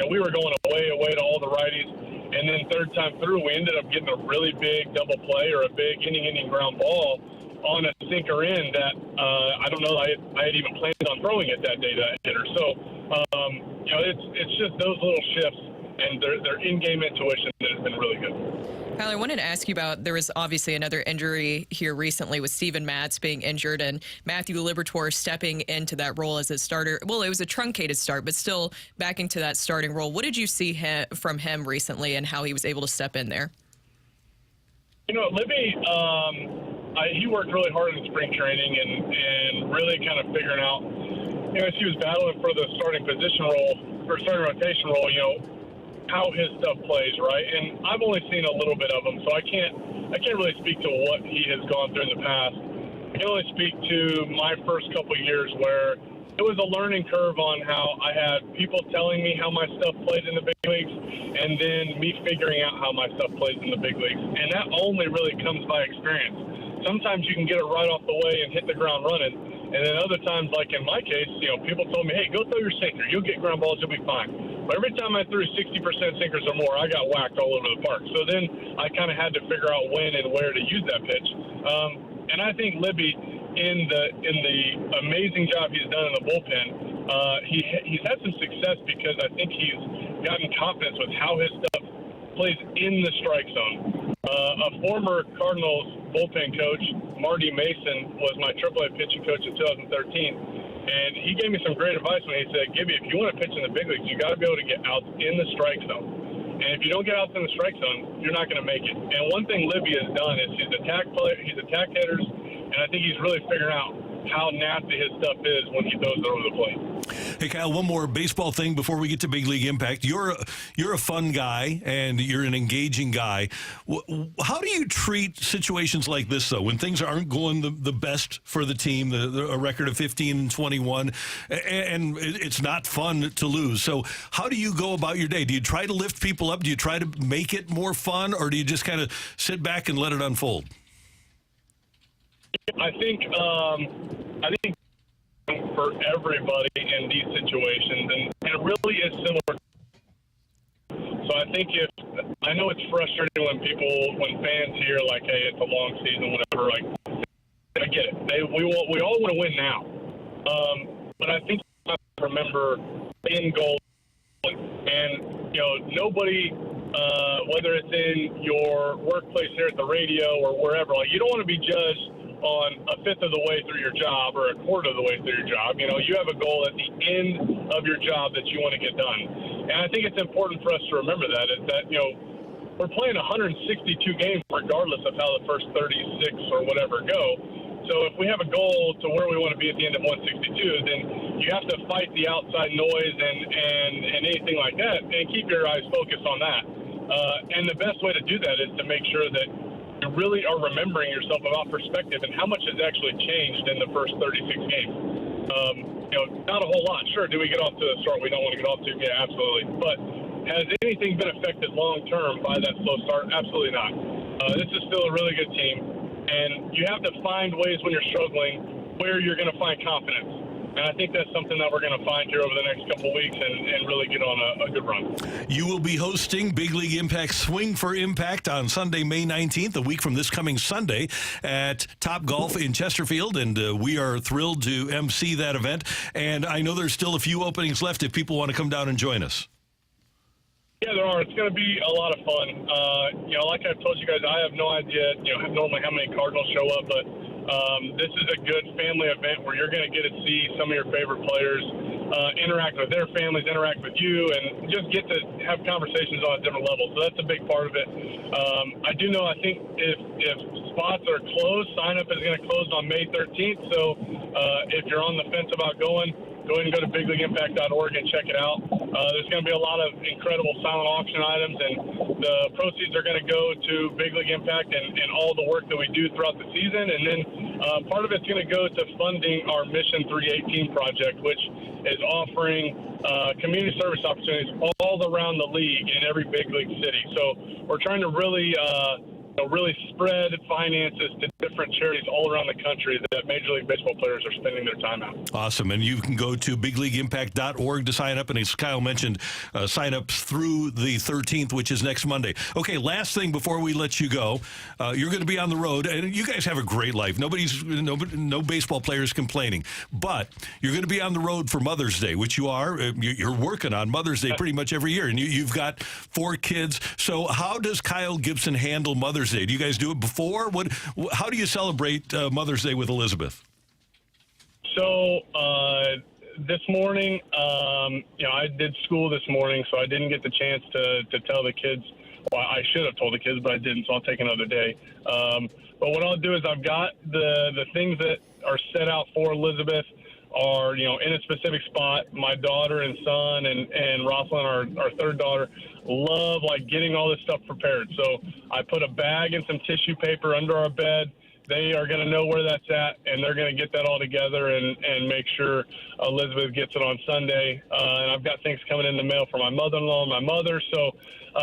We were going away to all the righties. And then third time through, we ended up getting a really big double play or a big inning ground ball on a sinker in that I don't know I had even planned on throwing it that day to that hitter. So, it's just those little shifts and their in-game intuition that has been really good. Kyle, I wanted to ask you about, there was obviously another injury here recently with Steven Matz being injured and Matthew Liberatore stepping into that role as a starter. Well, it was a truncated start, but still back into that starting role. What did you see from him recently and how he was able to step in there? Libby, he worked really hard in spring training and really kind of figuring out, as he was battling for the starting position role, or starting rotation role, how his stuff plays, right? And I've only seen a little bit of him, so I can't really speak to what he has gone through in the past. I can only speak to my first couple of years where it was a learning curve on how I had people telling me how my stuff plays in the big leagues and then me figuring out how my stuff plays in the big leagues. And that only really comes by experience. Sometimes you can get it right off the way and hit the ground running. And then other times, like in my case, people told me, hey, go throw your sinker. You'll get ground balls. You'll be fine. But every time I threw 60% sinkers or more, I got whacked all over the park. So then I kind of had to figure out when and where to use that pitch. And I think Libby, in the amazing job he's done in the bullpen, he's had some success because I think he's gotten confidence with how his stuff plays in the strike zone. A former Cardinals bullpen coach, Marty Mason, was my AAA pitching coach in 2013, and he gave me some great advice when he said, Gibby, if you want to pitch in the big leagues, you got to be able to get out in the strike zone. And if you don't get out in the strike zone, you're not going to make it. And one thing Libby has done is he's attacked hitters, and I think he's really figuring out how nasty his stuff is when he throws it over the plate. Hey, Kyle, one more baseball thing before we get to Big League Impact. You're a fun guy, and you're an engaging guy. How do you treat situations like this, though, when things aren't going the best for the team, a record of 15-21, and it's not fun to lose? So how do you go about your day? Do you try to lift people up? Do you try to make it more fun, or do you just kind of sit back and let it unfold? I think for everybody in these situations, and it really is similar. So I think I know it's frustrating when fans hear like, hey, it's a long season, whatever. Like, I get it. We all want to win now. But I think you have to remember in goal, and nobody, whether it's in your workplace here at the radio or wherever, like, you don't want to be judged on a fifth of the way through your job or a quarter of the way through your job. You have a goal at the end of your job that you want to get done. And I think it's important for us to remember that, is that, we're playing 162 games regardless of how the first 36 or whatever go. So if we have a goal to where we want to be at the end of 162, then you have to fight the outside noise and anything like that and keep your eyes focused on that. And the best way to do that is to make sure that you really are remembering yourself about perspective and how much has actually changed in the first 36 games. Not a whole lot. Sure, do we get off to the start we don't want to get off to? Yeah, absolutely. But has anything been affected long term by that slow start? Absolutely not. This is still a really good team, and you have to find ways when you're struggling where you're going to find confidence. And I think that's something that we're going to find here over the next couple of weeks and really get on a good run. You will be hosting Big League Impact Swing for Impact on Sunday, May 19th, a week from this coming Sunday at Top Golf in Chesterfield, and we are thrilled to MC that event. And I know there's still a few openings left if people want to come down and join us. Yeah, there are. It's going to be a lot of fun. Like I've told you guys, I have no idea, normally how many Cardinals show up, but this is a good family event where you're going to get to see some of your favorite players interact with their families, interact with you, and just get to have conversations on a different level. So that's a big part of it. I do know, I think if spots are closed, sign-up is going to close on May 13th. So if you're on the fence about going, go ahead and go to bigleagueimpact.org and check it out. There's going to be a lot of incredible silent auction items, and the proceeds are going to go to Big League Impact and all the work that we do throughout the season. And then part of it's going to go to funding our Mission 318 project, which is offering community service opportunities all around the league in every big league city. So we're trying to really spread finances to different charities all around the country that Major League Baseball players are spending their time at. Awesome. And you can go to bigleagueimpact.org to sign up. And as Kyle mentioned, sign-ups through the 13th, which is next Monday. Okay, last thing before we let you go. You're going to be on the road, and you guys have a great life. No baseball players complaining. But you're going to be on the road for Mother's Day, which you are. You're working on Mother's Day pretty much every year. And you've got 4 kids. So how does Kyle Gibson handle Mother's Day? Do you guys do it before? How do you celebrate Mother's Day with Elizabeth? So this morning, I did school this morning, so I didn't get the chance to tell the kids. Well, I should have told the kids, but I didn't, so I'll take another day. But what I'll do is I've got the things that are set out for Elizabeth are, in a specific spot. My daughter and son and Rosalind, our third daughter, love getting all this stuff prepared. So I put a bag and some tissue paper under our bed. They are going to know where that's at, and they're going to get that all together and make sure Elizabeth gets it on Sunday. And I've got things coming in the mail for my mother-in-law and my mother. So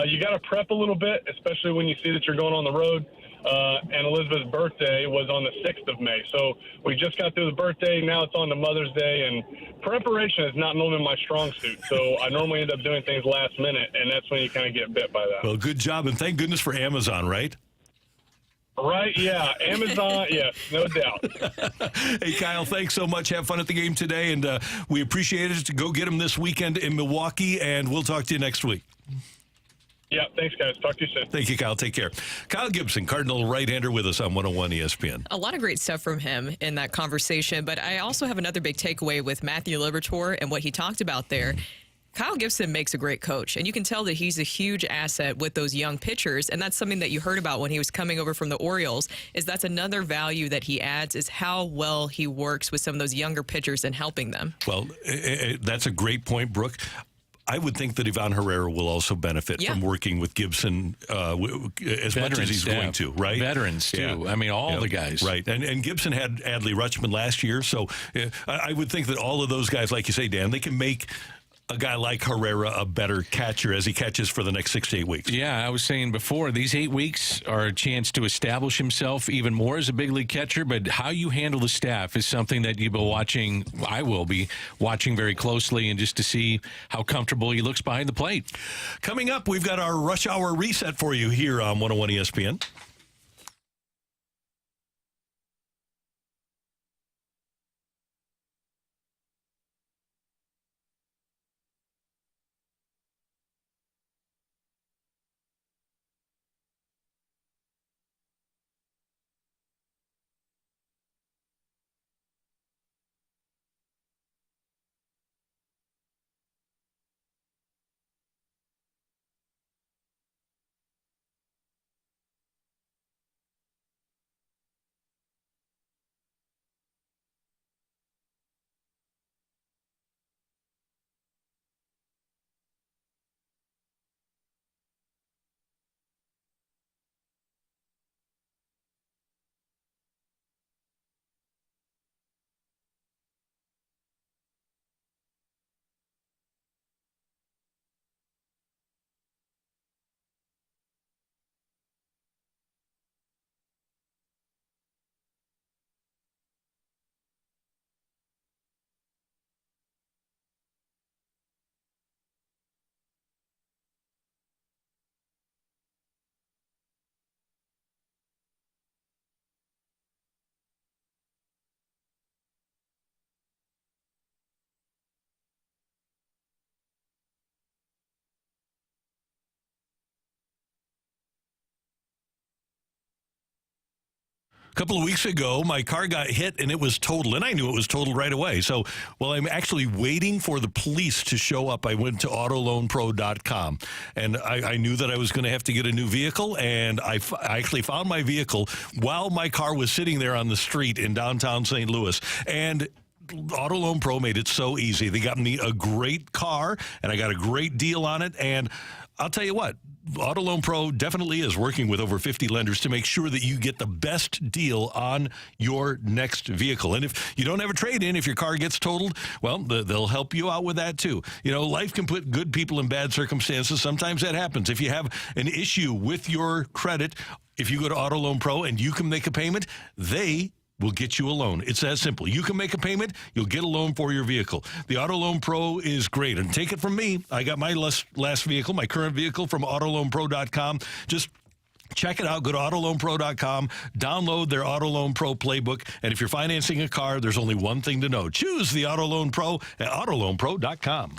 you got to prep a little bit, especially when you see that you're going on the road. And Elizabeth's birthday was on the 6th of May. So we just got through the birthday. Now it's on to Mother's Day. And preparation is not normally my strong suit. So I normally end up doing things last minute, and that's when you kind of get bit by that. Well, good job. And thank goodness for Amazon, right? Right, yeah. Amazon, yes, no doubt. Hey, Kyle, thanks so much. Have fun at the game today, and we appreciate it. Go get them this weekend in Milwaukee, and we'll talk to you next week. Yeah, thanks, guys. Talk to you soon. Thank you, Kyle. Take care. Kyle Gibson, Cardinal right-hander with us on 101 ESPN. A lot of great stuff from him in that conversation, but I also have another big takeaway with Matthew Liberatore and what he talked about there. Kyle Gibson makes a great coach, and you can tell that he's a huge asset with those young pitchers, and that's something that you heard about when he was coming over from the Orioles, is that's another value that he adds is how well he works with some of those younger pitchers and helping them. Well, that's a great point, Brooke. I would think that Ivan Herrera will also benefit from working with Gibson as much as he's going to, right? Veterans, too. Yeah. I mean, all the guys. Right. And Gibson had Adley Rutschman last year, so I would think that all of those guys, like you say, Dan, they can make a guy like Herrera a better catcher as he catches for the next 6 to 8 weeks. Yeah, I was saying before, these 8 weeks are a chance to establish himself even more as a big league catcher, but how you handle the staff is something that you'll be watching, I will be watching very closely, and just to see how comfortable he looks behind the plate. Coming up, we've got our rush hour reset for you here on 101 ESPN. A couple of weeks ago, my car got hit and it was totaled, and I knew it was totaled right away. So while I'm actually waiting for the police to show up, I went to autoloanpro.com, and I knew that I was going to have to get a new vehicle, and I actually found my vehicle while my car was sitting there on the street in downtown St. Louis. And Auto Loan Pro made it so easy. They got me a great car, and I got a great deal on it, and I'll tell you what, Auto Loan Pro definitely is working with over 50 lenders to make sure that you get the best deal on your next vehicle. And if you don't have a trade-in, if your car gets totaled, well, they'll help you out with that too. You know, life can put good people in bad circumstances. Sometimes that happens. If you have an issue with your credit, if you go to Auto Loan Pro and you can make a payment, they will get you a loan. It's that simple. You can make a payment, you'll get a loan for your vehicle. The Auto Loan Pro is great. And take it from me, I got my last vehicle, my current vehicle, from autoloanpro.com. Just check it out. Go to autoloanpro.com, download their Auto Loan Pro playbook, and if you're financing a car, there's only one thing to know. Choose the Auto Loan Pro at autoloanpro.com.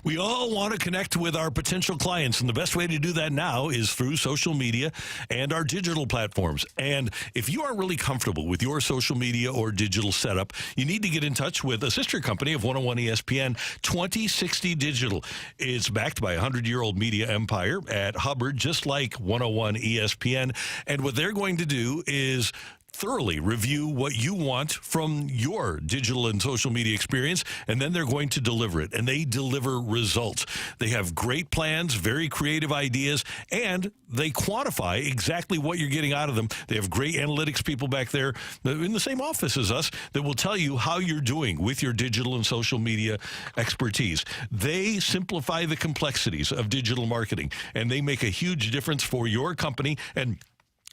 We all want to connect with our potential clients, and the best way to do that now is through social media and our digital platforms. And if you aren't really comfortable with your social media or digital setup, you need to get in touch with a sister company of 101 ESPN, 2060 Digital. It's backed by a 100-year-old media empire at Hubbard, just like 101 ESPN. And what they're going to do is thoroughly review what you want from your digital and social media experience, and then they're going to deliver it, and they deliver results. They have great plans, very creative ideas, and they quantify exactly what you're getting out of them. They have great analytics people back there in the same office as us that will tell you how you're doing with your digital and social media expertise. They simplify the complexities of digital marketing, and they make a huge difference for your company, and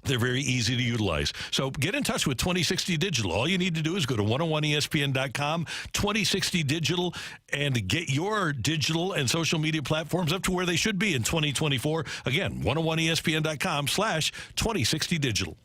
they're very easy to utilize. So get in touch with 2060 Digital. All you need to do is go to 101ESPN.com, 2060 Digital, and get your digital and social media platforms up to where they should be in 2024. Again, 101ESPN.com/2060 Digital.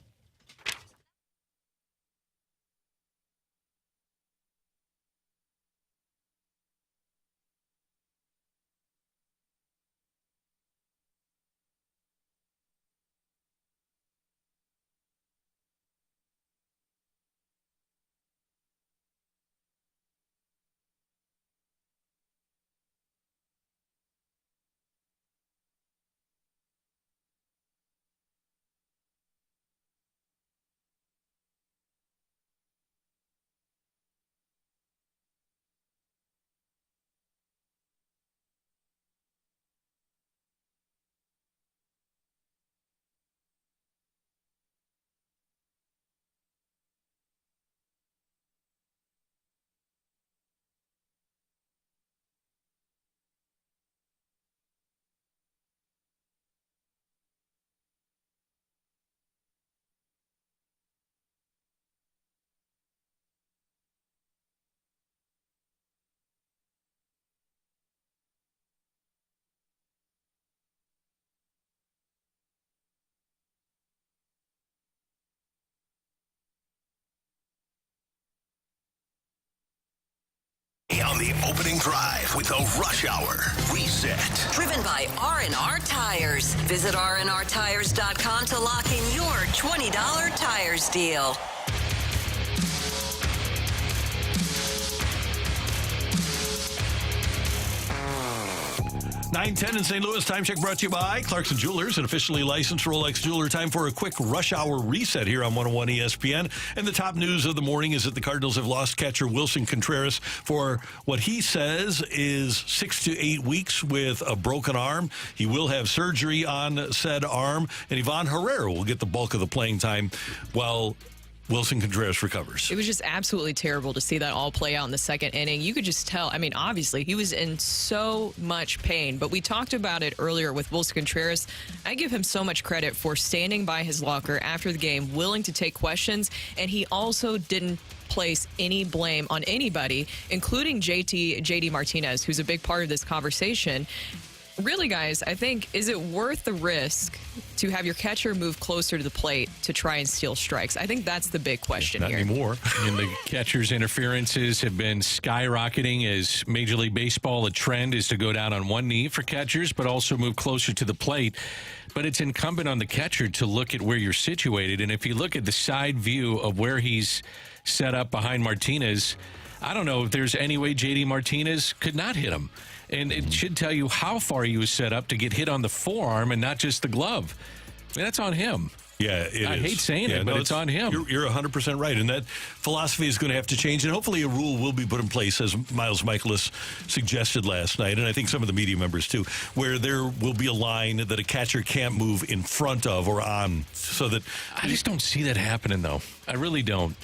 the opening drive with a rush hour reset. Driven by R&R Tires. Visit rnrtires.com to lock in your $20 tires deal. 9:10 in St. Louis. Time check brought to you by Clarkson Jewelers, an officially licensed Rolex jeweler. Time for a quick rush hour reset here on 101 ESPN. And the top news of the morning is that the Cardinals have lost catcher Wilson Contreras for what he says is 6 to 8 weeks with a broken arm. He will have surgery on said arm, and Ivan Herrera will get the bulk of the playing time while Wilson Contreras recovers. It was just absolutely terrible to see that all play out in the second inning. You could just tell. I mean, obviously, he was in so much pain, but we talked about it earlier with Wilson Contreras. I give him so much credit for standing by his locker after the game, willing to take questions, and he also didn't place any blame on anybody, including JD Martinez, who's a big part of this conversation. Really, guys, I think, is it worth the risk to have your catcher move closer to the plate to try and steal strikes? I think that's the big question Not here. anymore. And the catcher's interferences have been skyrocketing as Major League Baseball, a trend is to go down on one knee for catchers, but also move closer to the plate. But it's incumbent on the catcher to look at where you're situated. And if you look at the side view of where he's set up behind Martinez, I don't know if there's any way JD Martinez could not hit him. And it should tell you how far he was set up to get hit on the forearm and not just the glove. I mean, that's on him. Yeah, I hate saying it, but it's on him. You're 100% right, and that philosophy is going to have to change, and hopefully a rule will be put in place, as Miles Michaelis suggested last night, and I think some of the media members too, where there will be a line that a catcher can't move in front of or on, so that... I just don't see that happening, though. I really don't,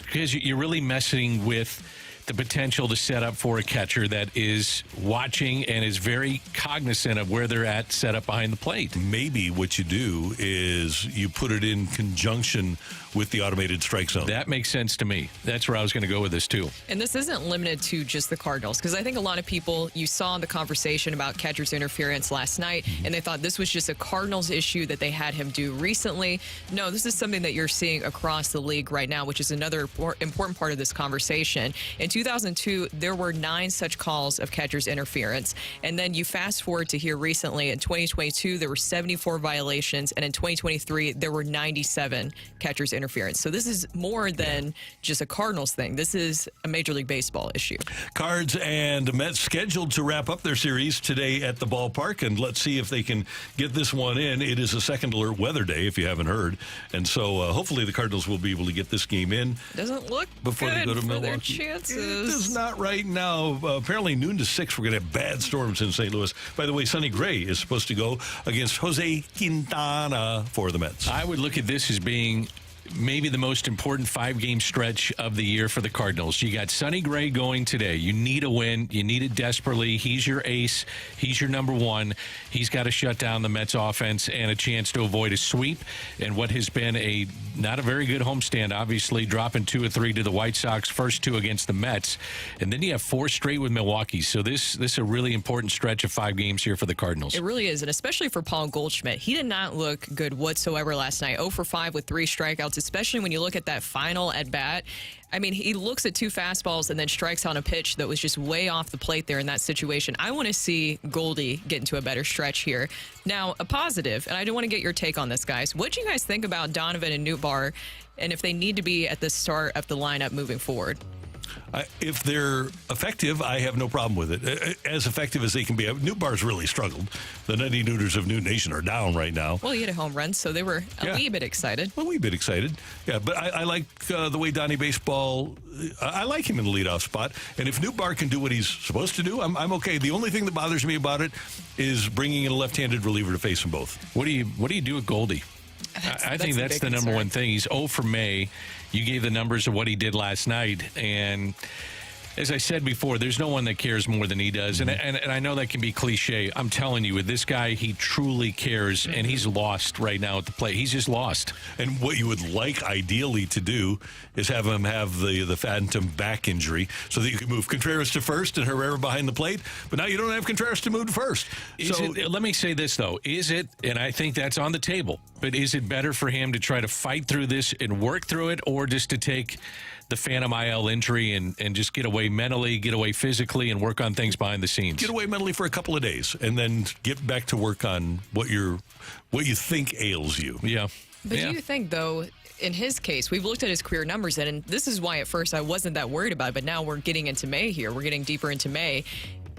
because you're really messing with the potential to set up for a catcher that is watching and is very cognizant of where they're at set up behind the plate. Maybe what you do is you put it in conjunction with the automated strike zone. That makes sense to me. That's where I was going to go with this, too. And this isn't limited to just the Cardinals, because I think a lot of people, you saw the conversation about catcher's interference last night, and they thought this was just a Cardinals issue that they had him do recently. No, this is something that you're seeing across the league right now, which is another important part of this conversation. In 2002, there were 9 such calls of catcher's interference. And then you fast forward to here recently, in 2022, there were 74 violations, and in 2023, there were 97 catcher's interference. So this is more than just a Cardinals thing. This is a Major League Baseball issue. Cards and Mets scheduled to wrap up their series today at the ballpark, and let's see if they can get this one in. It is a second alert weather day, if you haven't heard, and so hopefully the Cardinals will be able to get this game in. Doesn't look before good they go to for Milwaukee. their chances. It is not right now. Apparently noon to 6, we're going to have bad storms in St. Louis. By the way, Sonny Gray is supposed to go against Jose Quintana for the Mets. I would look at this as being maybe the most important 5-game stretch of the year for the Cardinals. You got Sonny Gray going today. You need a win. You need it desperately. He's your ace. He's your number one. He's got to shut down the Mets offense and a chance to avoid a sweep and what has been a not a very good homestand, obviously dropping 2 or 3 to the White Sox, first 2 against the Mets. And then you have 4 straight with Milwaukee. So this is a really important stretch of 5 games here for the Cardinals. It really is, and especially for Paul Goldschmidt. He did not look good whatsoever last night. 0 for 5 with 3 strikeouts, especially when you look at that final at-bat. I mean, he looks at 2 fastballs and then strikes on a pitch that was just way off the plate there in that situation. I want to see Goldie get into a better stretch here. Now, a positive, and I do want to get your take on this, guys. What do you guys think about Donovan and Nootbaar, and if they need to be at the start of the lineup moving forward? If they're effective, I have no problem with it. As effective as they can be. Nootbaar's really struggled. The Nutty Nooters of Noot Nation are down right now. Well, he hit a home run, so they were a wee bit excited. A wee bit excited. Yeah, but I like the way Donnie Baseball, I like him in the leadoff spot. And if Nootbaar can do what he's supposed to do, I'm okay. The only thing that bothers me about it is bringing in a left-handed reliever to face them both. What do you do with Goldie? I think that's the number one thing. He's 0 for May. You gave the numbers of what he did last night, and as I said before, there's no one that cares more than he does. And I know that can be cliche. I'm telling you, with this guy, he truly cares, and he's lost right now at the plate. He's just lost. And what you would like ideally to do is have him have the phantom back injury so that you can move Contreras to first and Herrera behind the plate. But now you don't have Contreras to move to first. Let me say this, though. Is it, and I think that's on the table, but is it better for him to try to fight through this and work through it, or just to take the phantom IL injury and just get away away mentally, get away physically, and work on things behind the scenes. Get away mentally for a couple of days, and then get back to work on what you think ails you. Yeah. But do you think, though, in his case, we've looked at his career numbers, and this is why at first I wasn't that worried about it, but now we're getting into May here. We're getting deeper into May.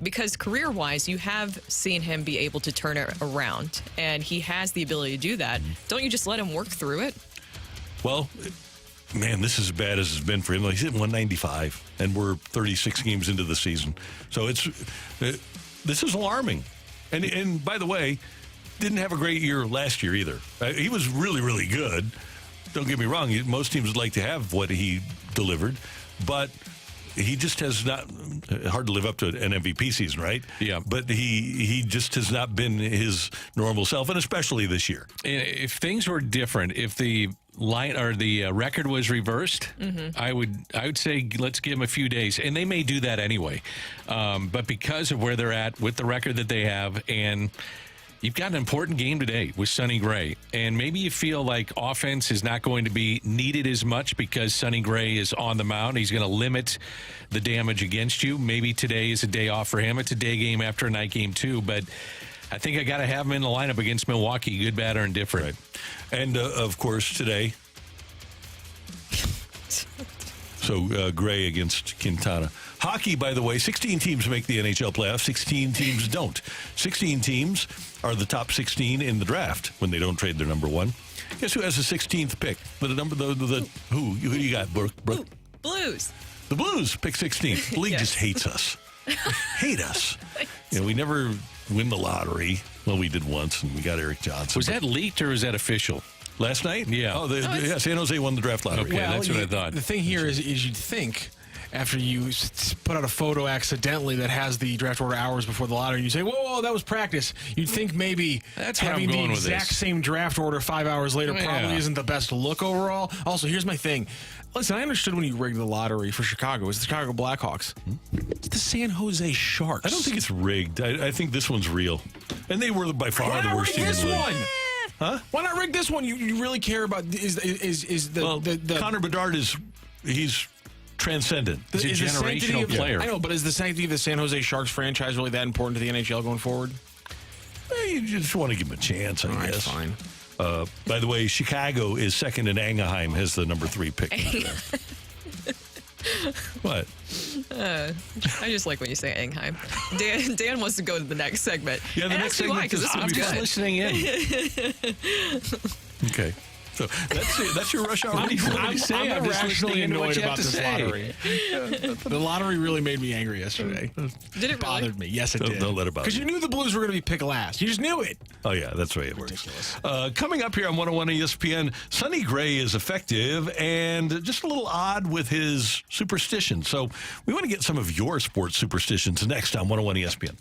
Because career-wise, you have seen him be able to turn it around, and he has the ability to do that. Don't you just let him work through it? Well, man, this is as bad as it's been for him. He's hitting 195, and we're 36 games into the season. So this is alarming. And by the way, didn't have a great year last year either. He was really, really good. Don't get me wrong. Most teams would like to have what he delivered, but he just has not, hard to live up to an MVP season, right? Yeah. But he just has not been his normal self, and especially this year. If things were different, if the line or the record was reversed, I would say let's give him a few days, and they may do that anyway. But because of where they're at with the record that they have, and you've got an important game today with Sonny Gray, and maybe you feel like offense is not going to be needed as much because Sonny Gray is on the mound. He's going to limit the damage against you. Maybe today is a day off for him. It's a day game after a night game too, but I think I got to have him in the lineup against Milwaukee, good, bad, or indifferent. Right. And, of course, today, so Gray against Quintana. Hockey, by the way, 16 teams make the NHL playoffs, 16 teams don't. 16 teams are the top 16 in the draft when they don't trade their number one. Guess who has the 16th pick? Who you got, Brooke? Blues. The Blues pick 16th. The league Yes. just hates us. Hate us. We never win the lottery. Well, we did once, and we got Eric Johnson. Was that leaked or was that official? Last night? Yeah. Yeah, San Jose won the draft lottery. Okay, that's what I thought. The thing here is you'd think after you put out a photo accidentally that has the draft order hours before the lottery, and you say, whoa, that was practice. You'd think maybe That's where having I'm the going with exact this. same draft order 5 hours later Yeah. probably isn't the best look overall. Also, here's my thing. Listen, I understood when you rigged the lottery for Chicago. It's the Chicago Blackhawks. It's the San Jose Sharks. I don't think it's rigged. I think this one's real. And they were by far Why the not worst rig team in this the league. one? Huh? Why not rig this one? You really care about the Connor Bedard he's transcendent. He's a is the sanctity generational of- player. I know, but is the sanctity of the San Jose Sharks franchise really that important to the NHL going forward? You just want to give him a chance, I All right, guess. fine. By the way, Chicago is second, and Anaheim has the number 3 pick. What? I just like when you say Anaheim. Dan wants to go to the next segment. Yeah, the and next ask you why, segment because is- this I'm one's just good. Listening in. Okay. So that's your rush hour. I'm I'm irrationally listening to what annoyed you have about to this say. lottery. The lottery really made me angry yesterday. Did it really? Bothered me. Yes, it did. Don't let it bother Because you knew the Blues were going to be picked last. You just knew it. Oh, yeah, that's the way it works. Coming up here on 101 ESPN, Sonny Gray is effective and just a little odd with his superstition. So we want to get some of your sports superstitions next on 101 ESPN.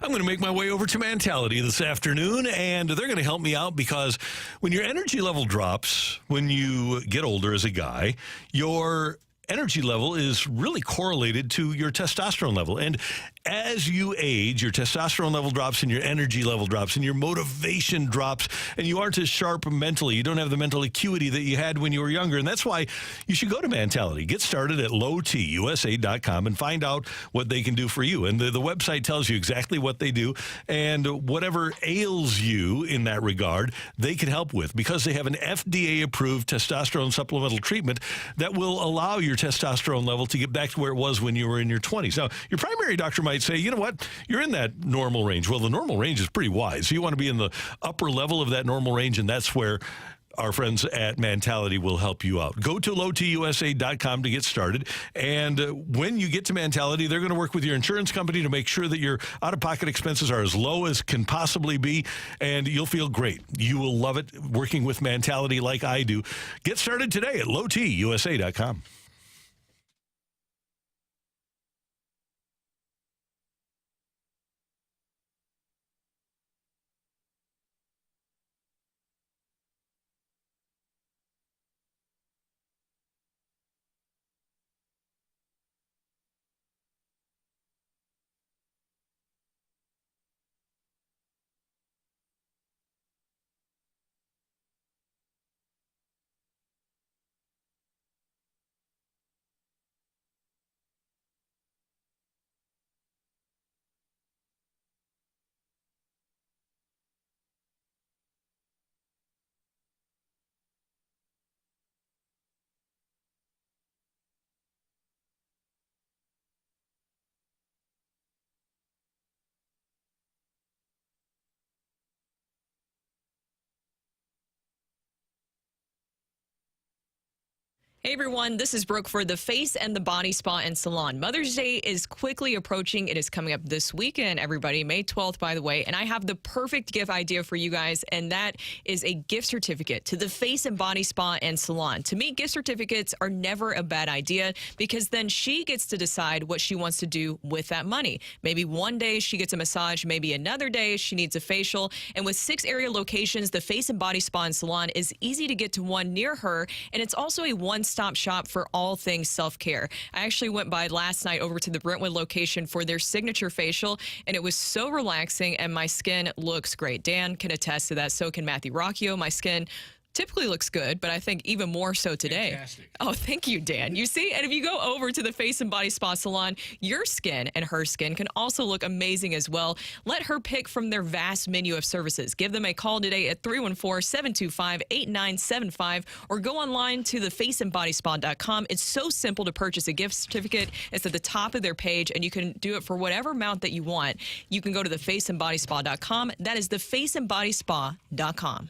I'm going to make my way over to Mentality this afternoon, and they're going to help me out because when your energy level drops, when you get older as a guy, your energy level is really correlated to your testosterone level. And as you age, your testosterone level drops and your energy level drops and your motivation drops and you aren't as sharp mentally. You don't have the mental acuity that you had when you were younger. And that's why you should go to Mentality. Get started at lowtusa.com and find out what they can do for you. And the website tells you exactly what they do and whatever ails you in that regard, they can help with because they have an FDA-approved testosterone supplemental treatment that will allow your your testosterone level to get back to where it was when you were in your 20s. Now, your primary doctor might say, you know what, you're in that normal range. Well, the normal range is pretty wide. So you want to be in the upper level of that normal range, and that's where our friends at Mentality will help you out. Go to lowtusa.com to get started. And when you get to Mentality, they're going to work with your insurance company to make sure that your out-of-pocket expenses are as low as can possibly be. And you'll feel great. You will love it working with Mentality like I do. Get started today at lowtusa.com. Hey everyone, this is Brooke for the Face and the Body Spa and Salon. Mother's Day is quickly approaching. It is coming up this weekend, everybody, May 12th, by the way. And I have the perfect gift idea for you guys, and that is a gift certificate to the Face and Body Spa and Salon. To me, gift certificates are never a bad idea because then she gets to decide what she wants to do with that money. Maybe one day she gets a massage, maybe another day she needs a facial. And with 6 area locations, the Face and Body Spa and Salon is easy to get to one near her, and it's also a one-stop shop for all things self-care. I actually went by last night over to the Brentwood location for their signature facial, and it was so relaxing, and my skin looks great. Dan can attest to that. So can Matthew Rocchio. My skin typically looks good, but I think even more so today. Fantastic. Oh, thank you, Dan. You see, and if you go over to the Face and Body Spa Salon, your skin and her skin can also look amazing as well. Let her pick from their vast menu of services. Give them a call today at 314-725-8975 or go online to thefaceandbodyspa.com. It's so simple to purchase a gift certificate. It's at the top of their page, and you can do it for whatever amount that you want. You can go to thefaceandbodyspa.com. That is thefaceandbodyspa.com.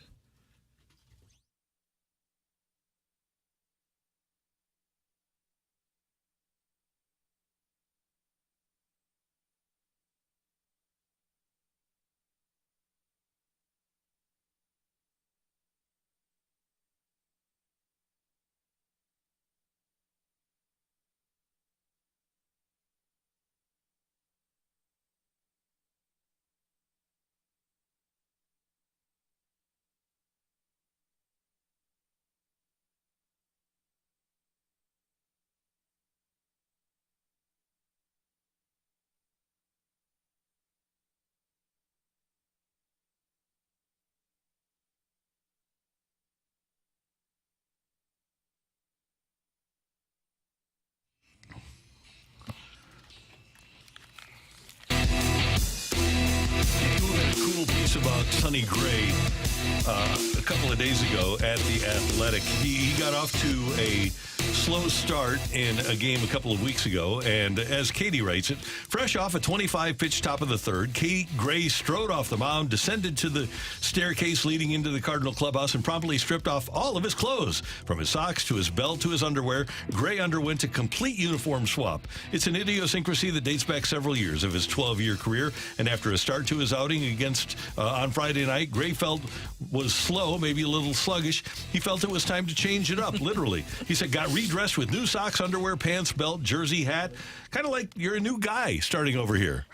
Cool piece about Sonny Gray a couple of days ago at the Athletic. He got off to a slow start in a game a couple of weeks ago, and as Katie writes it, fresh off a 25-pitch top of the third, Gray strode off the mound, descended to the staircase leading into the Cardinal clubhouse, and promptly stripped off all of his clothes. From his socks to his belt to his underwear, Gray underwent a complete uniform swap. It's an idiosyncrasy that dates back several years of his 12-year career, and after a start to his outing against on Friday night, Gray felt was slow, maybe a little sluggish. He felt it was time to change it up, literally. He said, got redressed with new socks, underwear, pants, belt, jersey, hat. Kind of like you're a new guy starting over here.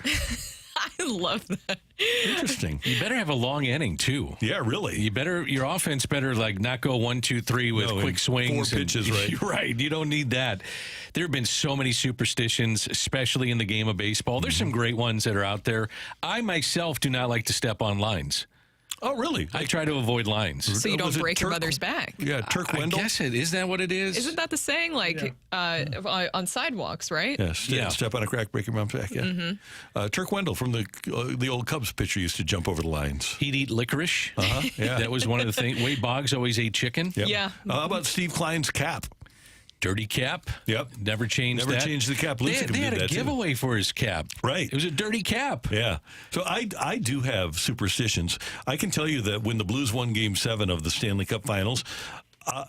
I love that. Interesting. You better have a long inning, too. Yeah, really. Your offense better not go 1, 2, 3 with quick swings. 4 pitches, right? Right. You don't need that. There have been so many superstitions, especially in the game of baseball. There's some great ones that are out there. I myself do not like to step on lines. Oh, really? I try to avoid lines. So you don't break your mother's back. Yeah, Turk Wendell. I guess it is. That what it is? Isn't that the saying? Like on sidewalks, right? Yeah, step on a crack, break your mom's back. Yeah. Mm-hmm. Turk Wendell from the old Cubs pitcher used to jump over the lines. He'd eat licorice. Yeah. That was one of the things. Wade Boggs always ate chicken. Yep. Yeah. How about Steve Klein's cap? Dirty cap. Yep. Never changed Never that. changed the cap. They Lucic had did a that, too. giveaway for his cap. Right. It was a dirty cap. Yeah. So I do have superstitions. I can tell you that when the Blues won Game 7 of the Stanley Cup Finals,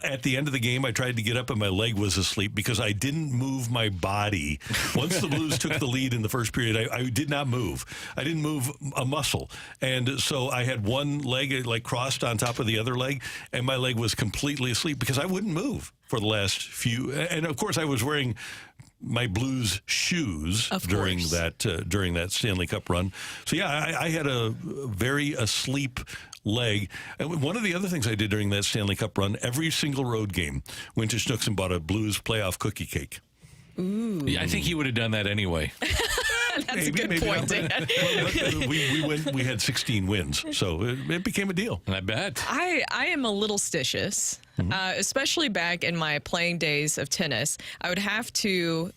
at the end of the game, I tried to get up and my leg was asleep because I didn't move my body. Once the Blues took the lead in the first period, I did not move. I didn't move a muscle. And so I had one leg like crossed on top of the other leg, and my leg was completely asleep because I wouldn't move for the last few. And, of course, I was wearing my Blues shoes during that Stanley Cup run. So, yeah, I had a very asleep leg. And one of the other things I did during that Stanley Cup run, every single road game, went to Schnucks and bought a Blues playoff cookie cake. Ooh. Yeah, I think he would have done that anyway. That's a good point, Dan. We had 16 wins, so it became a deal. I bet. I am a little stitious, especially back in my playing days of tennis. I would have to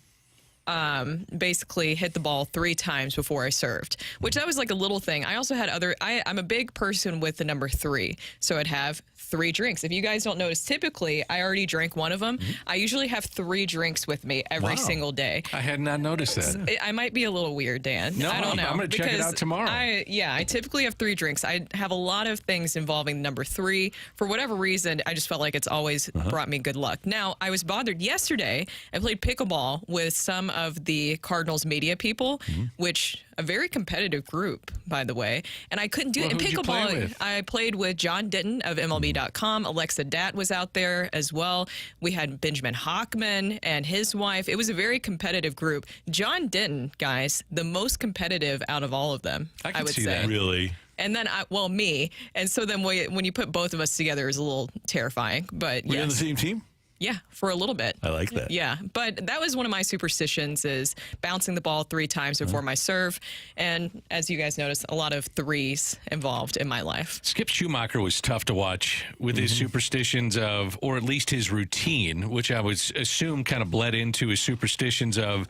basically hit the ball 3 times before I served, which that was like a little thing. I also had I'm a big person with the number 3, so I'd have 3 drinks. If you guys don't notice, typically I already drank one of them. I usually have 3 drinks with me every single day. I had not noticed that. I might be a little weird, Dan. No, I don't know. I'm going to check it out tomorrow. I typically have 3 drinks. I have a lot of things involving number 3. For whatever reason, I just felt like it's always brought me good luck. Now, I was bothered yesterday. I played pickleball with some of the Cardinals media people, which a very competitive group, by the way. And I couldn't do it in pickleball. I played with John Denton of MLB.com. Alexa Dat was out there as well. We had Benjamin Hockman and his wife. It was a very competitive group. John Denton, guys, the most competitive out of all of them, I would say. That. Really? And then, me. And so then when you put both of us together, it's a little terrifying. But Were you on the same team? Yeah, for a little bit. I like that. Yeah, but that was one of my superstitions is bouncing the ball 3 times before my serve. And as you guys notice, a lot of 3s involved in my life. Skip Schumacher was tough to watch with his superstitions of, or at least his routine, which I would assume kind of bled into his superstitions of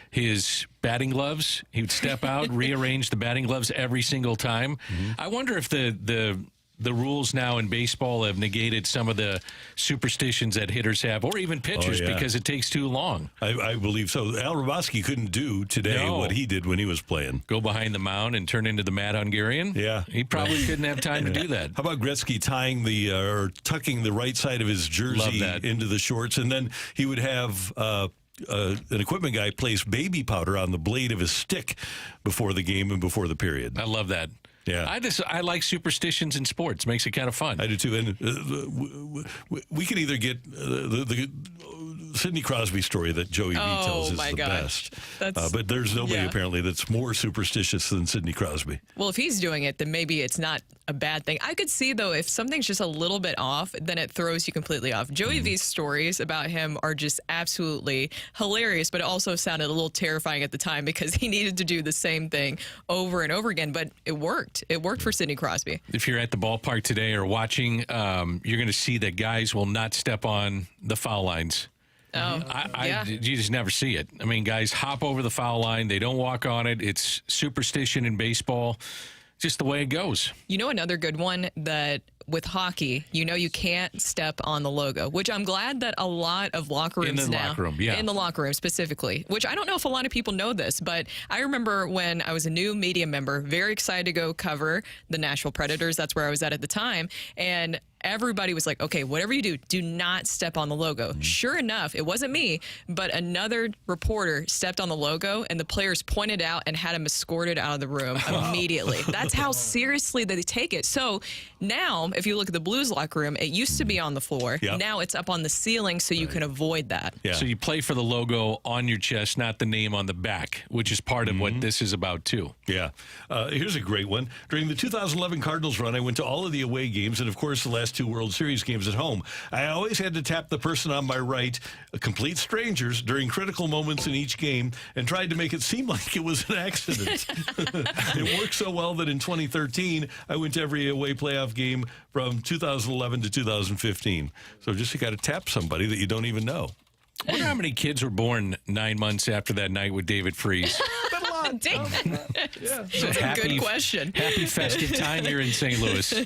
his batting gloves. He would step out, rearrange the batting gloves every single time. I wonder if the rules now in baseball have negated some of the superstitions that hitters have, or even pitchers, because it takes too long. I believe so. Al Roboski couldn't do today what he did when he was playing. Go behind the mound and turn into the Mad Hungarian? Yeah. He probably couldn't have time to do that. How about Gretzky tying or tucking the right side of his jersey into the shorts, and then he would have an equipment guy place baby powder on the blade of his stick before the game and before the period. I love that. Yeah, I like superstitions in sports. Makes it kind of fun. I do too. And we could either get the Sidney Crosby story that Joey V tells is the best. But there's nobody apparently that's more superstitious than Sidney Crosby. Well, if he's doing it, then maybe it's not a bad thing. I could see, though, if something's just a little bit off, then it throws you completely off. Joey V's stories about him are just absolutely hilarious, but it also sounded a little terrifying at the time because he needed to do the same thing over and over again. But it worked. It worked for Sidney Crosby. If you're at the ballpark today or watching, you're going to see that guys will not step on the foul lines. You just never see it. I mean, guys hop over the foul line. They don't walk on it. It's superstition in baseball. Just the way it goes. You know, another good one that with hockey, you can't step on the logo, which I'm glad that a lot of locker rooms now. In the locker room specifically, which I don't know if a lot of people know this, but I remember when I was a new media member, very excited to go cover the Nashville Predators. That's where I was at the time. And everybody was like, okay, whatever you do not step on the logo. Sure enough, it wasn't me, but another reporter stepped on the logo and the players pointed out and had him escorted out of the room immediately. That's how seriously they take it. So now, if you look at the Blues locker room, it used to be on the floor. Yep. Now it's up on the ceiling so you can avoid that. Yeah. So you play for the logo on your chest, not the name on the back, which is part of what this is about, too. Yeah. Here's a great one. During the 2011 Cardinals run, I went to all of the away games and, of course, the last 2 World Series games at home. I always had to tap the person on my right, complete strangers, during critical moments in each game and tried to make it seem like it was an accident. It worked so well that in 2013, I went to every away playoff game from 2011 to 2015. So just you got to tap somebody that you don't even know. I wonder how many kids were born 9 months after that night with David Freese. on. That's a good question. Happy festive time here in St. Louis.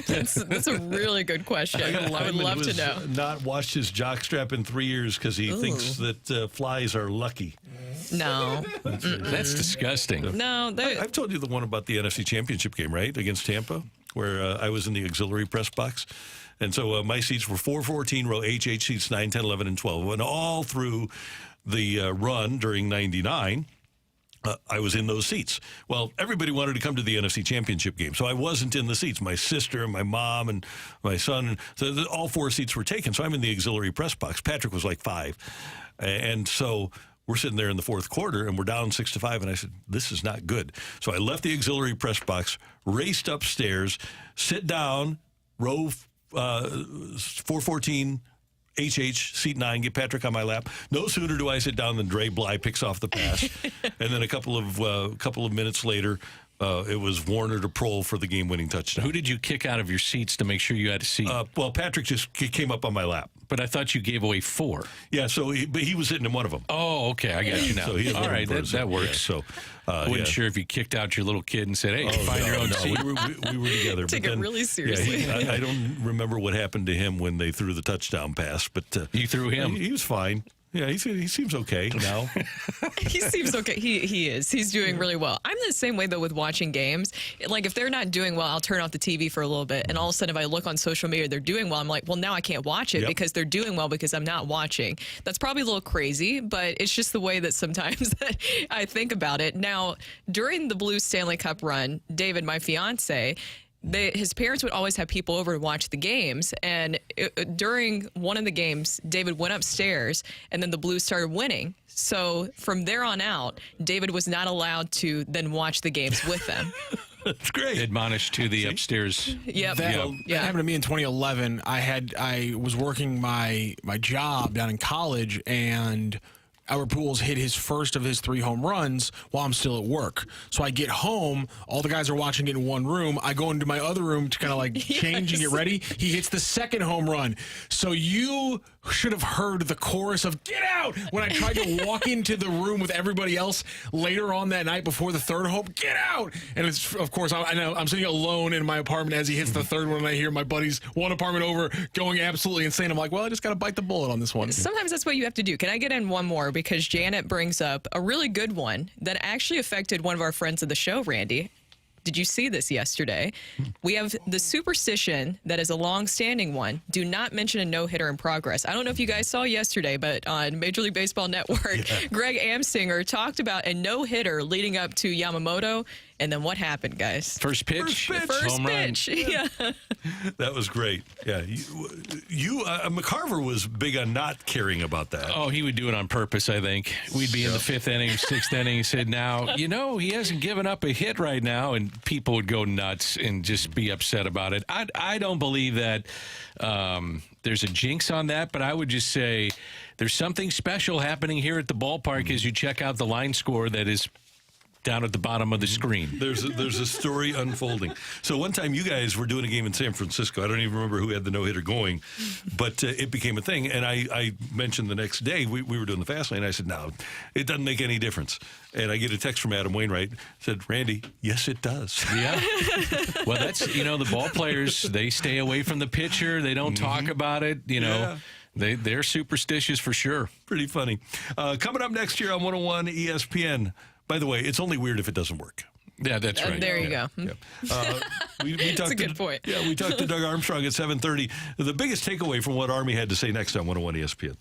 That's a really good question. I would love to know. Not washed his jockstrap in 3 years because he thinks that flies are lucky. No. That's disgusting. No. I've told you the one about the NFC Championship game, right, against Tampa, where I was in the auxiliary press box. And so my seats were 414 row HH seats 9, 10, 11, and 12. And all through the run during 99, I was in those seats. Well, everybody wanted to come to the NFC Championship game, so I wasn't in the seats. My sister and my mom and my son, so all 4 seats were taken. So I'm in the auxiliary press box. Patrick was like 5. And so we're sitting there in the fourth quarter, and we're down 6-5, and I said, this is not good. So I left the auxiliary press box, raced upstairs, sit down, row 414, HH, seat 9, get Patrick on my lap. No sooner do I sit down than Dre Bly picks off the pass. And then a couple of minutes later, it was Warner to Prohl for the game-winning touchdown. Who did you kick out of your seats to make sure you had a seat? Well, Patrick just came up on my lap. But I thought you gave away 4. Yeah, but he was sitting in one of them. Oh, okay, I got you now. So all right, that works. Yeah, so wasn't sure if you kicked out your little kid and said, "Hey, find your own seat." We were together. Take it really seriously. Yeah, I don't remember what happened to him when they threw the touchdown pass, but you threw him. He was fine. Yeah, he seems okay now. He seems okay. He is. He's doing really well. I'm the same way, though, with watching games. Like, if they're not doing well, I'll turn off the TV for a little bit. And all of a sudden, if I look on social media, they're doing well. I'm like, well, now I can't watch it because they're doing well because I'm not watching. That's probably a little crazy, but it's just the way that sometimes I think about it. Now, during the Blues Stanley Cup run, David, my fiance, his parents would always have people over to watch the games. And during one of the games, David went upstairs, and then the Blues started winning. So from there on out, David was not allowed to then watch the games with them. That's great. Admonished to the upstairs. Yep. That happened to me in 2011. I was working my job down in college, and Albert Pujols hit his first of his 3 home runs while I'm still at work. So I get home, all the guys are watching it in one room. I go into my other room to kind of like change and get ready. He hits the second home run. So you should have heard the chorus of "Get out!" when I tried to walk into the room with everybody else later on that night before the third home. Get out! And it's, of course, I know I'm sitting alone in my apartment as he hits the third one, and I hear my buddies one apartment over going absolutely insane. I'm like, well, I just got to bite the bullet on this one. Sometimes that's what you have to do. Can I get in one more? Because Janet brings up a really good one that actually affected one of our friends of the show, Randy. Did you see this yesterday? We have the superstition that is a long-standing one. Do not mention a no-hitter in progress. I don't know if you guys saw yesterday, but on Major League Baseball Network, Greg Amsinger talked about a no-hitter leading up to Yamamoto. And then what happened, guys? First pitch. First home pitch. run. Yeah. That was great. Yeah. McCarver was big on not caring about that. Oh, he would do it on purpose, I think. We'd be in the 5th inning, 6th inning. He said, now, he hasn't given up a hit right now. And people would go nuts and just be upset about it. I don't believe that there's a jinx on that, but I would just say there's something special happening here at the ballpark as you check out the line score that is down at the bottom of the screen. There's a story unfolding. So one time you guys were doing a game in San Francisco. I don't even remember who had the no-hitter going, but it became a thing. And I mentioned the next day, we were doing the fast lane. I said, no, it doesn't make any difference. And I get a text from Adam Wainwright, said, Randy, yes, it does. Yeah. Well, that's, the ball players, they stay away from the pitcher. They don't talk about it, Yeah. They're superstitious for sure. Pretty funny. Coming up next year on 101 ESPN. By the way, it's only weird if it doesn't work. Yeah, that's right. There you go. Yeah. We That's a good point. Yeah, we talked to Doug Armstrong at 7:30. The biggest takeaway from what Army had to say next on 101 ESPN.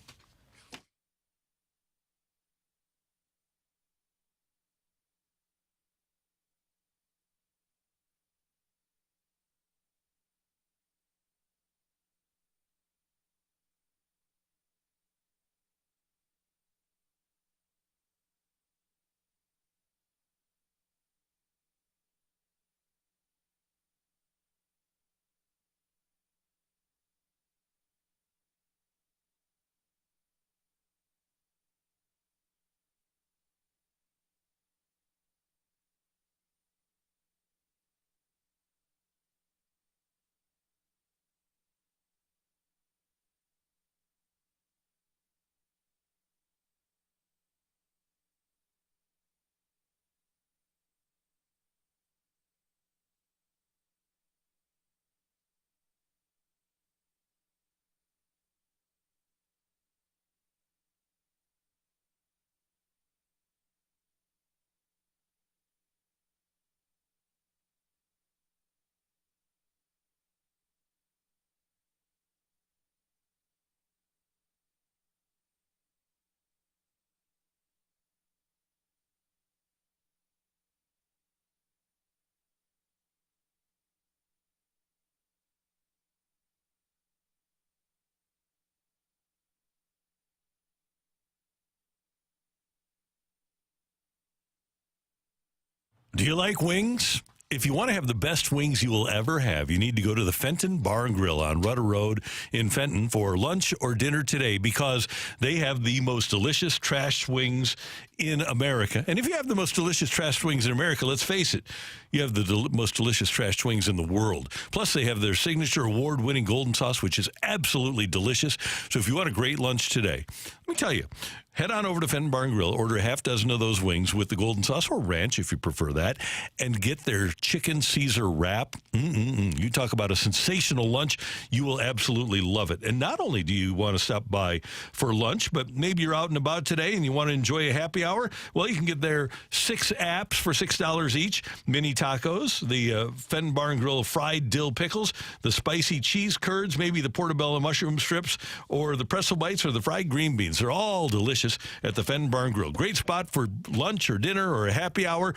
Do you like wings? If you want to have the best wings you will ever have, you need to go to the Fenton Bar and Grill on Rudder Road in Fenton for lunch or dinner today, because they have the most delicious trash wings in America. And if you have the most delicious trash wings in America, let's face it, you have the most delicious trash wings in the world. Plus, they have their signature award-winning golden sauce, which is absolutely delicious. So if you want a great lunch today, let me tell you, head on over to Fenton Bar and Grill, order a half dozen of those wings with the golden sauce or ranch if you prefer that, and get their chicken Caesar wrap. You talk about a sensational lunch. You will absolutely love it. And not only do you want to stop by for lunch, but maybe you're out and about today and you want to enjoy a happy hour. Well, you can get their 6 apps for $6 each. Mini tacos, the Fenton Bar and Grill fried dill pickles, the spicy cheese curds, maybe the portobello mushroom strips, or the pretzel bites, or the fried green beans. They're all delicious at the Fenton Bar and Grill. Great spot for lunch or dinner or a happy hour,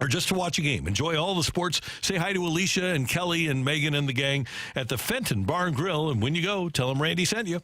or just to watch a game. Enjoy all the sports. Say hi to Alicia and Kelly and Megan and the gang at the Fenton Bar and Grill. And when you go, tell them Randy sent you.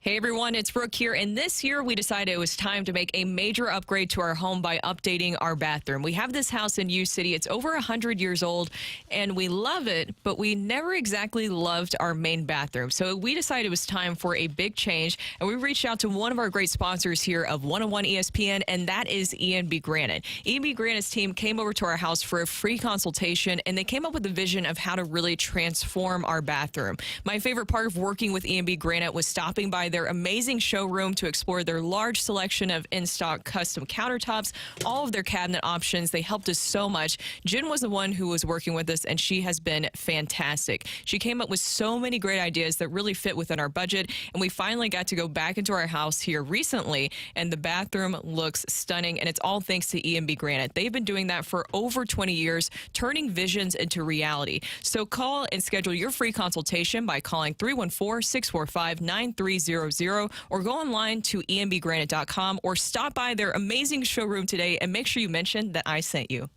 Hey everyone, it's Brooke here, and this year we decided it was time to make a major upgrade to our home by updating our bathroom. We have this house in U City. It's over 100 years old, and we love it, but we never exactly loved our main bathroom. So we decided it was time for a big change, and we reached out to one of our great sponsors here of 101 ESPN, and that is E&B Granite. E&B Granite's team came over to our house for a free consultation, and they came up with a vision of how to really transform our bathroom. My favorite part of working with E&B Granite was stopping by their amazing showroom to explore their large selection of in-stock custom countertops, all of their cabinet options. They helped us so much. Jen was the one who was working with us, and she has been fantastic. She came up with so many great ideas that really fit within our budget, and we finally got to go back into our house here recently, and the bathroom looks stunning, and it's all thanks to E&B Granite. They've been doing that for over 20 years, turning visions into reality. So call and schedule your free consultation by calling 314-645-9300 or go online to embgranite.com or stop by their amazing showroom today and make sure you mention that I sent you.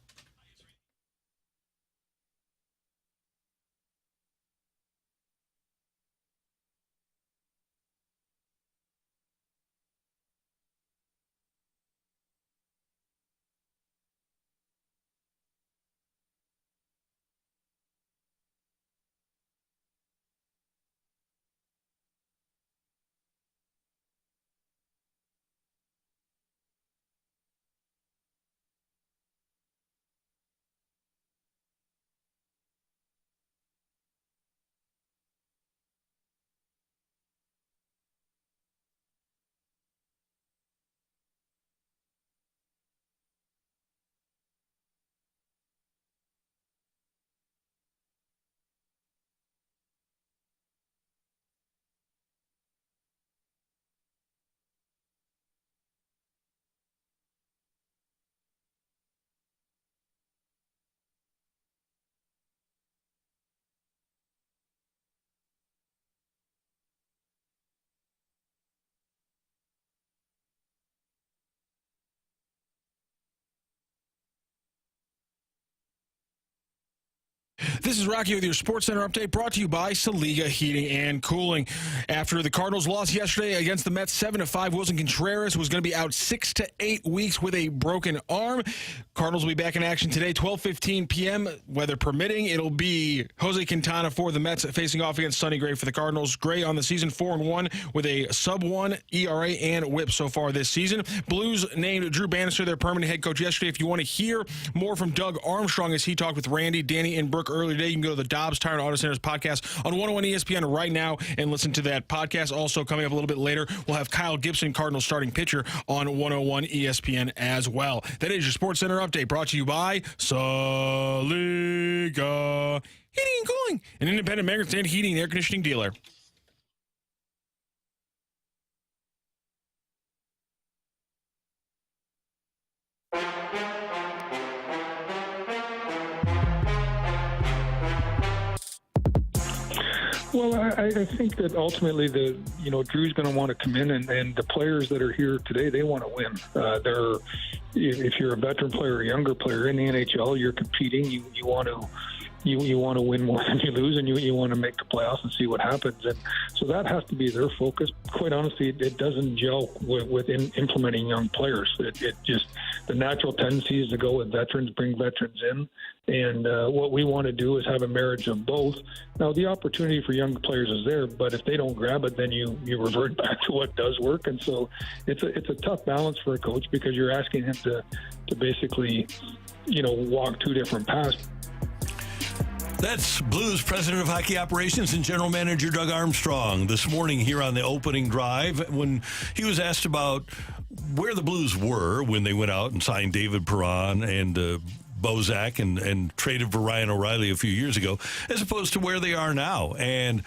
This is Rocky with your Sports Center update brought to you by Saliga Heating and Cooling. After the Cardinals lost yesterday against the Mets 7-5, Wilson Contreras was going to be out 6 to 8 weeks with a broken arm. Cardinals will be back in action today, 12:15 p.m. Weather permitting. It'll be Jose Quintana for the Mets facing off against Sonny Gray for the Cardinals. Gray on the season 4-1 with a sub-1 ERA and WHIP so far this season. Blues named Drew Bannister their permanent head coach yesterday. If you want to hear more from Doug Armstrong as he talked with Randy, Danny, and Brooke earlier today, you can go to the Dobbs Tire and Auto Centers podcast on 101 ESPN right now and listen to that podcast. Also, coming up a little bit later, we'll have Kyle Gibson, Cardinals starting pitcher, on 101 ESPN as well. That is your Sports Center update brought to you by Saliga Heating and Cooling, an independent magnet heating and air conditioning dealer. Well, I think that ultimately Drew's going to want to come in, and the players that are here today, they want to win. If you're a veteran player or a younger player in the NHL, you're competing. You want to win more than you lose, and you want to make the playoffs and see what happens. And so that has to be their focus. Quite honestly, it doesn't gel with implementing young players. It just, the natural tendency is to go with veterans, bring veterans in. And what we want to do is have a marriage of both. Now, the opportunity for young players is there, but if they don't grab it, then you revert back to what does work. And so it's a tough balance for a coach, because you're asking him to basically, walk two different paths. That's Blues President of Hockey Operations and General Manager Doug Armstrong this morning here on the opening drive when he was asked about where the Blues were when they went out and signed David Perron and Bozak and traded for Ryan O'Reilly a few years ago, as opposed to where they are now. And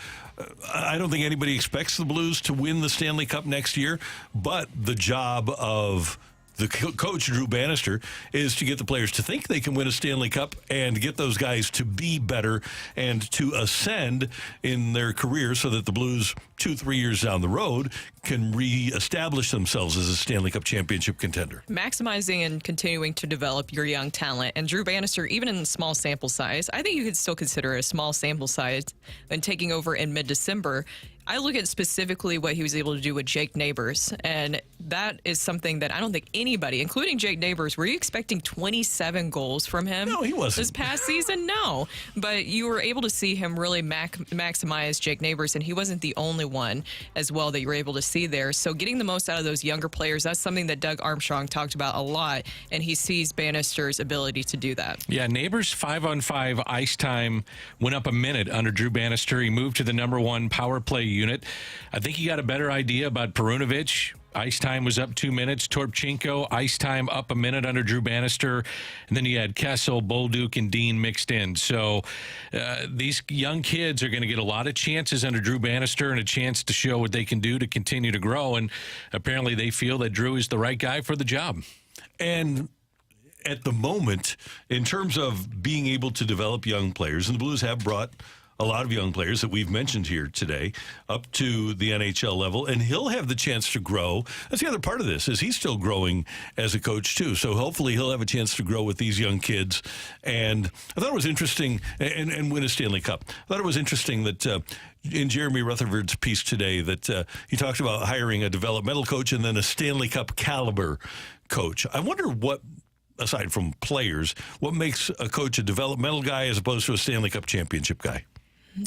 I don't think anybody expects the Blues to win the Stanley Cup next year, but the job of the coach, Drew Bannister, is to get the players to think they can win a Stanley Cup and get those guys to be better and to ascend in their career so that the Blues 2-3 years down the road can reestablish themselves as a Stanley Cup championship contender. Maximizing and continuing to develop your young talent. And Drew Bannister, even in the small sample size, I think you could still consider it a small sample size, and taking over in mid-December, I look at specifically what he was able to do with Jake Neighbors, and that is something that I don't think anybody, including Jake Neighbors, were you expecting 27 goals from him? No, he wasn't. This past season? No. But you were able to see him really maximize Jake Neighbors, and he wasn't the only one as well that you were able to see there. So getting the most out of those younger players, that's something that Doug Armstrong talked about a lot, and he sees Bannister's ability to do that. Yeah, Neighbors' 5-on-5 ice time went up a minute under Drew Bannister. He moved to the number 1 power play unit. I think he got a better idea about Perunovic. Ice time was up 2 minutes. Torpchenko, ice time up a minute under Drew Bannister. And then you had Kessel, Bolduc, and Dean mixed in. So these young kids are going to get a lot of chances under Drew Bannister and a chance to show what they can do to continue to grow. And apparently they feel that Drew is the right guy for the job. And at the moment, in terms of being able to develop young players, and the Blues have brought a lot of young players that we've mentioned here today up to the NHL level, and he'll have the chance to grow. That's the other part of this, is he's still growing as a coach too. So hopefully he'll have a chance to grow with these young kids. And I thought it was interesting, and win a Stanley Cup. I thought it was interesting that in Jeremy Rutherford's piece today that he talked about hiring a developmental coach and then a Stanley Cup caliber coach. I wonder what, aside from players, what makes a coach a developmental guy as opposed to a Stanley Cup championship guy?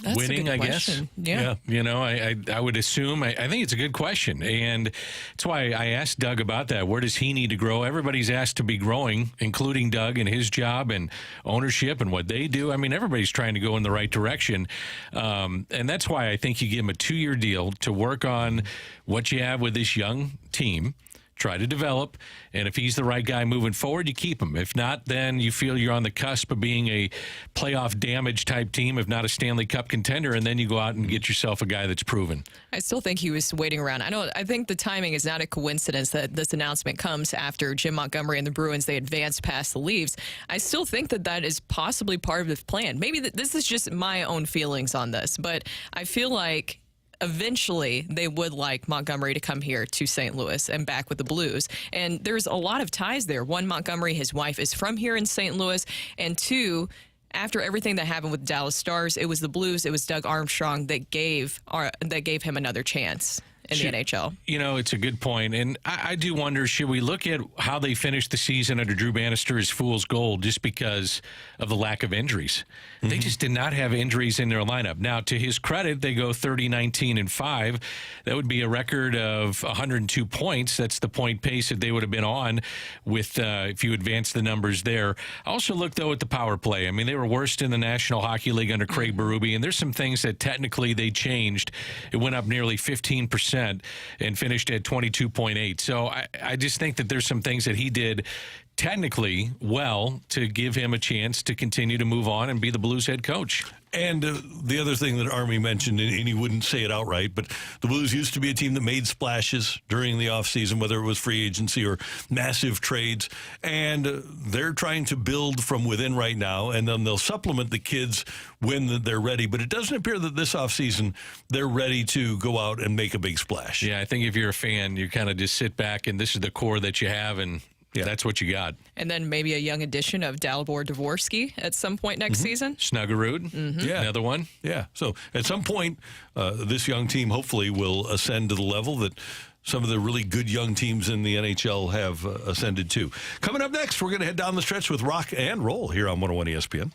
That's winning, a good I question. guess. Yeah. I would assume. I think it's a good question. And that's why I asked Doug about that. Where does he need to grow? Everybody's asked to be growing, including Doug and his job and ownership and what they do. I mean, everybody's trying to go in the right direction. And that's why I think you give him a 2-year deal to work on what you have with this young team. Try to develop, and if he's the right guy moving forward, you keep him. If not, then you feel you're on the cusp of being a playoff damage type team, if not a Stanley Cup contender, and then you go out and get yourself a guy that's proven. I still think he was waiting around. I think the timing is not a coincidence that this announcement comes after Jim Montgomery and the Bruins, they advanced past the Leafs. I still think that is possibly part of his plan. Maybe this is just my own feelings on this, but I feel like eventually they would like Montgomery to come here to St. Louis and back with the Blues. And there's a lot of ties there. One, Montgomery, his wife, is from here in St. Louis. And two, after everything that happened with Dallas Stars, it was the Blues, it was Doug Armstrong that gave him another chance in the NHL. You know, it's a good point. And I do wonder, should we look at how they finished the season under Drew Bannister as fool's gold just because of the lack of injuries? They just did not have injuries in their lineup. Now, to his credit, they go 30-19-5. That would be a record of 102 points. That's the point pace that they would have been on with if you advance the numbers there. I also look, though, at the power play. I mean, they were worst in the National Hockey League under Craig Berube, and there's some things that technically they changed. It went up nearly 15% and finished at 22.8. So I just think that there's some things that he did technically well to give him a chance to continue to move on and be the Blues head coach. And the other thing that Army mentioned, and he wouldn't say it outright, but the Blues used to be a team that made splashes during the offseason, whether it was free agency or massive trades. And they're trying to build from within right now, and then they'll supplement the kids when they're ready. But it doesn't appear that this offseason they're ready to go out and make a big splash. Yeah, I think if you're a fan, you kind of just sit back, and this is the core that you have, and that's what you got. And then maybe a young addition of Dalibor Dvorsky at some point next season. Snuggerud, another one. Yeah, so at some point, this young team hopefully will ascend to the level that some of the really good young teams in the NHL have ascended to. Coming up next, we're going to head down the stretch with Rock and Roll here on 101 ESPN.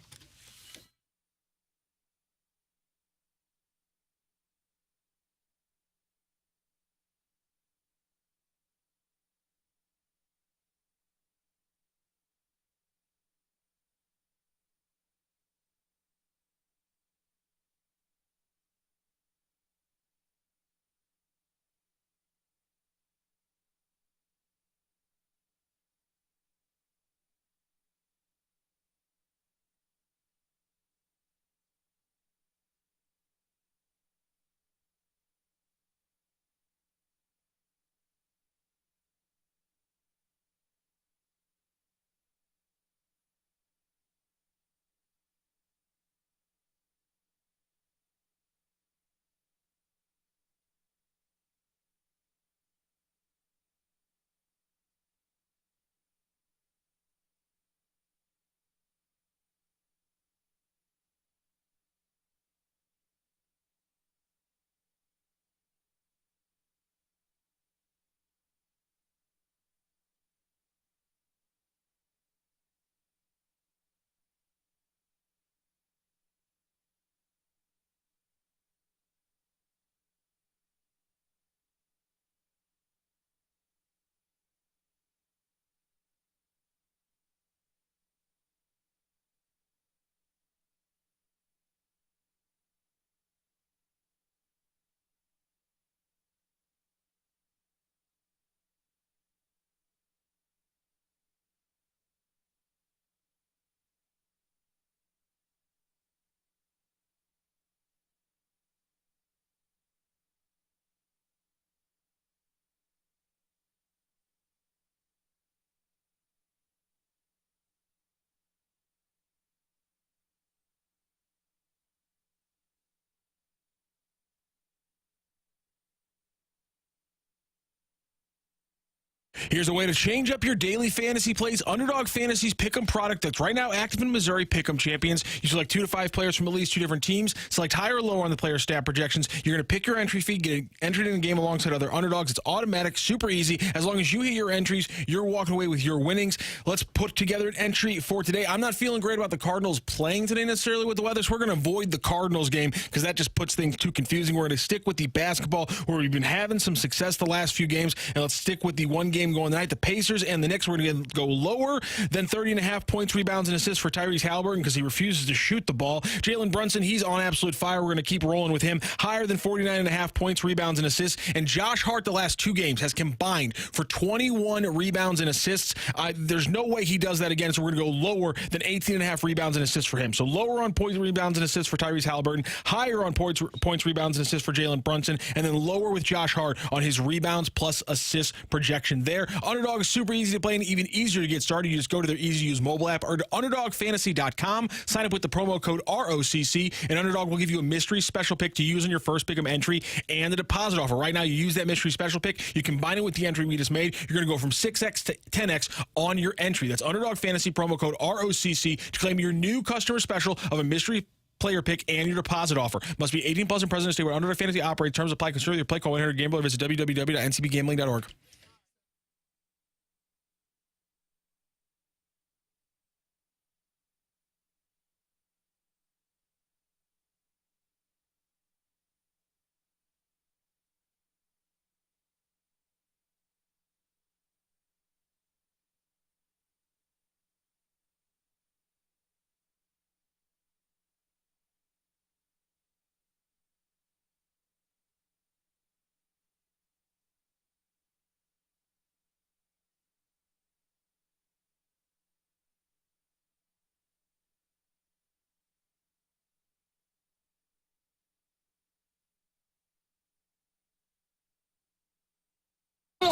Here's a way to change up your daily fantasy plays. Underdog Fantasy's Pick'em product that's right now active in Missouri. Pick'em champions. You select 2 to 5 players from at least 2 different teams. Select higher or lower on the player stat projections. You're going to pick your entry fee, get entered in a game alongside other underdogs. It's automatic, super easy. As long as you hit your entries, you're walking away with your winnings. Let's put together an entry for today. I'm not feeling great about the Cardinals playing today necessarily with the weather, so we're going to avoid the Cardinals game because that just puts things too confusing. We're going to stick with the basketball where we've been having some success the last few games, and let's stick with the one game going tonight. The Pacers and the Knicks, we're going to go lower than 30.5 points, rebounds, and assists for Tyrese Halliburton because he refuses to shoot the ball. Jalen Brunson, he's on absolute fire. We're going to keep rolling with him. Higher than 49.5 points, rebounds, and assists. And Josh Hart, the last 2 games, has combined for 21 rebounds and assists. There's no way he does that again, so we're going to go lower than 18.5 rebounds and assists for him. So lower on points, rebounds, and assists for Tyrese Halliburton. Higher on points, rebounds, and assists for Jalen Brunson. And then lower with Josh Hart on his rebounds plus assists projection there. there. Underdog is super easy to play and even easier to get started. You just go to their easy-to-use mobile app or to UnderdogFantasy.com. Sign up with the promo code ROCC, and Underdog will give you a mystery special pick to use in your first pick'em entry and the deposit offer. Right now, you use that mystery special pick. You combine it with the entry we just made. You're going to go from 6x to 10x on your entry. That's Underdog Fantasy, promo code ROCC, to claim your new customer special of a mystery player pick and your deposit offer. Must be 18 plus in present state where Underdog Fantasy operates. Terms apply. Consider your play. Call 1-800-GAMBLER. Visit www.ncbgambling.org.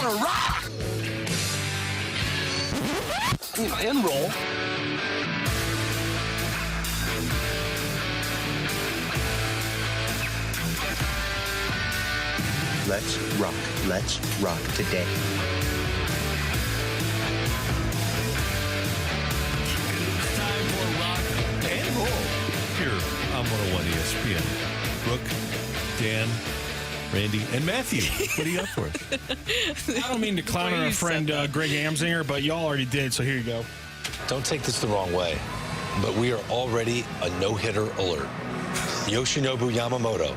Rock! And roll. Let's rock. Let's rock today. Time for rock and roll here on 101 ESPN. Brooke, Dan, Randy, and Matthew. What are you up for? I don't mean to clown our friend Greg Amsinger, but y'all already did, so here you go. Don't take this the wrong way, but we are already a no-hitter alert. Yoshinobu Yamamoto,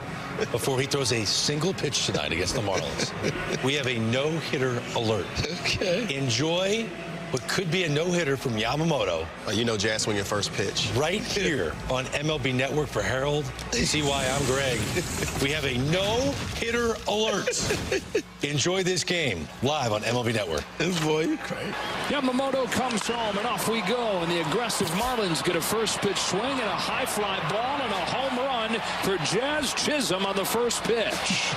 before he throws a single pitch tonight against the Marlins, we have a no-hitter alert. Okay. Enjoy what could be a no-hitter from Yamamoto. You know Jazz swing your first pitch. Right here on MLB Network for Harold, CY, I'm Greg. We have a no-hitter alert. Enjoy this game live on MLB Network. This boy, you crazy. Yamamoto comes home, and off we go. And the aggressive Marlins get a first pitch swing and a high fly ball and a home run for Jazz Chisholm on the first pitch.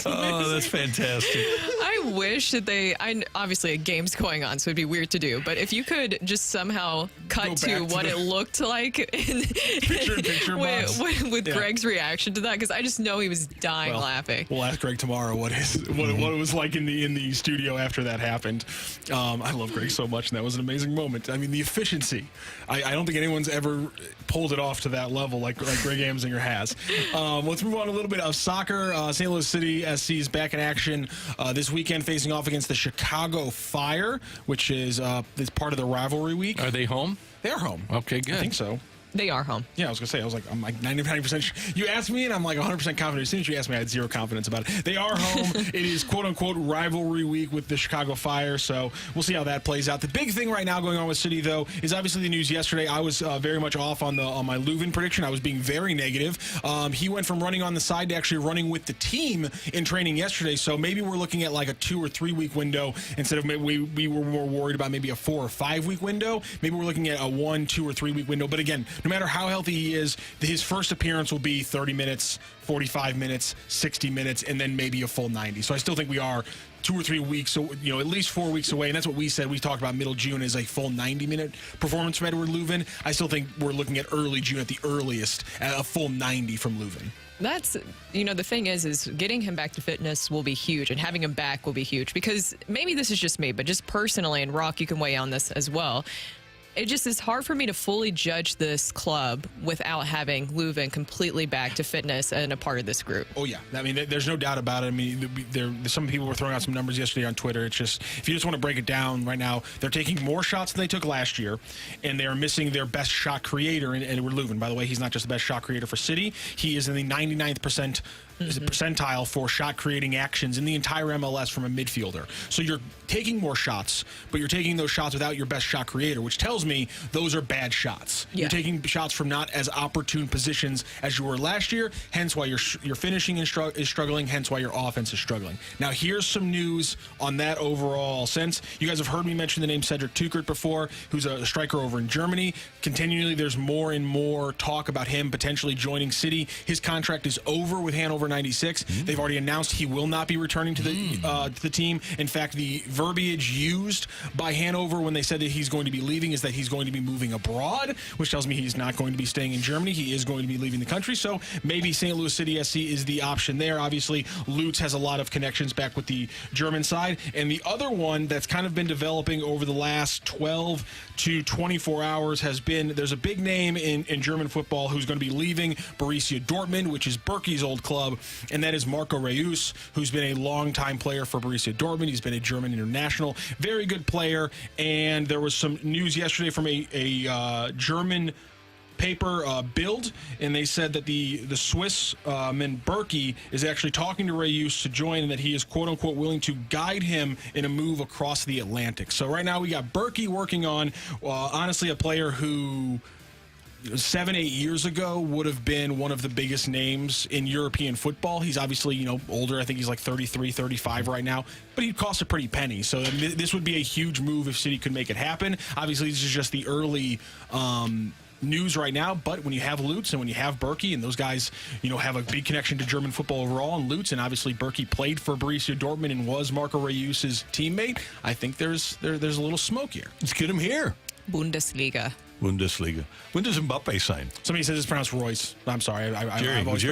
Oh, that's fantastic. I wish that obviously a game's going on, so it'd be weird to do, but if you could just somehow cut to what it looked like picture with Greg's reaction to that, because I just know he was dying laughing. We'll ask Greg tomorrow what it was like in the studio after that happened. I love Greg so much, and that was an amazing moment. I mean, the efficiency. I don't think anyone's ever pulled it off to that level like Greg Amsinger has. Let's move on a little bit of soccer. St. Louis City SC is back in action this weekend, facing off against the Chicago Fire, which is part of the rivalry week. Are they home? They are home. Okay, good. I think so. They are home. Yeah, I was going to say, I'm like 99% You asked me, and I'm like 100% confident. As soon as you asked me, I had zero confidence about it. They are home. It is quote-unquote rivalry week with the Chicago Fire, so we'll see how that plays out. The big thing right now going on with City, though, is obviously the news yesterday. I was very much off on my Leuven prediction. I was being very negative. He went from running on the side to actually running with the team in training yesterday, so maybe we're looking at like a 2 or 3 week window instead of maybe we were more worried about maybe a 4 or 5 week window. Maybe we're looking at a 1, 2, or 3 week window. But again, no matter how healthy he is, his first appearance will be 30 minutes, 45 minutes, 60 minutes, and then maybe a full 90. So I still think we are 2 or 3 weeks, so at least 4 weeks away, and that's what we said. We talked about middle June as a full 90-minute performance from Edward Leuven. I still think we're looking at early June at the earliest, at a full 90 from Leuven. That's, the thing is getting him back to fitness will be huge, and having him back will be huge, because maybe this is just me, but just personally, and Rock, you can weigh on this as well. It just is hard for me to fully judge this club without having Leuven completely back to fitness and a part of this group. Oh, yeah. I mean, there's no doubt about it. I mean, some people were throwing out some numbers yesterday on Twitter. It's just, if you just want to break it down right now, they're taking more shots than they took last year, and they are missing their best shot creator in Edward Leuven. By the way, he's not just the best shot creator for City. He is in the 99th percentile for shot creating actions in the entire MLS from a midfielder. So you're taking more shots, but you're taking those shots without your best shot creator, which tells me those are bad shots. Yeah. You're taking shots from not as opportune positions as you were last year, hence why your finishing is struggling, hence why your offense is struggling. Now here's some news on that overall sense. You guys have heard me mention the name Cedric Tukert before, who's a striker over in Germany. Continually, there's more and more talk about him potentially joining City. His contract is over with Hannover over 96. They've already announced he will not be returning to the team. In fact, the verbiage used by Hanover when they said that he's going to be leaving is that he's going to be moving abroad, which tells me he's not going to be staying in Germany. He is going to be leaving the country. So maybe St. Louis City SC is the option there. Obviously, Lutz has a lot of connections back with the German side. And the other one that's kind of been developing over the last 12 to 24 hours has been, there's a big name in German football who's going to be leaving Borussia Dortmund, which is Berkey's old club, and that is Marco Reus, who's been a longtime player for Borussia Dortmund. He's been a German international, very good player. And there was some news yesterday from a German paper, Bild, and they said that the Swiss man Berkey is actually talking to Reus to join, and that he is quote-unquote willing to guide him in a move across the Atlantic. So right now we got Berkey working on, honestly, a player who 7-8 years ago would have been one of the biggest names in European football. He's obviously, older. I think he's like 33, 35 right now, but he'd cost a pretty penny. So this would be a huge move if City could make it happen. Obviously, this is just the early news right now, but when you have Lutz and when you have Berkey, and those guys, have a big connection to German football overall, and Lutz and obviously Berkey played for Borussia Dortmund and was Marco Reus's teammate, I think there's a little smoke here. Let's get him here. Bundesliga. When does Mbappe sign? Somebody says it's pronounced Royce. I'm sorry. I've always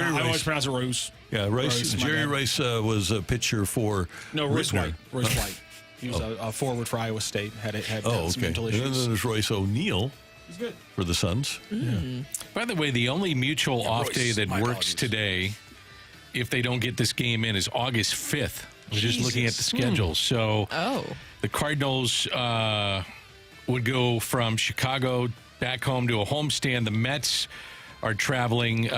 pronounced it Royce. Yeah, Jerry Rice was a pitcher for Royce White. Royce White. He was a forward for Iowa State. Had some mental issues. And then there's Royce O'Neal. He's good. For the Suns. Yeah. By the way, the only mutual off day that works today, if they don't get this game in, is August 5th. We're just looking at the schedule. So the Cardinals would go from Chicago back home to a homestand. The Mets are traveling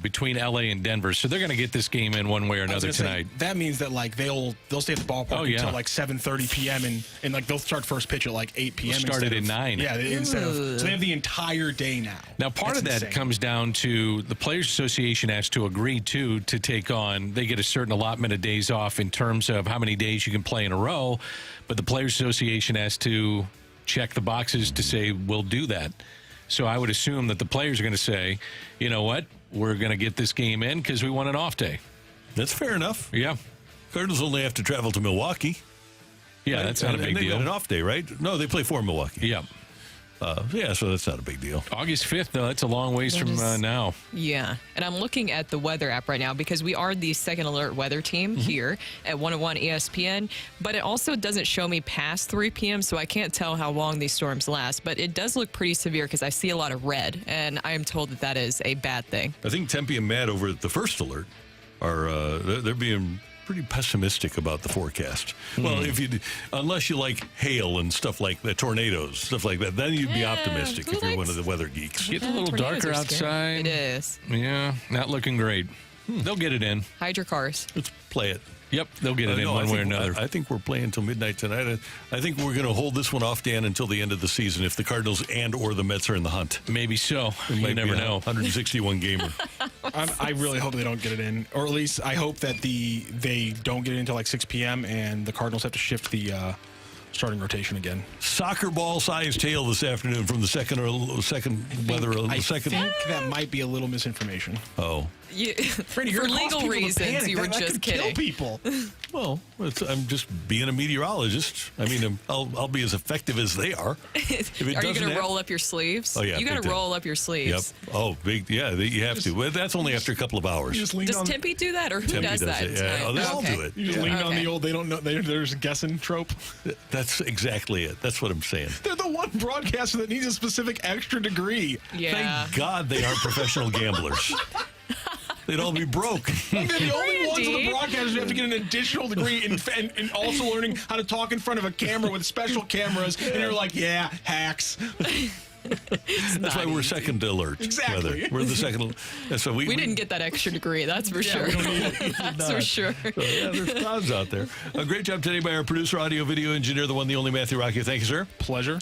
between L.A. and Denver, so they're going to get this game in one way or another tonight. That means that they'll stay at the ballpark until 7:30 p.m. and they'll start first pitch at 8 p.m. We'll start it at 9. Yeah, so they have the entire day now. Now, part of that comes down to the Players Association has to agree to take on. They get a certain allotment of days off in terms of how many days you can play in a row, but the Players Association has to check the boxes to say we'll do that. So I would assume that the players are going to say, you know what, we're going to get this game in because we want an off day. That's fair enough. Yeah. Cardinals only have to travel to Milwaukee. Yeah, right? That's not a big deal. They got an off day, right? No, they play for Milwaukee. Yeah. So that's not a big deal. August 5th, though, that's a long ways from now. Yeah. And I'm looking at the weather app right now because we are the second alert weather team here at 101 ESPN. But it also doesn't show me past 3 p.m., so I can't tell how long these storms last. But it does look pretty severe because I see a lot of red, and I am told that is a bad thing. I think Tempe and Matt over at the first alert are they're being pretty pessimistic about the forecast. Well, unless you like hail and stuff like that, tornadoes, stuff like that, then you'd be optimistic if you're one of the weather geeks. Getting a little darker outside. It is. Yeah, not looking great. They'll get it in. Hide your cars. Let's play it. Yep, they'll get it in one way or another. I think we're playing until midnight tonight. I think we're going to hold this one off, Dan, until the end of the season if the Cardinals and or the Mets are in the hunt. Maybe so. You never know. 161 gamer. I really hope they don't get it in, or at least I hope that they don't get it until 6 p.m. and the Cardinals have to shift the starting rotation again. Soccer ball sized hail this afternoon from the second weather. I think that might be a little misinformation. Oh. For legal reasons, you were just kidding. Kill people. Well, I'm just being a meteorologist. I mean, I'll be as effective as they are. Are you going to roll up your sleeves? Oh, yeah. You got to roll up your sleeves. Yep. Oh, big. Yeah, you have to. But that's only after a couple of hours. Does Tempe do that, or who does that? Yeah. They all do it. You just lean on the old, they don't know, there's a guessing trope. That's exactly it. That's what I'm saying. They're the one broadcaster that needs a specific extra degree. Yeah. Thank God they aren't professional gamblers. They'd all be broke. They're the only ones of the broadcasters who have to get an additional degree and also learning how to talk in front of a camera with special cameras. And they're like, hacks. That's why we're second alert. Exactly. We're the second. So we didn't get that extra degree. That's for sure. That's for sure. So, there's clouds out there. A great job today by our producer, audio, video engineer, the one, the only Matthew Rocky. Thank you, sir. Pleasure.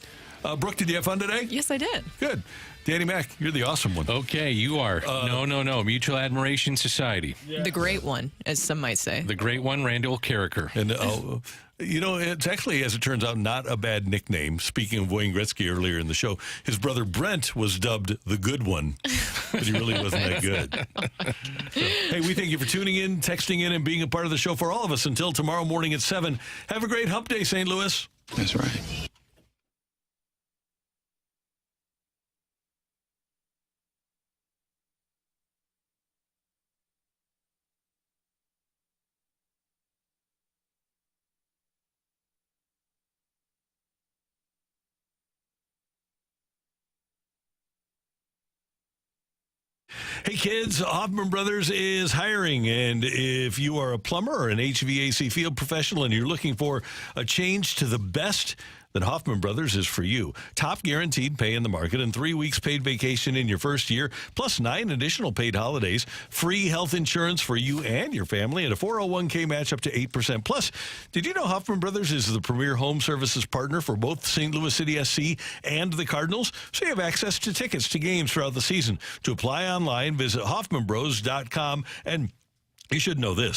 Brooke, did you have fun today? Yes, I did. Good. Danny Mac, you're the awesome one. Okay, you are. No. Mutual Admiration Society. Yeah. The great one, as some might say. The great one, Randy Karraker. And, it's actually, as it turns out, not a bad nickname. Speaking of Wayne Gretzky earlier in the show, his brother Brent was dubbed the good one, but he really wasn't that good. So, hey, we thank you for tuning in, texting in, and being a part of the show for all of us until tomorrow morning at 7. Have a great hump day, St. Louis. That's right. Hey kids, Hoffman Brothers is hiring, and if you are a plumber or an HVAC field professional and you're looking for a change to the best, then Hoffman Brothers is for you. Top guaranteed pay in the market and 3 weeks paid vacation in your first year, plus 9 additional paid holidays, free health insurance for you and your family, and a 401k match up to 8%. Plus, did you know Hoffman Brothers is the premier home services partner for both St. Louis City SC and the Cardinals? So you have access to tickets to games throughout the season. To apply online, visit HoffmanBros.com, and you should know this.